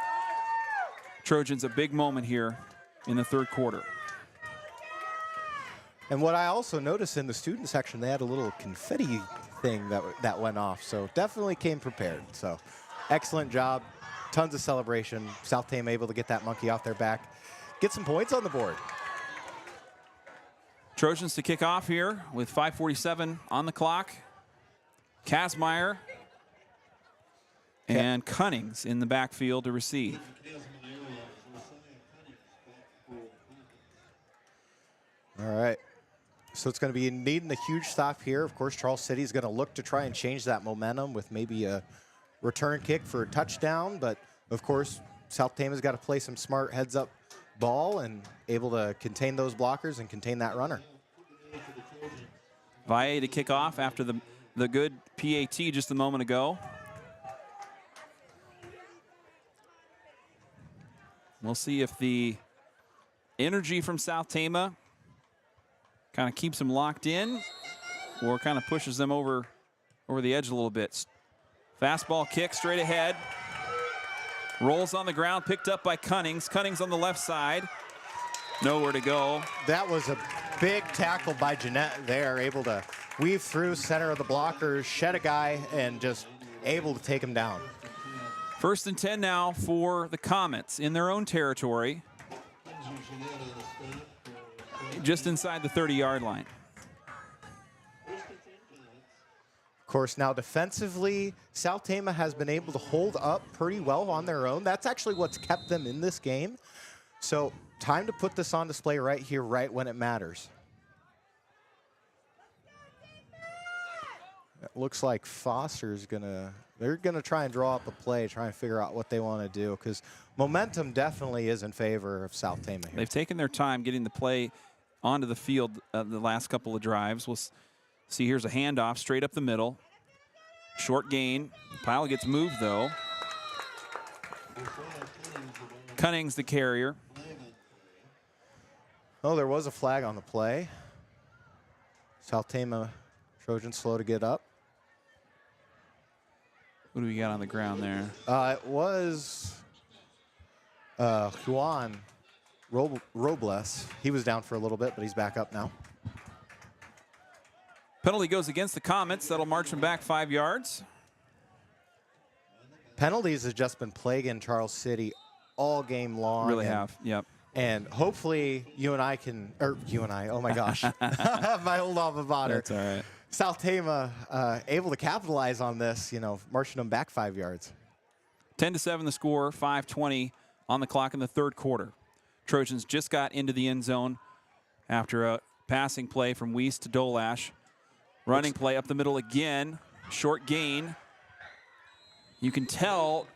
Trojans a big moment here in the third quarter. And what I also noticed in the student section, they had a little confetti thing that went off. So definitely came prepared. So excellent job. Tons of celebration. South Tama able to get that monkey off their back. Get some points on the board. Trojans to kick off here with 5:47 on the clock. Kazmaier and Cunnings in the backfield to receive. All right. So it's going to be needing a huge stop here. Of course, Charles City is going to look to try and change that momentum with maybe a return kick for a touchdown. But, of course, South Tama's got to play some smart heads-up ball and able to contain those blockers and contain that runner. Valle to kick off after the good PAT just a moment ago. We'll see if the energy from South Tama kind of keeps them locked in or kind of pushes them over the edge a little bit. Fastball kick straight ahead. Rolls on the ground, picked up by Cunnings. Cunnings on the left side. Nowhere to go. That was a Big tackle by Jeanette there, able to weave through center of the blockers, shed a guy, and just able to take him down. 1st and 10 now for the Comets in their own territory, just inside the 30-yard line. Of course, now defensively, South Tama has been able to hold up pretty well on their own. That's actually what's kept them in this game. So time to put this on display right here, right when it matters. It looks like Foster's they're gonna try and draw up a play, try and figure out what they want to do, because momentum definitely is in favor of South Tama here. They've taken their time getting the play onto the field the last couple of drives. We'll see, here's a handoff straight up the middle. Short gain. Pile gets moved, though. Cunning's the carrier. Oh, there was a flag on the play. South Tama Trojans slow to get up. What do we got on the ground there? It was Juan Robles. He was down for a little bit, but he's back up now. Penalty goes against the Comets. That'll march them back 5 yards. Penalties have just been plaguing Charles City all game long. Really have, yep. And hopefully you and I can, or you and I, oh my gosh, my old alma mater. That's all right. South Tama able to capitalize on this, marching them back 5 yards. 10-7 the score, 5:20 on the clock in the third quarter. Trojans just got into the end zone after a passing play from Weiss to Dolash. Running play up the middle again, short gain. You can tell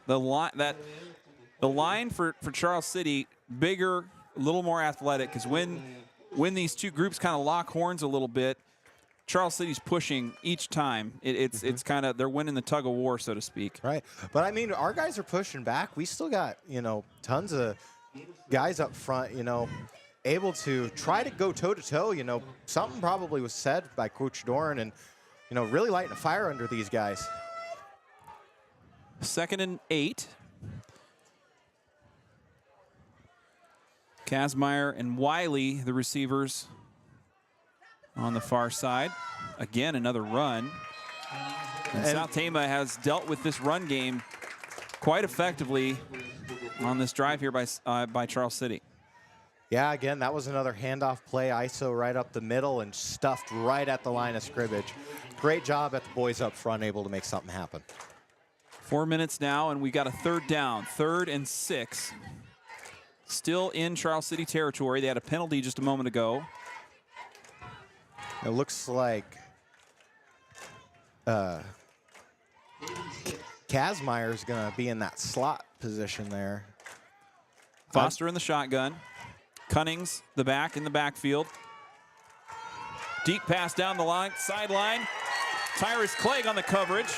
the line for Charles City, bigger, a little more athletic, because when these two groups kind of lock horns a little bit, Charles City's pushing each time. It's kind of, they're winning the tug of war, so to speak. Right. But I mean, our guys are pushing back. We still got, tons of guys up front, able to try to go toe-to-toe. Something probably was said by Coach Doran and, really lighting a fire under these guys. 2nd and 8. Kazmaier and Wiley, the receivers, on the far side. Again, another run. And South Tama has dealt with this run game quite effectively on this drive here by Charles City. Yeah, again, that was another handoff play, ISO right up the middle and stuffed right at the line of scrimmage. Great job at the boys up front, able to make something happen. 4 minutes now, and we got a third down, 3rd and 6. Still in Charles City territory. They had a penalty just a moment ago. It looks like Kazmaier's going to be in that slot position there. Foster in the shotgun. Cunning's the back in the backfield. Deep pass down the sideline. Tyrus Clegg on the coverage.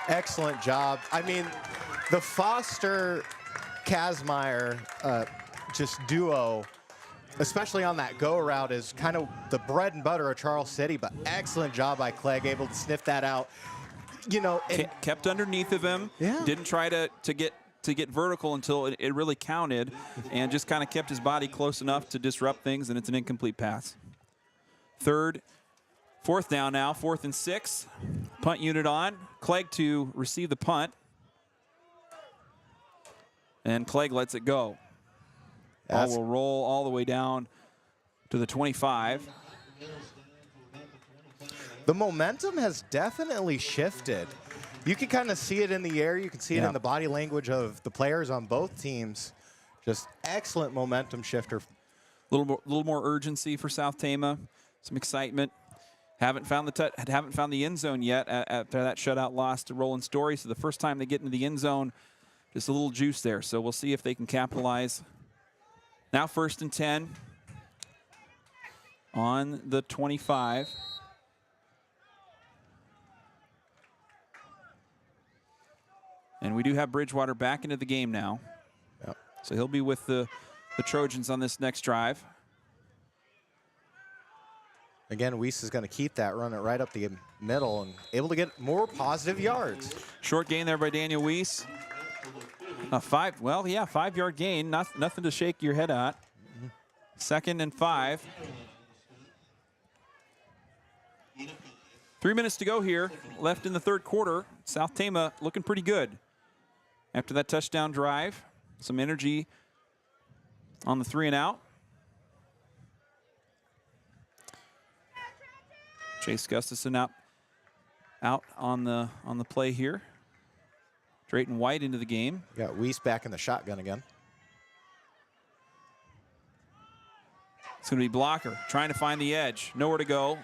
Excellent job. I mean, the Foster-Kazmaier just duo, especially on that go route, is kind of the bread and butter of Charles City, but excellent job by Clegg, able to sniff that out. Kept underneath of him. Yeah. Didn't try to get vertical until it really counted, and just kind of kept his body close enough to disrupt things, and it's an incomplete pass. 4th down now, 4th and 6. Punt unit on. Clegg to receive the punt. And Clegg lets it go. Ball will roll all the way down to the 25. The momentum has definitely shifted. You can kind of see it in the air. You can see it in the body language of the players on both teams. Just excellent momentum shifter. A little more urgency for South Tama. Some excitement. Haven't found the end zone yet after that shutout loss to Roland Story. So the first time they get into the end zone, just a little juice there. So we'll see if they can capitalize. Now 1st and 10 on the 25. And we do have Bridgewater back into the game now. Yep. So he'll be with the Trojans on this next drive. Again, Weiss is going to keep that, run it right up the middle, and able to get more positive yards. Short gain there by Daniel Weiss. A 5-yard gain. Nothing to shake your head at. 2nd and 5. 3 minutes to go here, left in the third quarter. South Tama looking pretty good. After that touchdown drive, some energy on the 3 and out. Chase Gustafson out on the play here. Drayton White into the game. Got Weiss back in the shotgun again. It's going to be Blocker trying to find the edge. Nowhere to go.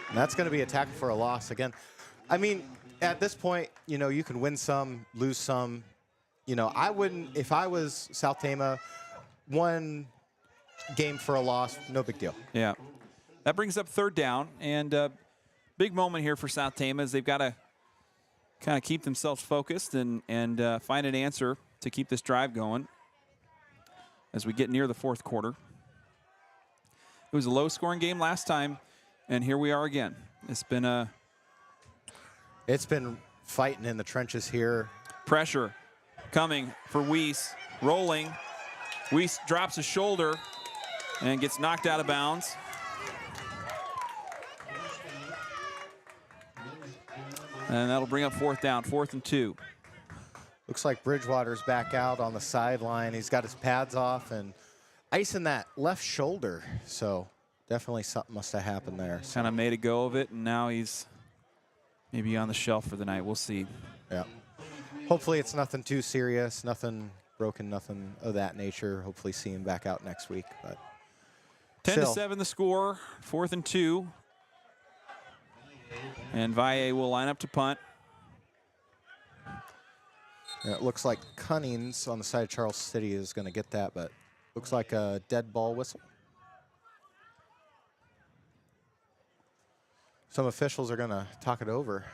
And that's going to be a tackle for a loss again. I mean, at this point, you know, you can win some, lose some. You know, I wouldn't, if I was South Tama, 1 game for a loss, no big deal. Yeah. That brings up 3rd down. And big moment here for South Tama is they've got to kind of keep themselves focused and find an answer to keep this drive going as we get near the 4th quarter. It was a low-scoring game last time, and here we are again. It's been fighting in the trenches here. Pressure coming for Weiss, rolling. Weiss drops his shoulder and gets knocked out of bounds. And that'll bring up 4th down, 4th and 2. Looks like Bridgewater's back out on the sideline. He's got his pads off and icing that left shoulder. So definitely something must have happened there. Kind of made a go of it, and now he's maybe on the shelf for the night. We'll see. Yeah. Hopefully it's nothing too serious, nothing broken, nothing of that nature. Hopefully see him back out next week. But 10-7 the score, 4th and 2. And Valle will line up to punt. Yeah, it looks like Cunnings on the side of Charles City is going to get that, but looks like a dead ball whistle. Some officials are going to talk it over.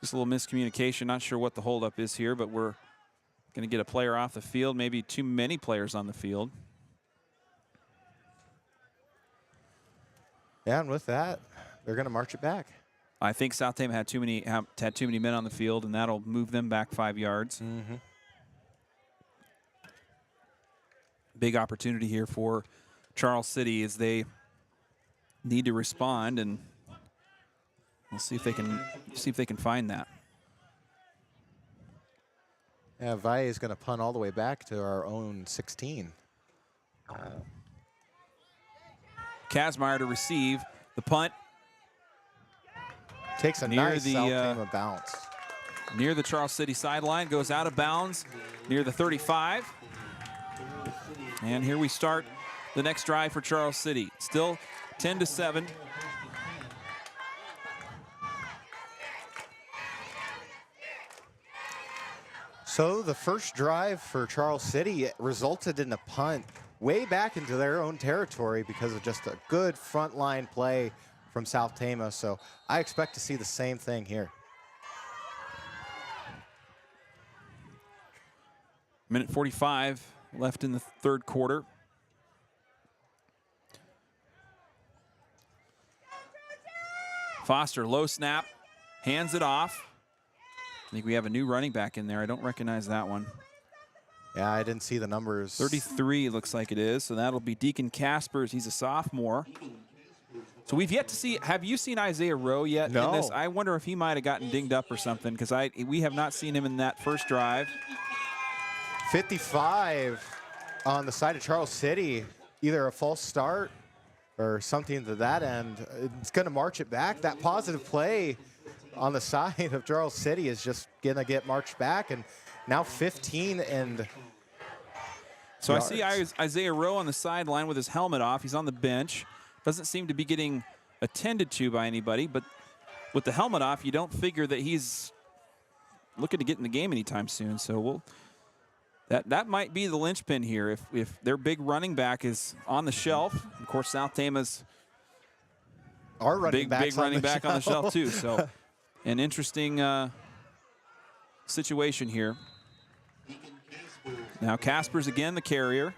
Just a little miscommunication. Not sure what the holdup is here, but we're going to get a player off the field, maybe too many players on the field. Yeah, and with that, they're going to march it back. I think South Tama had too many men on the field, and that'll move them back 5 yards. Mm-hmm. Big opportunity here for Charles City as they need to respond, and we'll see if they can find that. Yeah, Valle is going to punt all the way back to our own 16. Kazmaier to receive the punt. Takes a nice South Tama bounce. Near the Charles City sideline, goes out of bounds near the 35. And here we start the next drive for Charles City. Still 10-7. So the first drive for Charles City resulted in a punt way back into their own territory because of just a good front line play from South Tama. So I expect to see the same thing here. Minute 45 left in the third quarter. Foster, low snap, hands it off. I think we have a new running back in there. I don't recognize that one. Yeah, I didn't see the numbers. 33 looks like it is, so that'll be Deacon Caspers. He's a sophomore. So we've yet to see, have you seen Isaiah Rowe yet No. in this? I wonder if he might have gotten dinged up or something, because we have not seen him in that first drive. 55 on the side of Charles City, either a false start or something to that end. It's going to march it back. That positive play on the side of Charles City is just going to get marched back, and now 15 and So yards. I see Isaiah Rowe on the sideline with his helmet off. He's on the bench. Doesn't seem to be getting attended to by anybody, but with the helmet off, you don't figure that he's looking to get in the game anytime soon. So that might be the linchpin here. If their big running back is on the shelf, of course, South Tama's our running big running back on the shelf too. So an interesting situation here. Now Caspers again, the carrier.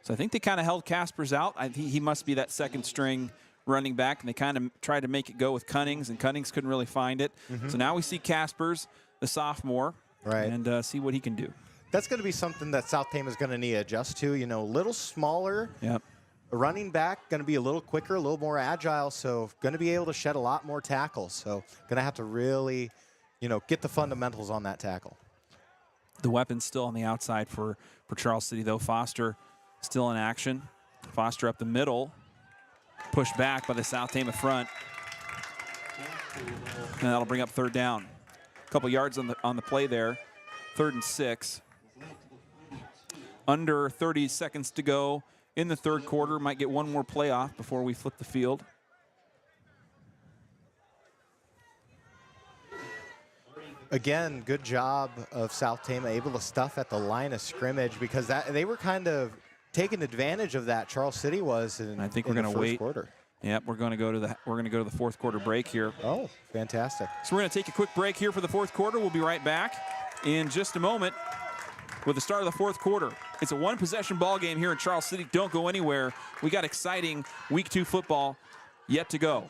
So I think they kind of held Caspers out. He must be that second string running back, and they kind of tried to make it go with Cunnings, and Cunnings couldn't really find it. So now we see Caspers the sophomore, Right. and see what he can do. That's going to be something that South Tama is going to need to adjust to. A little smaller. Yep. Running back, going to be a little quicker, a little more agile, so going to be able to shed a lot more tackles. So going to have to really, get the fundamentals on that tackle. The weapon's still on the outside for Charles City, though. Foster still in action. Foster up the middle. Pushed back by the South Tama front. And that'll bring up third down. A couple yards on the play there. 3rd and 6. Under 30 seconds to go in the third quarter. Might get one more play off before we flip the field. Again, good job of South Tama able to stuff at the line of scrimmage, because they were kind of taking advantage of that. Charles City was in, I think we're going to wait. Quarter. Yep, we're going to go to the fourth quarter break here. Oh, fantastic. So we're going to take a quick break here for the fourth quarter. We'll be right back in just a moment with the start of the fourth quarter. It's a one-possession ball game here in Charles City. Don't go anywhere. We got exciting Week 2 football yet to go.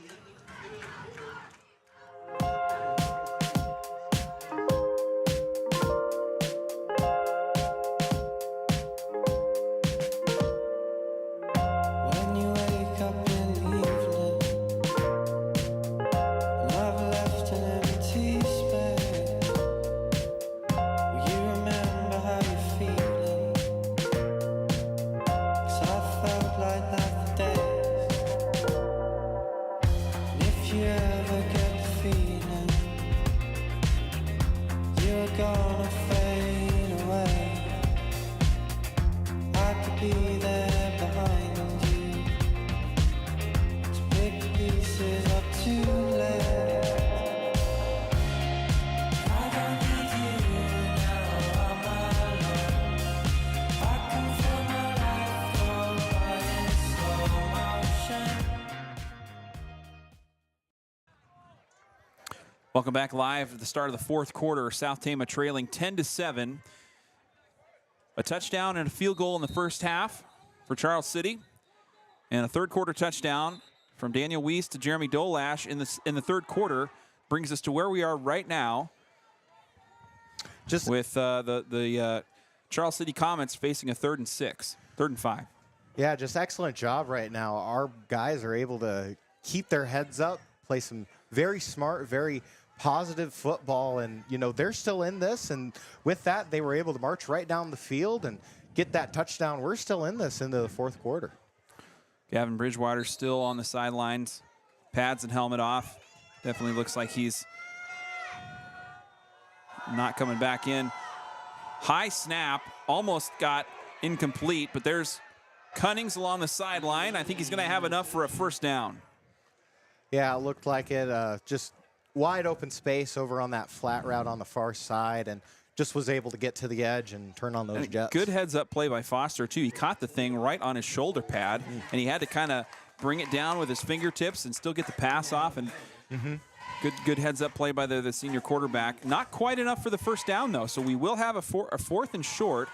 Welcome back live at the start of the fourth quarter. South Tama trailing 10-7. A touchdown and a field goal in the first half for Charles City, and a third quarter touchdown from Daniel Weiss to Jeremy Dolash in the third quarter brings us to where we are right now. Just with the Charles City Comets facing a 3rd and 6, 3rd and 5. Yeah, just excellent job right now. Our guys are able to keep their heads up, play some very smart, very positive football, and they're still in this, and with that they were able to march right down the field and get that touchdown. We're still in this into the fourth quarter. Gavin Bridgewater still on the sidelines, pads and helmet off. Definitely looks like he's not coming back in. High snap, almost got incomplete, but there's Cunnings along the sideline. I think he's going to have enough for a first down. Yeah, it looked like it. Just wide open space over on that flat route on the far side, and just was able to get to the edge and turn on those jets. Good heads-up play by Foster, too. He caught the thing right on his shoulder pad, and he had to kind of bring it down with his fingertips and still get the pass off. And good heads-up play by the senior quarterback. Not quite enough for the first down, though, so we will have a fourth and short.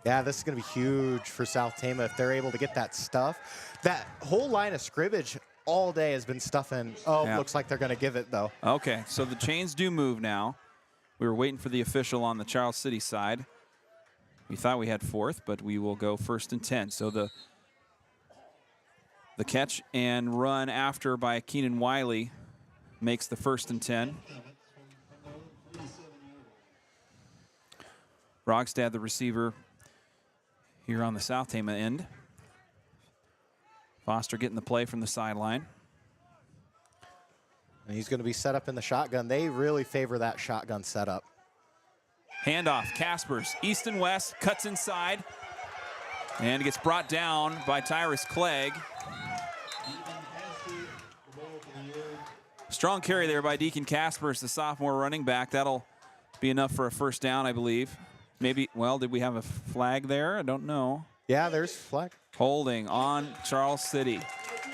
Yeah, this is going to be huge for South Tama if they're able to get that stuff. That whole line of scrimmage all day has been stuffing. Oh, yeah. Looks like they're going to give it, though. Okay, so the chains do move now. We were waiting for the official on the Charles City side. We thought we had 4th, but we will go 1st and 10. So the catch and run after by Keenan Wiley makes the 1st and 10. Rogstad, the receiver, here on the South Tama end. Foster getting the play from the sideline. And he's going to be set up in the shotgun. They really favor that shotgun setup. Handoff, Caspers, east and west, cuts inside, and it gets brought down by Tyrus Clegg. Strong carry there by Deacon Caspers, the sophomore running back. That'll be enough for a first down, I believe. Maybe, well, did we have a flag there? I don't know. Yeah, there's flag. Holding on Charles City.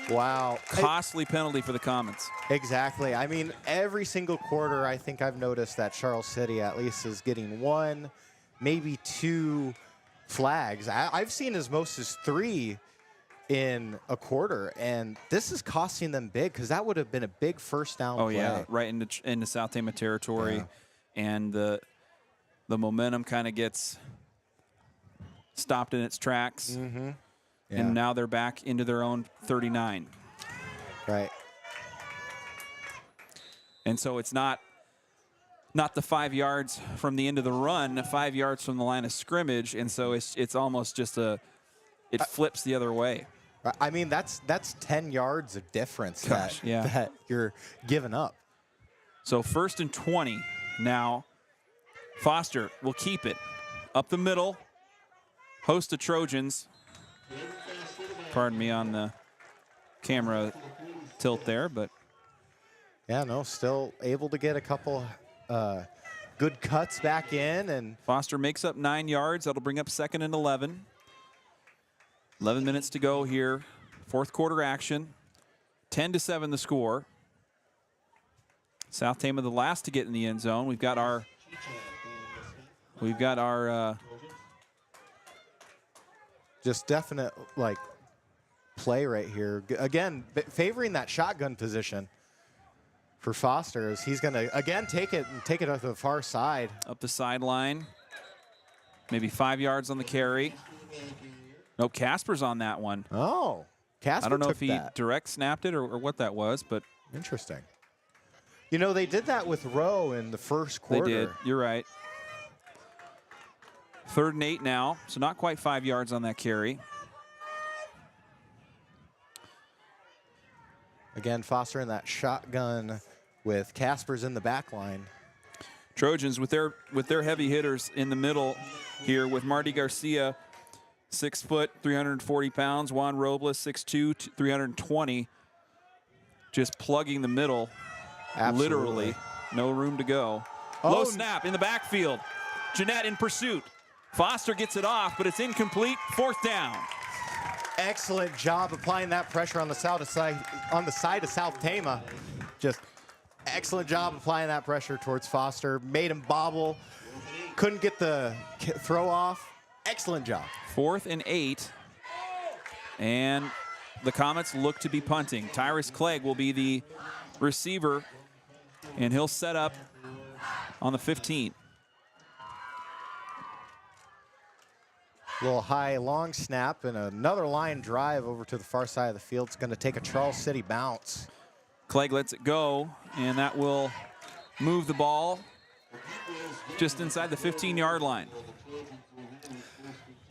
Wow. Costly penalty for the Comets. Exactly. I mean, every single quarter, I think I've noticed that Charles City at least is getting 1, maybe 2 flags. I've seen as most as 3 in a quarter, and this is costing them big because that would have been a big first down play. Yeah, right into South Tama territory, Yeah. and the momentum kind of gets stopped in its tracks, Yeah. and now they're back into their own 39. Right. And so it's not the 5 yards from the end of the run, 5 yards from the line of scrimmage, and so it's almost just it flips the other way. I mean, that's 10 yards of difference Gosh, that you're giving up. So 1st and 20 now. Foster will keep it up the middle. Host the Trojans. Pardon me on the camera tilt there, but Yeah, no, still able to get a couple good cuts back in, and Foster makes up 9 yards. That'll bring up 2nd and 11. 11 minutes to go here. 4th quarter action. 10-7 the score. South Tama the last to get in the end zone. We've got our just definite like play right here. Again, favoring that shotgun position for Foster as he's going to again take it up to the far side. up the sideline. Maybe 5 yards on the carry. Nope, Casper's on that one. Oh, Casper I don't know took if he that. direct snapped it or what that was, but Interesting. You know, they did that with Rowe in the first quarter. they did. You're right. 3rd and 8 now, so not quite 5 yards on that carry. Again, Foster in that shotgun with Casper's in the back line. Trojans with their heavy hitters in the middle here with Marty Garcia, 6 foot, 340 pounds. Juan Robles, 6'2", 320. Just plugging the middle, Absolutely. literally. No room to go. Oh, Low snap in the backfield. Jeanette in pursuit. Foster gets it off, but it's incomplete. 4th down. Excellent job applying that pressure on the side of South Tama. Just excellent job applying that pressure towards Foster. Made him bobble. Couldn't get the throw off. Excellent job. 4th and 8. And the Comets look to be punting. Tyrus Clegg will be the receiver, and he'll set up on the 15. Little high, long snap, and another line drive over to the far side of the field. It's going to take a Charles City bounce. Clegg lets it go, and that will move the ball just inside the 15-yard line.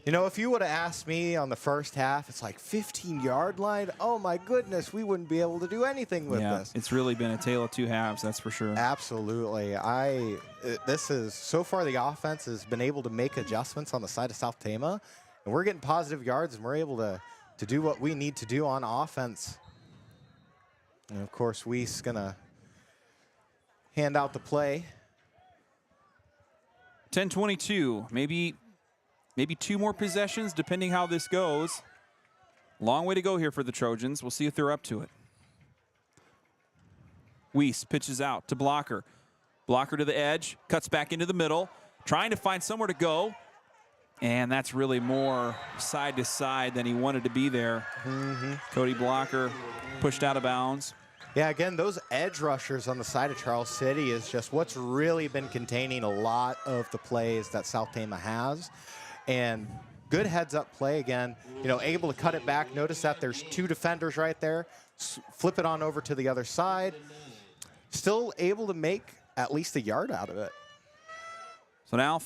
You know, if you would have asked me on the first half, it's like 15-yard line. Oh, my goodness, we wouldn't be able to do anything with this. It's really been a tale of two halves, that's for sure. Absolutely. This is, so far the offense has been able to make adjustments on the side of South Tama, and we're getting positive yards, and we're able to do what we need to do on offense. And, of course, Weiss going to hand out the play. 10-22, maybe 2 more possessions, depending how this goes. Long way to go here for the Trojans. We'll see if they're up to it. Weiss pitches out to Blocker. Blocker to the edge, cuts back into the middle, trying to find somewhere to go. And that's really more side to side than he wanted to be there. Cody Blocker pushed out of bounds. Yeah, again, those edge rushers on the side of Charles City is just what's really been containing a lot of the plays that South Tama has. And good heads-up play again, you know, able to cut it back. Notice that there's 2 defenders right there. Flip it on over to the other side. Still able to make at least a yard out of it. So now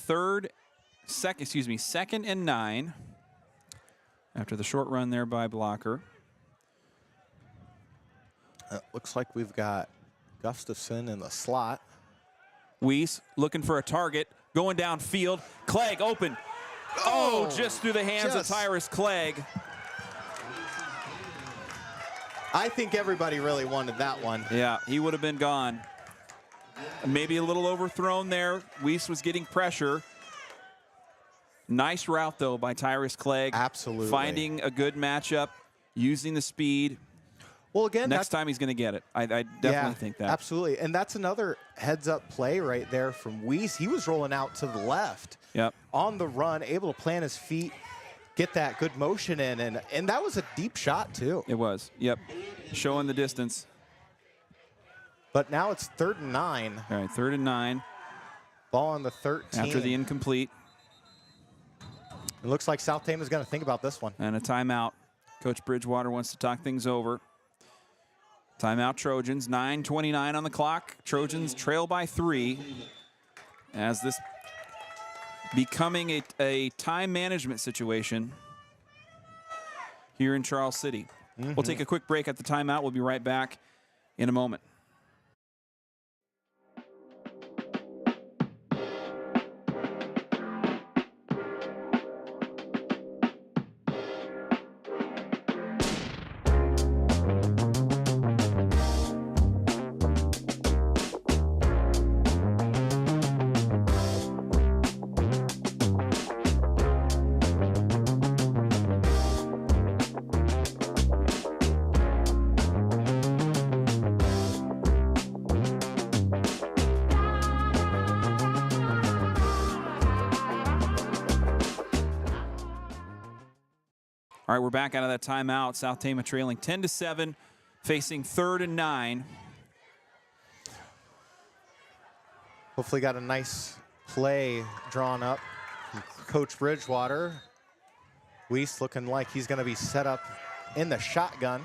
second and 9 after the short run there by Blocker. Looks like we've got Gustafson in the slot. Weiss looking for a target, going downfield. Clegg open. Oh, just through the hands of Tyrus Clegg. I think everybody really wanted that one. Yeah, he would have been gone. Maybe a little overthrown there. Weiss was getting pressure. Nice route, though, by Tyrus Clegg. Absolutely. Finding a good matchup, using the speed. Well, again, next time he's going to get it. I definitely think that. Absolutely. And that's another heads-up play right there from Weiss. He was rolling out to the left. Yep. On the run, able to plant his feet get that good motion in. And that was a deep shot, too. It was. Yep. Showing the distance. But now it's 3rd and 9. All right, 3rd and 9. Ball on the 13. After the incomplete. It looks like South Tama is going to think about this one. And a timeout. Coach Bridgewater wants to talk things over. Timeout Trojans. 9:29 on the clock. Trojans trail by 3 as this becoming a time management situation here in Charles City. We'll take a quick break at the timeout. We'll be right back in a moment. All right, we're back out of that timeout. South Tama trailing 10-7, facing 3rd and 9. Hopefully got a nice play drawn up from Coach Bridgewater. Weiss looking like he's going to be set up in the shotgun.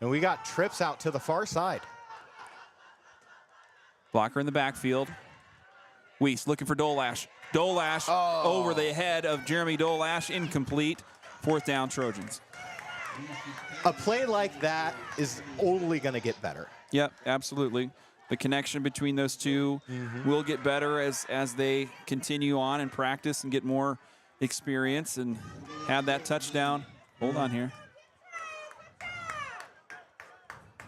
And we got trips out to the far side. Blocker in the backfield. Weiss looking for Dolash. Dolash over the head of Jeremy Dolash, incomplete. 4th down, Trojans. A play like that is only going to get better. Yep, absolutely. The connection between those two will get better as they continue on and practice and get more experience and have that touchdown. Hold on here.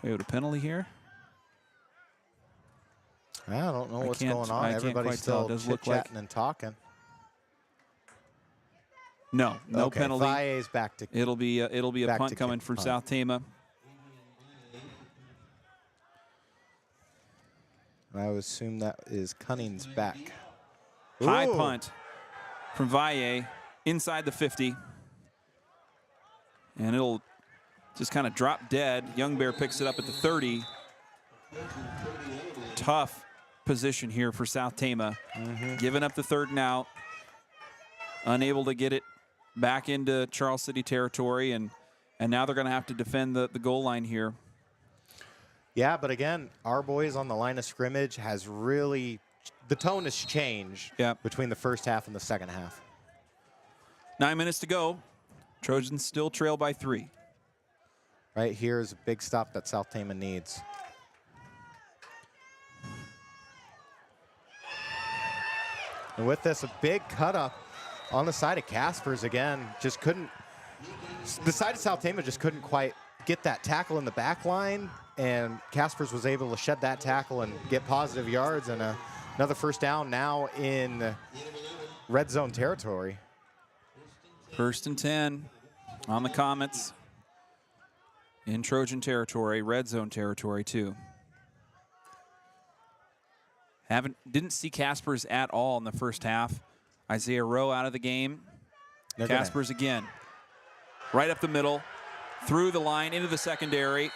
We have a penalty here. I don't know what's going on. Everybody's still chit-chatting and talking. No penalty. Vaille's back to. It'll be a punt coming from South Tama. I would assume that is Cunning's back. High punt from Valle inside the 50. And it'll just kind of drop dead. Young Bear picks it up at the 30. Tough position here for South Tama. Giving up the 3rd and out. Unable to get it back into Charles City territory, and now they're going to have to defend the goal line here. Yeah, but again, our boys on the line of scrimmage has really, the tone has changed between the first half and the second half. 9 minutes to go. Trojans still trail by 3. Right here is a big stop that South Tama needs. And with this, a big cut up on the side of Caspers again. Just couldn't, the side of South Tama just couldn't quite get that tackle in the back line, and Caspers was able to shed that tackle and get positive yards, and another 1st down now in red zone territory. 1st and 10 on the Comets in Trojan territory, red zone territory too. Didn't see Caspers at all in the first half. Isaiah Rowe out of the game. Caspers again. Right up the middle, through the line, into the secondary,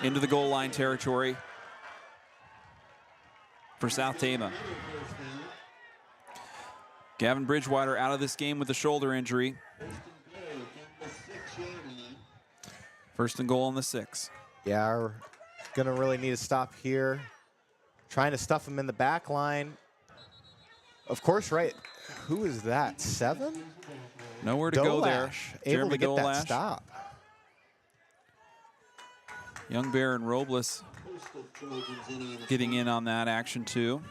into the goal line territory for South Tama. Gavin Bridgewater out of this game with a shoulder injury. 1st and goal on the 6. Yeah, we're going to really need to stop here. Trying to stuff him in the back line. Of course, right. Who is that? 7? Nowhere to go there. Able to get Dolash. that stop. Young Bear and Robles getting in on that action too.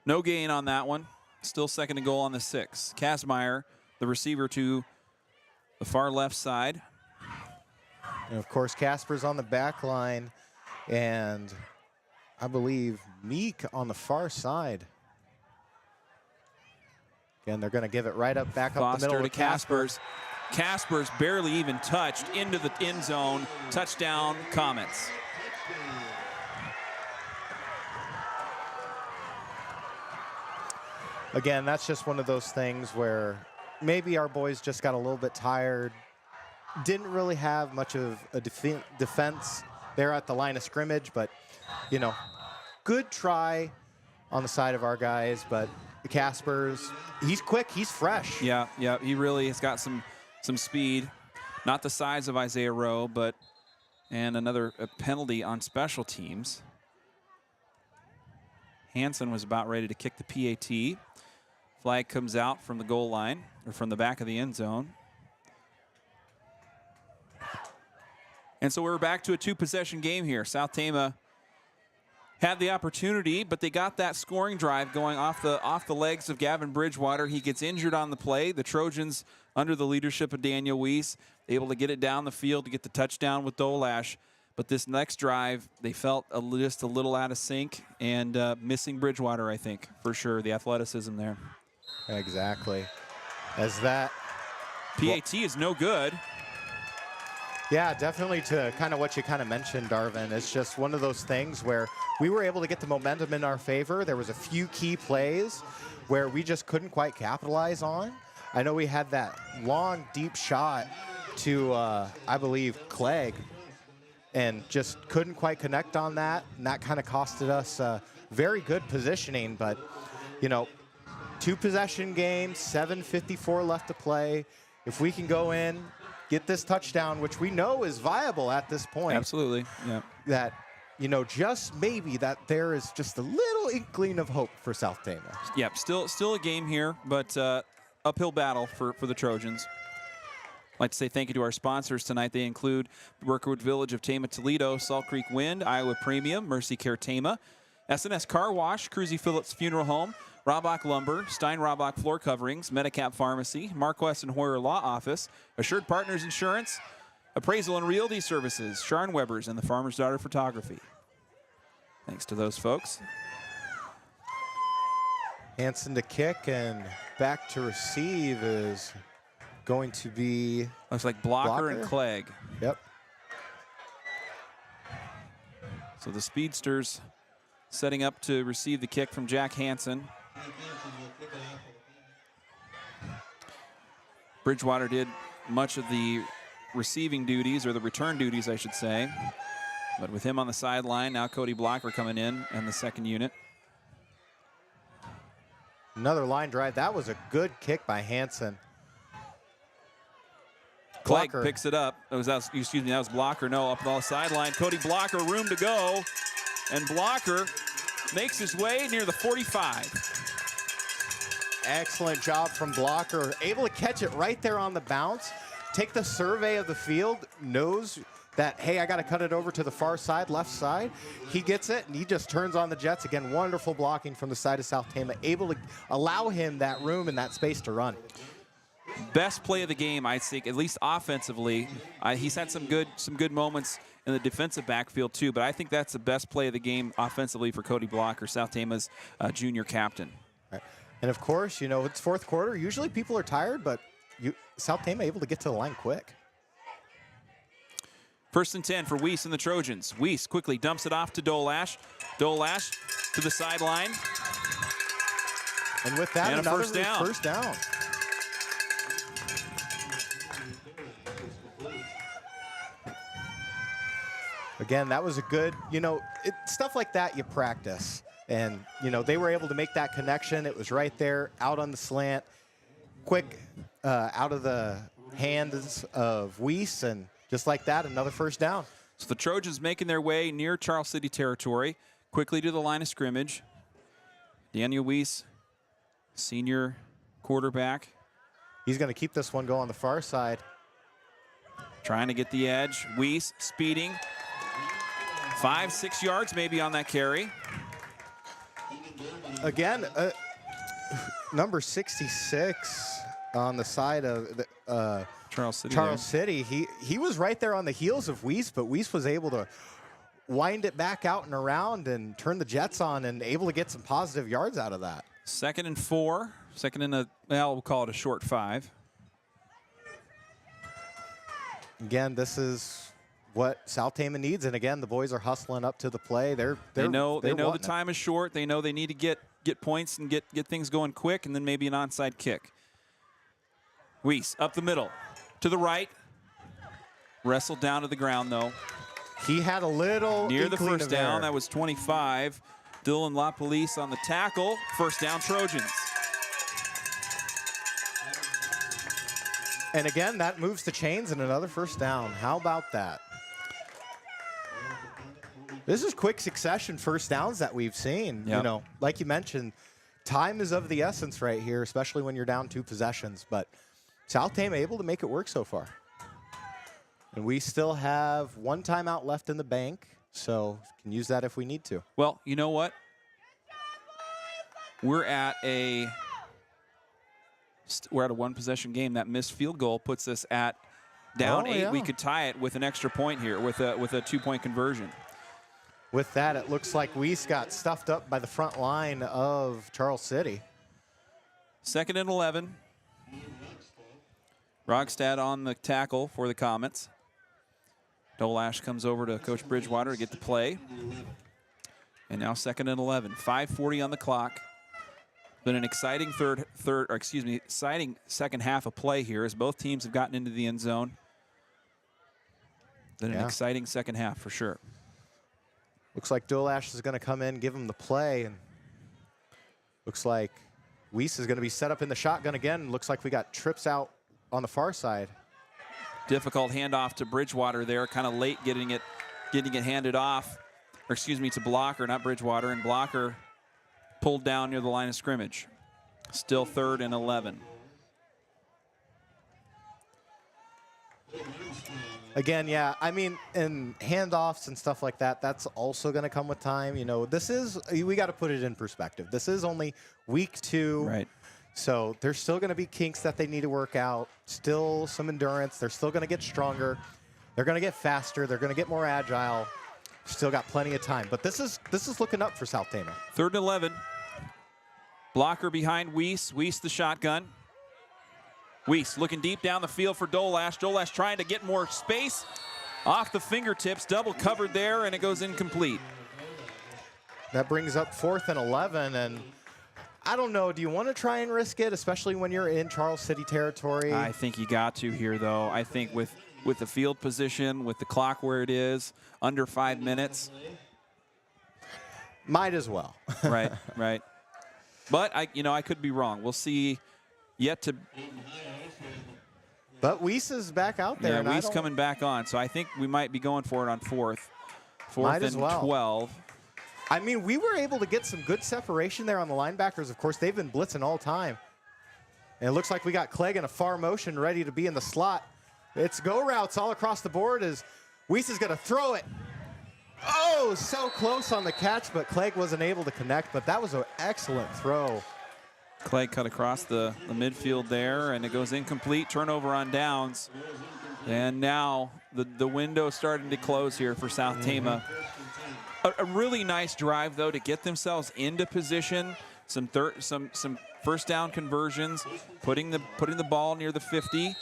No gain on that one. Still 2nd and goal on the 6. Kazmaier, the receiver to the far left side. And of course, Casper's on the back line, and I believe Meek on the far side. Again, they're going to give it right up, back up the middle to Caspers. Caspers barely even touched into the end zone. Touchdown, Comets. again, that's just one of those things where maybe our boys just got a little bit tired. Didn't really have much of a defense there at the line of scrimmage, but, you know, good try on the side of our guys, but Casper's, he's quick, he's fresh. Yeah, he really has got some speed. Not the size of Isaiah Rowe, but and another penalty on special teams. Hansen was about ready to kick the PAT. Flag comes out from the goal line, or from the back of the end zone. And so we're back to a 2-possession game here. South Tama had the opportunity, but they got that scoring drive going off the legs of Gavin Bridgewater. He gets injured on the play. The Trojans, under the leadership of Daniel Weiss, able to get it down the field to get the touchdown with Dolash. But this next drive, they felt just a little out of sync and missing Bridgewater, I think, for sure, the athleticism there. Exactly. As that PAT is no good. Yeah, definitely to kind of what you kind of mentioned, Darvin. It's just one of those things where we were able to get the momentum in our favor. There was a few key plays where we just couldn't quite capitalize on. I know we had that long, deep shot to, I believe, Clegg, and just couldn't quite connect on that. And that kind of costed us very good positioning. But, you know, 2-possession game, 7:54 left to play. If we can go in, get this touchdown, which we know is viable at this point. Absolutely, yeah. That, you know, just maybe that there is just a little inkling of hope for South Tama. Yep, still a game here, but uphill battle for the Trojans. I'd like to say thank you to our sponsors tonight. They include Workerwood Village of Tama, Toledo, Salt Creek Wind, Iowa Premium, Mercy Care Tama, SNS Car Wash, Cruzy Phillips Funeral Home, Robach Lumber, Stein Robach Floor Coverings, Medicap Pharmacy, Mark West and Hoyer Law Office, Assured Partners Insurance, Appraisal and Realty Services, Sharn Weber's, and the Farmer's Daughter Photography. Thanks to those folks. Hansen to kick, and back to receive is going to be... Looks like Blocker and Clegg. Yep. So the Speedsters setting up to receive the kick from Jack Hansen. Bridgewater did much of the receiving duties, or the return duties, I should say. But with him on the sideline, now Cody Blocker coming in and the second unit. Another line drive. That was a good kick by Hansen. Clegg picks it up. That was Blocker. No, up on the sideline. Cody Blocker, room to go. And Blocker makes his way near the 45. Excellent job from Blocker. Able to catch it right there on the bounce. Take the survey of the field. Knows that, hey, I got to cut it over to the far side, left side. He gets it, and he just turns on the Jets. Again, wonderful blocking from the side of South Tama. Able to allow him that room and that space to run. Best play of the game, I think, at least offensively. He's had some good moments in the defensive backfield too, but I think that's the best play of the game offensively for Cody Blocker, South Tama's junior captain. Right. And of course, you know, it's fourth quarter. Usually people are tired, but South Tama able to get to the line quick. 1st and 10 for Weiss and the Trojans. Weiss quickly dumps it off to Dolash. Dolash to the sideline. And with that, and another first down. First down. Again, that was a good, you know, stuff like that you practice. And, you know, they were able to make that connection. It was right there, out on the slant, quick out of the hands of Weiss, and just like that, another first down. So the Trojans making their way near Charles City territory, quickly to the line of scrimmage. Daniel Weiss, senior quarterback. He's going to keep this one going on the far side. Trying to get the edge. Weiss speeding. 5-6 yards maybe on that carry. Again, number 66 on the side of the, Charles City. He was right there on the heels of Weiss, but Weiss was able to wind it back out and around and turn the Jets on and able to get some positive yards out of that. 2nd and 4. Second in a, well, we'll call it a short 5. Again, this is what South Tama needs, and again, the boys are hustling up to the play. They know the it. time is short. They know they need to get get points and get things going quick, and then maybe an onside kick. Weiss up the middle, to the right. Wrestled down to the ground, though. He had a little near the inkling first of down. error. That was 25. Dylan LaPolice on the tackle. First down, Trojans. And again, that moves the chains and another first down. How about that? This is quick succession first downs that we've seen. Yep. You know, like you mentioned, time is of the essence right here, especially when you're down 2 possessions. But South Tama able to make it work so far. And we still have 1 timeout left in the bank, so can use that if we need to. Well, you know what? We're at a 1-possession game. That missed field goal puts us at down 8. Yeah. We could tie it with an extra point here with a 2-point conversion. With that, it looks like Weiss got stuffed up by the front line of Charles City. 2nd and 11. Rogstad on the tackle for the Comets. Dolash comes over to Coach Bridgewater to get the play. And now 2nd and 11. 5:40 on the clock. Been an exciting exciting second half of play here as both teams have gotten into the end zone. Been an exciting second half for sure. Looks like Dolash is going to come in, give him the play, and looks like Weiss is going to be set up in the shotgun again. Looks like we got trips out on the far side. Difficult handoff to Bridgewater there, kind of late getting it handed off, or excuse me, to Blocker, not Bridgewater, and Blocker pulled down near the line of scrimmage. Still 3rd and 11. Again, yeah, I mean, in handoffs and stuff like that, that's also going to come with time. You know, we got to put it in perspective. This is only week 2. Right. So there's still going to be kinks that they need to work out, still some endurance. They're still going to get stronger. They're going to get faster. They're going to get more agile. Still got plenty of time. But this is looking up for South Tama. 3rd and 11. Blocker behind Weiss. Weiss the shotgun. Weiss looking deep down the field for Dolash. Dolash trying to get more space. Off the fingertips, double covered there, and it goes incomplete. That brings up 4th and 11, and I don't know, do you want to try and risk it, especially when you're in Charles City territory? I think you got to here, though. I think with the field position, with the clock where it is, under 5 minutes. Might as well. Right. But I could be wrong. We'll see. But Weiss is back out there. Yeah, Weiss coming back on. So I think we might be going for it on 4th. 4th and 12. I mean, we were able to get some good separation there on the linebackers. Of course, they've been blitzing all time. And it looks like we got Clegg in a far motion ready to be in the slot. It's go routes all across the board as Weiss is going to throw it. Oh, so close on the catch, but Clegg wasn't able to connect. But that was an excellent throw. Clegg cut across the midfield there, and it goes incomplete. Turnover on downs. And now the window starting to close here for South Tama. A really nice drive, though, to get themselves into position. Some first down conversions, putting the ball near the 50,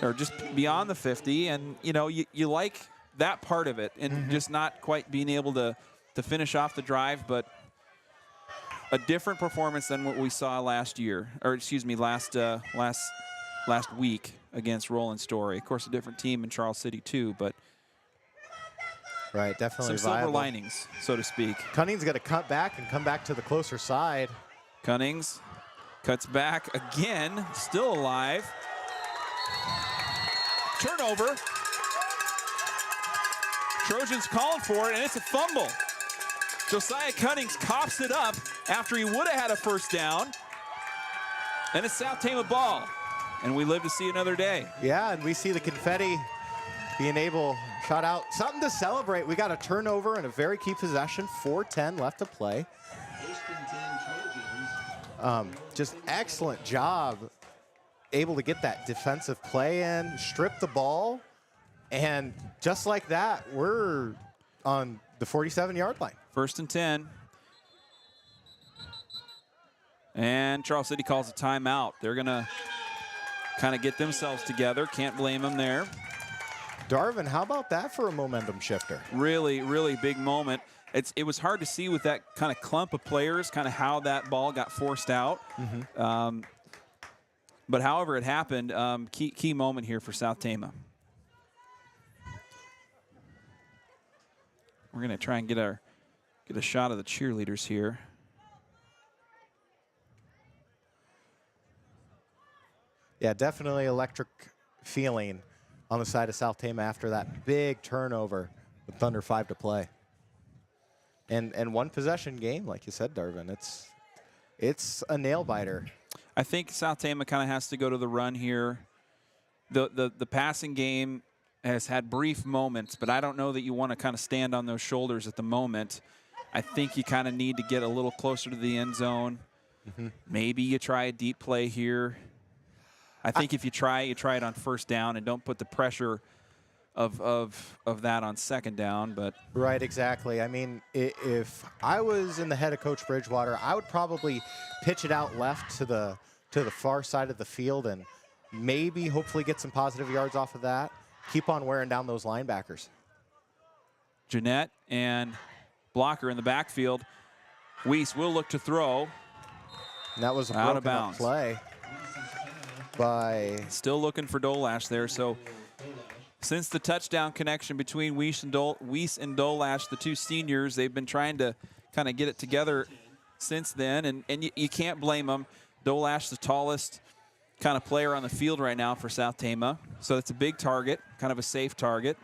or just beyond the 50. And, you like that part of it, and just not quite being able to finish off the drive, but a different performance than what we saw last year, or excuse me, last week against Roland Story. Of course, a different team in Charles City too, but right, definitely some viable. silver linings, so to speak. Cunning's going to cut back and come back to the closer side. Cunnings cuts back again, still alive. Turnover. Trojans calling for it, and it's a fumble. Josiah Cunnings coughs it up after he would have had a first down. And it's South Tama ball. And we live to see another day. Yeah, and we see the confetti being able, shot out. Something to celebrate. We got a turnover and a very key possession. 4:10 left to play. Just excellent job. Able to get that defensive play in, strip the ball. And just like that, we're on the 47-yard line. 1st and 10. And Charles City calls a timeout. They're going to kind of get themselves together. Can't blame them there. Darvin, how about that for a momentum shifter? Really, really big moment. it was hard to see with that kind of clump of players, kind of how that ball got forced out. But however it happened, key moment here for South Tama. We're going to try and get a shot of the cheerleaders here. Yeah, definitely electric feeling on the side of South Tama after that big turnover with under 5 to play. And one possession game, like you said, Darvin. It's a nail biter. I think South Tama kind of has to go to the run here. The passing game has had brief moments, but I don't know that you want to kind of stand on those shoulders at the moment. I think you kind of need to get a little closer to the end zone. Maybe you try a deep play here. I think if you try it on first down and don't put the pressure of that on second down. But right, exactly. I mean, if I was in the head of Coach Bridgewater, I would probably pitch it out left to the far side of the field and maybe hopefully get some positive yards off of that. Keep on wearing down those linebackers. Jeanette and blocker in the backfield. Weiss will look to throw. And that was a out broken of bounds play. Still looking for Dolash there. So since the touchdown connection between Weiss and Dolash, the two seniors, they've been trying to kind of get it together since then, and you can't blame them. Dolash, the tallest kind of player on the field right now for South Tama, so it's a big target, kind of a safe target.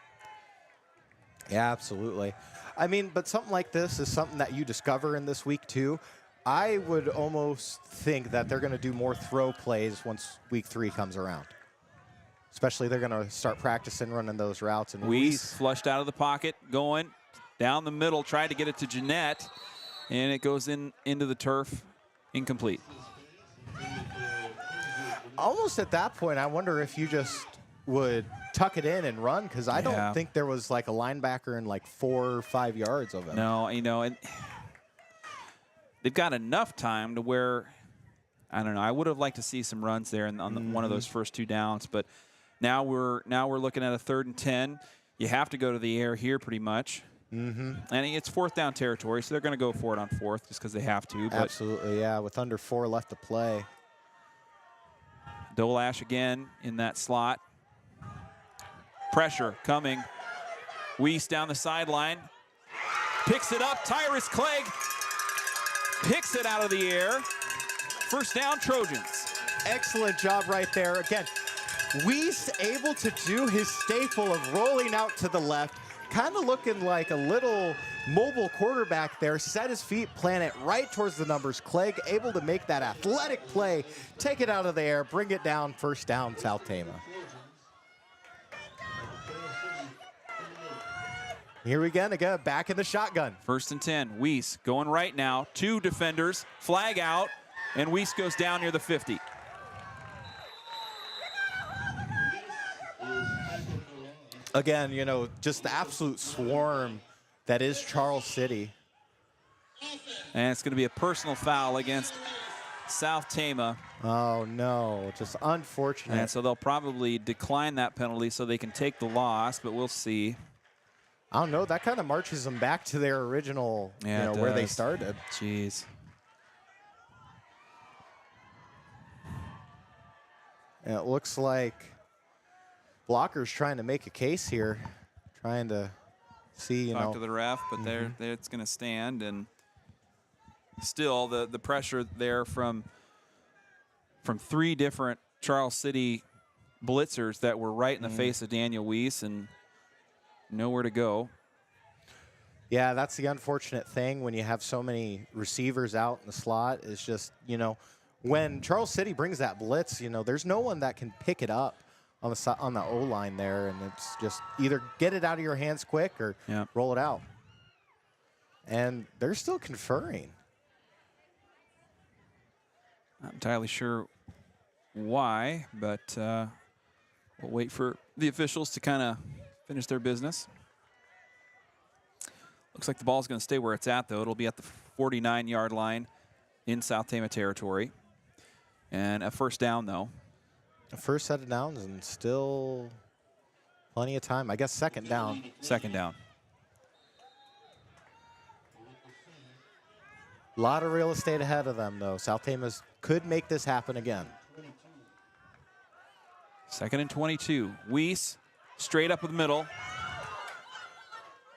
Yeah, absolutely. I mean, but something like this is something that you discover in this week too. I would almost think that they're going to do more throw plays once week 3 comes around. Especially they're going to start practicing running those routes. And Weiss flushed out of the pocket, going down the middle, tried to get it to Jeanette, and it goes into the turf, incomplete. Almost at that point, I wonder if you just would tuck it in and run, because I don't think there was like a linebacker in like 4 or 5 yards of him. No, and they've got enough time to where, I don't know, I would have liked to see some runs there on one of those first 2 downs, but now we're looking at a 3rd and 10. You have to go to the air here pretty much. And it's 4th down territory, so they're going to go for it on 4th just because they have to. But absolutely, yeah, with under 4 left to play. Dolash again in that slot. Pressure coming. Weiss down the sideline. Picks it up. Tyrus Clegg picks it out of the air. First down, Trojans. Excellent job right there. Again, Weiss able to do his staple of rolling out to the left, kind of looking like a little mobile quarterback there, set his feet, plant it right towards the numbers. Clegg able to make that athletic play, take it out of the air, bring it down, first down, South Tama. Here we go, again, back in the shotgun. 1st and 10, Weiss going right now, 2 defenders, flag out, and Weiss goes down near the 50. Again, you know, just the absolute swarm that is Charles City. And it's going to be a personal foul against South Tama. Oh, no, just unfortunate. And so they'll probably decline that penalty so they can take the loss, but we'll see. I don't know, that kind of marches them back to their original, where they started. Jeez. And it looks like Blocker's trying to make a case here, trying to see, Talk to the ref, but there it's going to stand, and still the pressure there from 3 different Charles City blitzers that were right in the face of Daniel Weiss and nowhere to go. Yeah, that's the unfortunate thing when you have so many receivers out in the slot, is just, when Charles City brings that blitz, there's no one that can pick it up on the O-line there, and it's just either get it out of your hands quick or roll it out. And they're still conferring. Not entirely sure why, but we'll wait for the officials to kind of finish their business. Looks like the ball's going to stay where it's at, though. It'll be at the 49-yard line in South Tama territory. And a first down, though. A first set of downs and still plenty of time. I guess second down. Second down. A lot of real estate ahead of them, though. South Tama could make this happen again. 2nd and 22. Weiss straight up the middle.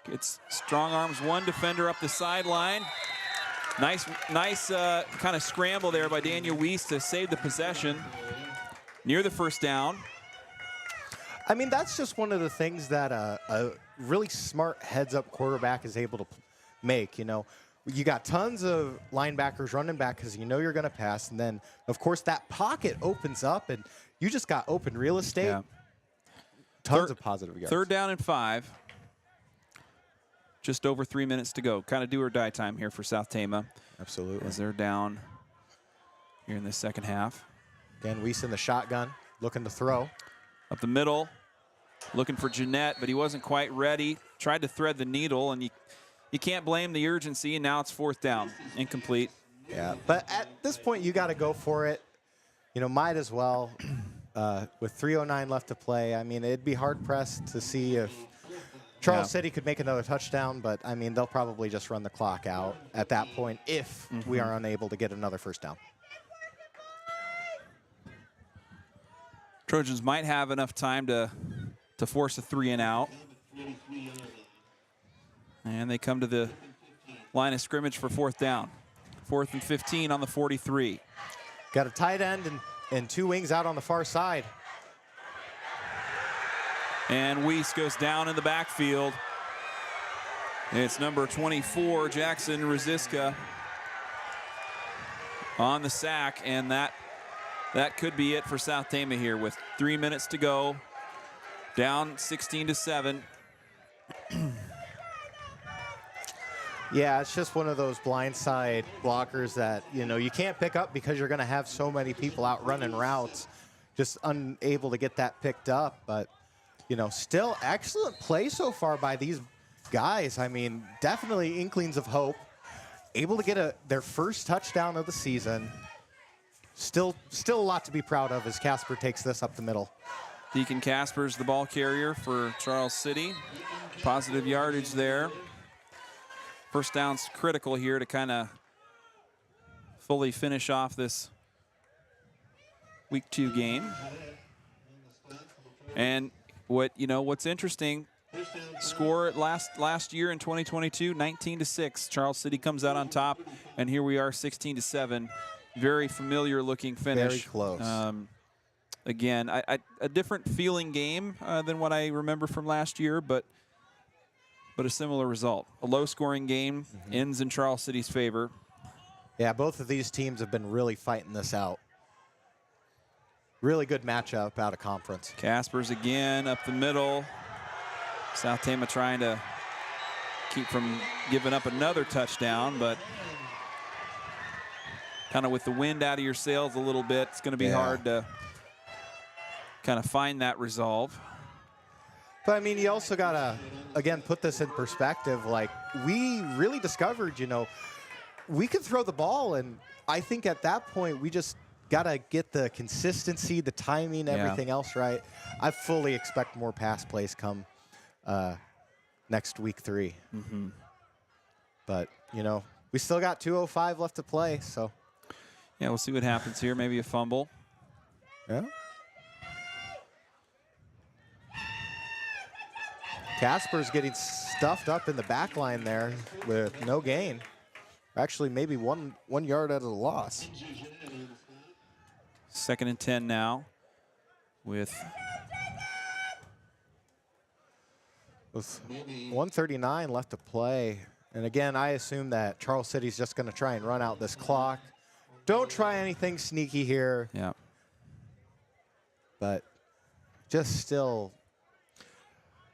Gets strong arms one defender up the sideline. Nice kind of scramble there by Daniel Weiss to save the possession near the first down. I mean, that's just one of the things that a really smart heads-up quarterback is able to make, you know. You got tons of linebackers running back because you know you're going to pass. And then, of course, that pocket opens up, and you just got open real estate. Yeah. Tons of positive yards. 3rd down and 5. Just over 3 minutes to go. Kind of do or die time here for South Tama. Absolutely. As they're down here in the second half. Again, Weiss in the shotgun, looking to throw. Up the middle, looking for Jeanette, but he wasn't quite ready. Tried to thread the needle, and you can't blame the urgency, and now it's 4th down. Incomplete. Yeah, but at this point, you got to go for it. You know, might as well. With 3:09 left to play, I mean, it'd be hard-pressed to see if Charles City could make another touchdown, but, I mean, they'll probably just run the clock out at that point if we are unable to get another first down. Trojans might have enough time to force a 3-and-out. And they come to the line of scrimmage for 4th down. 4th and 15 on the 43. Got a tight end and 2 wings out on the far side. And Weiss goes down in the backfield. It's number 24, Jackson Rosiska, on the sack, and that could be it for South Tama here with 3 minutes to go. Down 16-7. Yeah, it's just one of those blindside blockers that, you know, you can't pick up because you're going to have so many people out running routes, just unable to get that picked up. But, you know, still excellent play so far by these guys. I mean, definitely inklings of hope. Able to get their first touchdown of the season. Still a lot to be proud of as Casper takes this up the middle. Deacon Casper's the ball carrier for Charles City. Positive yardage there. First down's critical here to kind of fully finish off this week 2 game. And what's interesting, score last year in 2022, 19-6. Charles City comes out on top, and here we are, 16-7. Very familiar looking finish. Very close. Again, a different feeling game than what I remember from last year, but a similar result. A low-scoring game ends in Charles City's favor. Yeah, both of these teams have been really fighting this out. Really good matchup out of conference. Caspers again up the middle. South Tama trying to keep from giving up another touchdown, but kind of with the wind out of your sails a little bit, it's going to be hard to kind of find that resolve. But, I mean, you also got to, again, put this in perspective. Like, we really discovered, you know, we could throw the ball, and I think at that point we just got to get the consistency, the timing, everything else right. I fully expect more pass plays come next week 3. But, you know, we still got 2:05 left to play, so. Yeah, we'll see what happens here. Maybe a fumble. Yeah. Casper's getting stuffed up in the back line there with no gain. Actually, maybe one yard out of the loss. 2nd and 10 now with 1:39 left to play. And again, I assume that Charles City's just going to try and run out this clock. Don't try anything sneaky here. Yeah. But just still,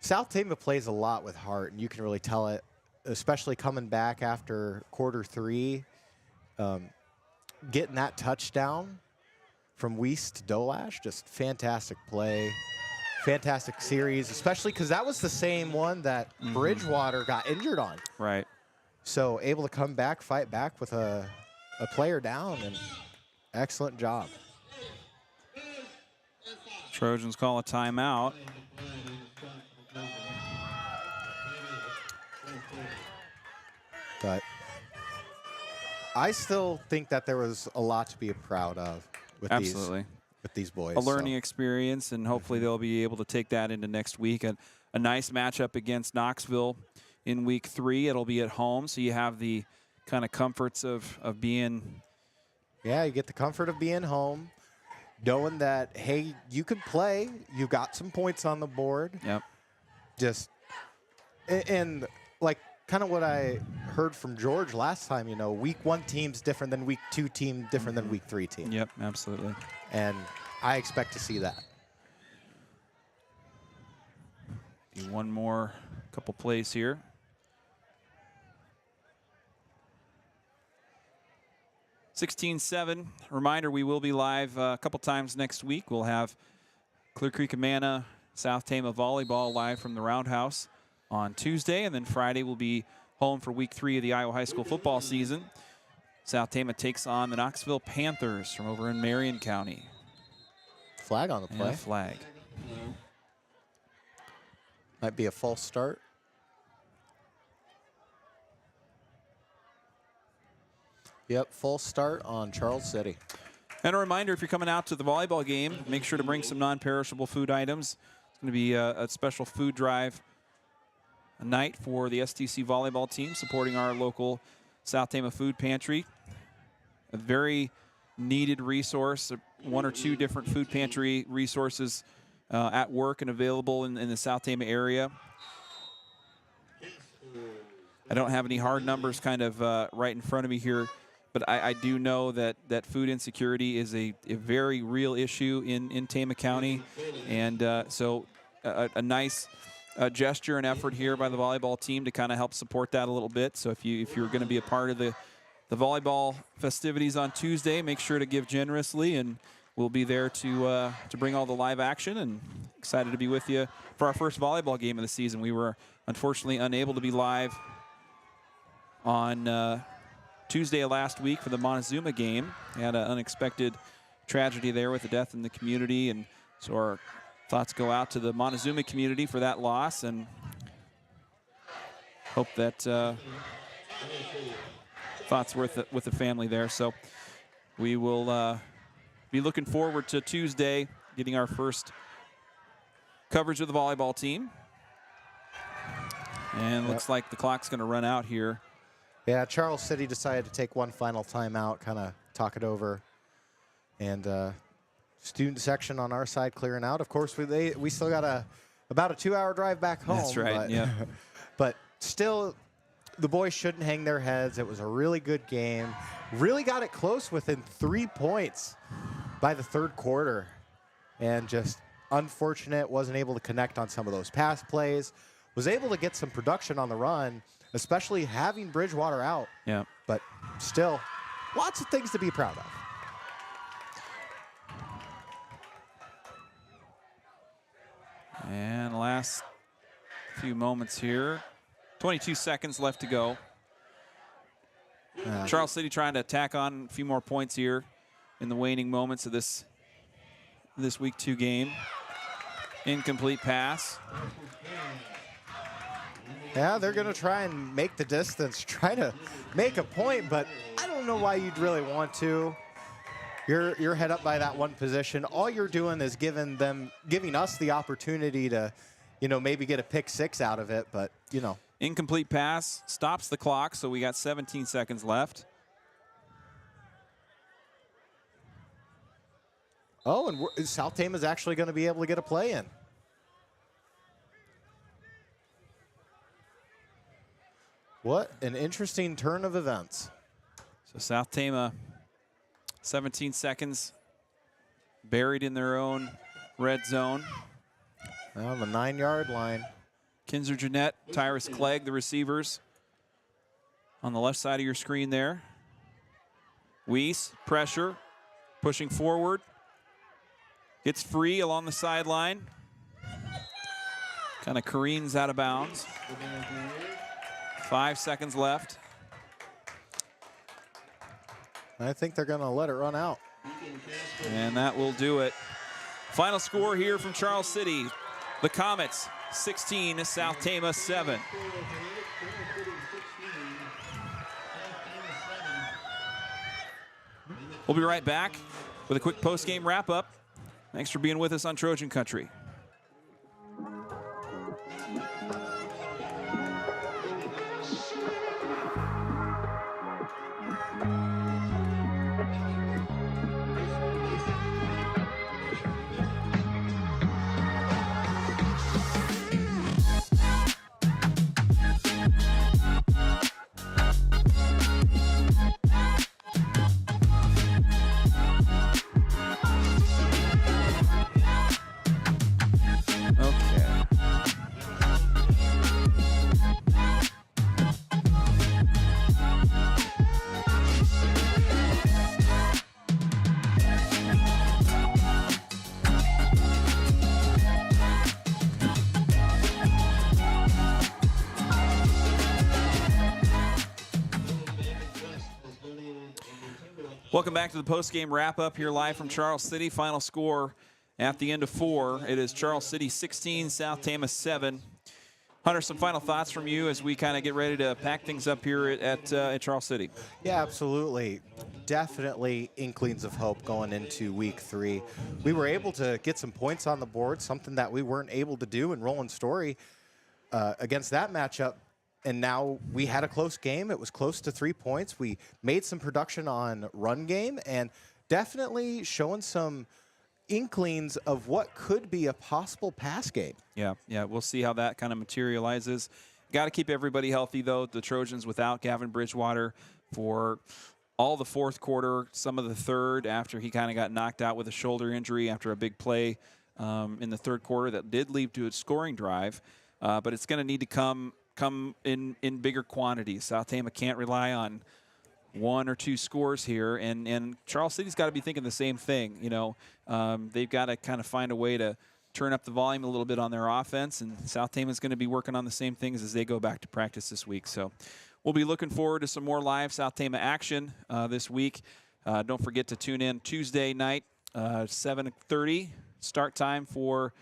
South Tama plays a lot with heart, and you can really tell it, especially coming back after quarter 3. Getting that touchdown from Weiss to Dolash, just fantastic play. Fantastic series, especially because that was the same one that Bridgewater got injured on. Right. So able to come back, fight back with a player down, and excellent job. Trojans call a timeout. But I still think that there was a lot to be proud of with Absolutely. these boys. A learning experience, and hopefully they'll be able to take that into next week. And a nice matchup against Knoxville in week 3. It'll be at home, so you have the kind of comforts of being. Yeah, you get the comfort of being home, knowing that, hey, you could play. You got some points on the board. Yep. And like kind of what I heard from George last time, week 1 team's different than week 2 team, different than week 3 team. Yep, absolutely. And I expect to see that. One more couple plays here. 16-7. Reminder, we will be live a couple times next week. We'll have Clear Creek Amana, South Tama volleyball live from the Roundhouse on Tuesday, and then Friday we'll be home for week 3 of the Iowa High School football season. South Tama takes on the Knoxville Panthers from over in Marion County. Flag on the play. And a flag. Might be a false start. Yep, false start on Charles City. And a reminder, if you're coming out to the volleyball game, make sure to bring some non-perishable food items. It's going to be a special food drive night for the STC volleyball team, supporting our local South Tama Food Pantry. A very needed resource, 1 or 2 different food pantry resources at work and available in the South Tama area. I don't have any hard numbers kind of right in front of me here, but I do know that food insecurity is a very real issue in Tama County. And so a nice gesture and effort here by the volleyball team to kind of help support that a little bit. So if you're going to be a part of the volleyball festivities on Tuesday, make sure to give generously, and we'll be there to bring all the live action, and excited to be with you for our first volleyball game of the season. We were unfortunately unable to be live on Tuesday of last week for the Montezuma game. We had an unexpected tragedy there with the death in the community, and so our thoughts go out to the Montezuma community for that loss, and hope that thoughts with the family there. So we will be looking forward to Tuesday, getting our first coverage of the volleyball team. And looks like the clock's going to run out here. Yeah, Charles City decided to take one final timeout, kind of talk it over. And student section on our side clearing out. Of course, we still got about a 2-hour drive back home. That's right, yeah. But still, the boys shouldn't hang their heads. It was a really good game. Really got it close within 3 points by the 3rd quarter. And just unfortunate, wasn't able to connect on some of those pass plays. Was able to get some production on the run, especially having Bridgewater out. Yeah. But still, lots of things to be proud of. And last few moments here. 22 seconds left to go. Charles City trying to tack on a few more points here in the waning moments of this week 2 game. Incomplete pass. Yeah, they're going to try and make the distance, try to make a point, but I don't know why you'd really want to. You're head up by that one position. All you're doing is giving us the opportunity to, maybe get a pick 6 out of it, but, Incomplete pass stops the clock, so we got 17 seconds left. Oh, and South Tama is actually going to be able to get a play in. What an interesting turn of events. So South Tama, 17 seconds, buried in their own red zone. On the 9-yard line. Kinzer Jeanette, Tyrus Clegg, the receivers. On the left side of your screen there. Weiss, pressure, pushing forward. Gets free along the sideline. Kind of careens out of bounds. 5 seconds left. I think they're going to let it run out. And that will do it. Final score here from Charles City. The Comets, 16, South Tama 7. We'll be right back with a quick post-game wrap-up. Thanks for being with us on Trojan Country. Welcome back to the post-game wrap-up here live from Charles City. Final score at the end of 4. It is Charles City 16, South Tama 7. Hunter, some final thoughts from you as we kind of get ready to pack things up here at Charles City. Yeah, absolutely. Definitely inklings of hope going into week 3. We were able to get some points on the board, something that we weren't able to do in Roland Story against that matchup. And now we had a close game. It was close to 3 points. We made some production on run game and definitely showing some inklings of what could be a possible pass game. Yeah, we'll see how that kind of materializes. Got to keep everybody healthy, though. The Trojans without Gavin Bridgewater for all the fourth quarter, some of the third, after he kind of got knocked out with a shoulder injury after a big play in the third quarter that did lead to a scoring drive. But it's going to need to come in bigger quantities. South Tama can't rely on 1 or 2 scores here, and Charles City's got to be thinking the same thing. You know, they've got to kind of find a way to turn up the volume a little bit on their offense, and South Tama's going to be working on the same things as they go back to practice this week. So we'll be looking forward to some more live South Tama action this week. Don't forget to tune in Tuesday night, 7:30 start time for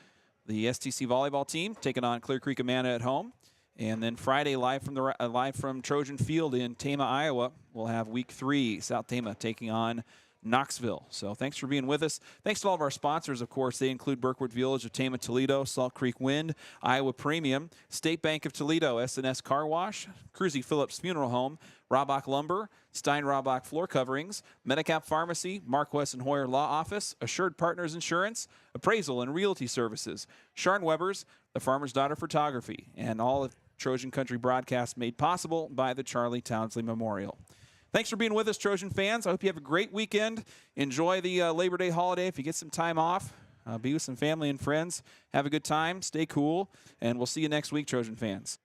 the STC volleyball team taking on Clear Creek Amana at home. And then Friday, live from Trojan Field in Tama, Iowa, we'll have week 3, South Tama taking on Knoxville. So thanks for being with us. Thanks to all of our sponsors, of course. They include Berkwood Village of Tama, Toledo, Salt Creek Wind, Iowa Premium, State Bank of Toledo, S&S Car Wash, Cruzy Phillips Funeral Home, Robach Lumber, Stein Robach Floor Coverings, Medicap Pharmacy, Mark West and Hoyer Law Office, Assured Partners Insurance, Appraisal and Realty Services, Sharn Webbers, The Farmer's Daughter Photography, and all of Trojan Country broadcast made possible by the Charlie Townsley Memorial. Thanks for being with us, Trojan fans. I hope you have a great weekend. Enjoy the Labor Day holiday if you get some time off. Be with some family and friends. Have a good time. Stay cool. And we'll see you next week, Trojan fans.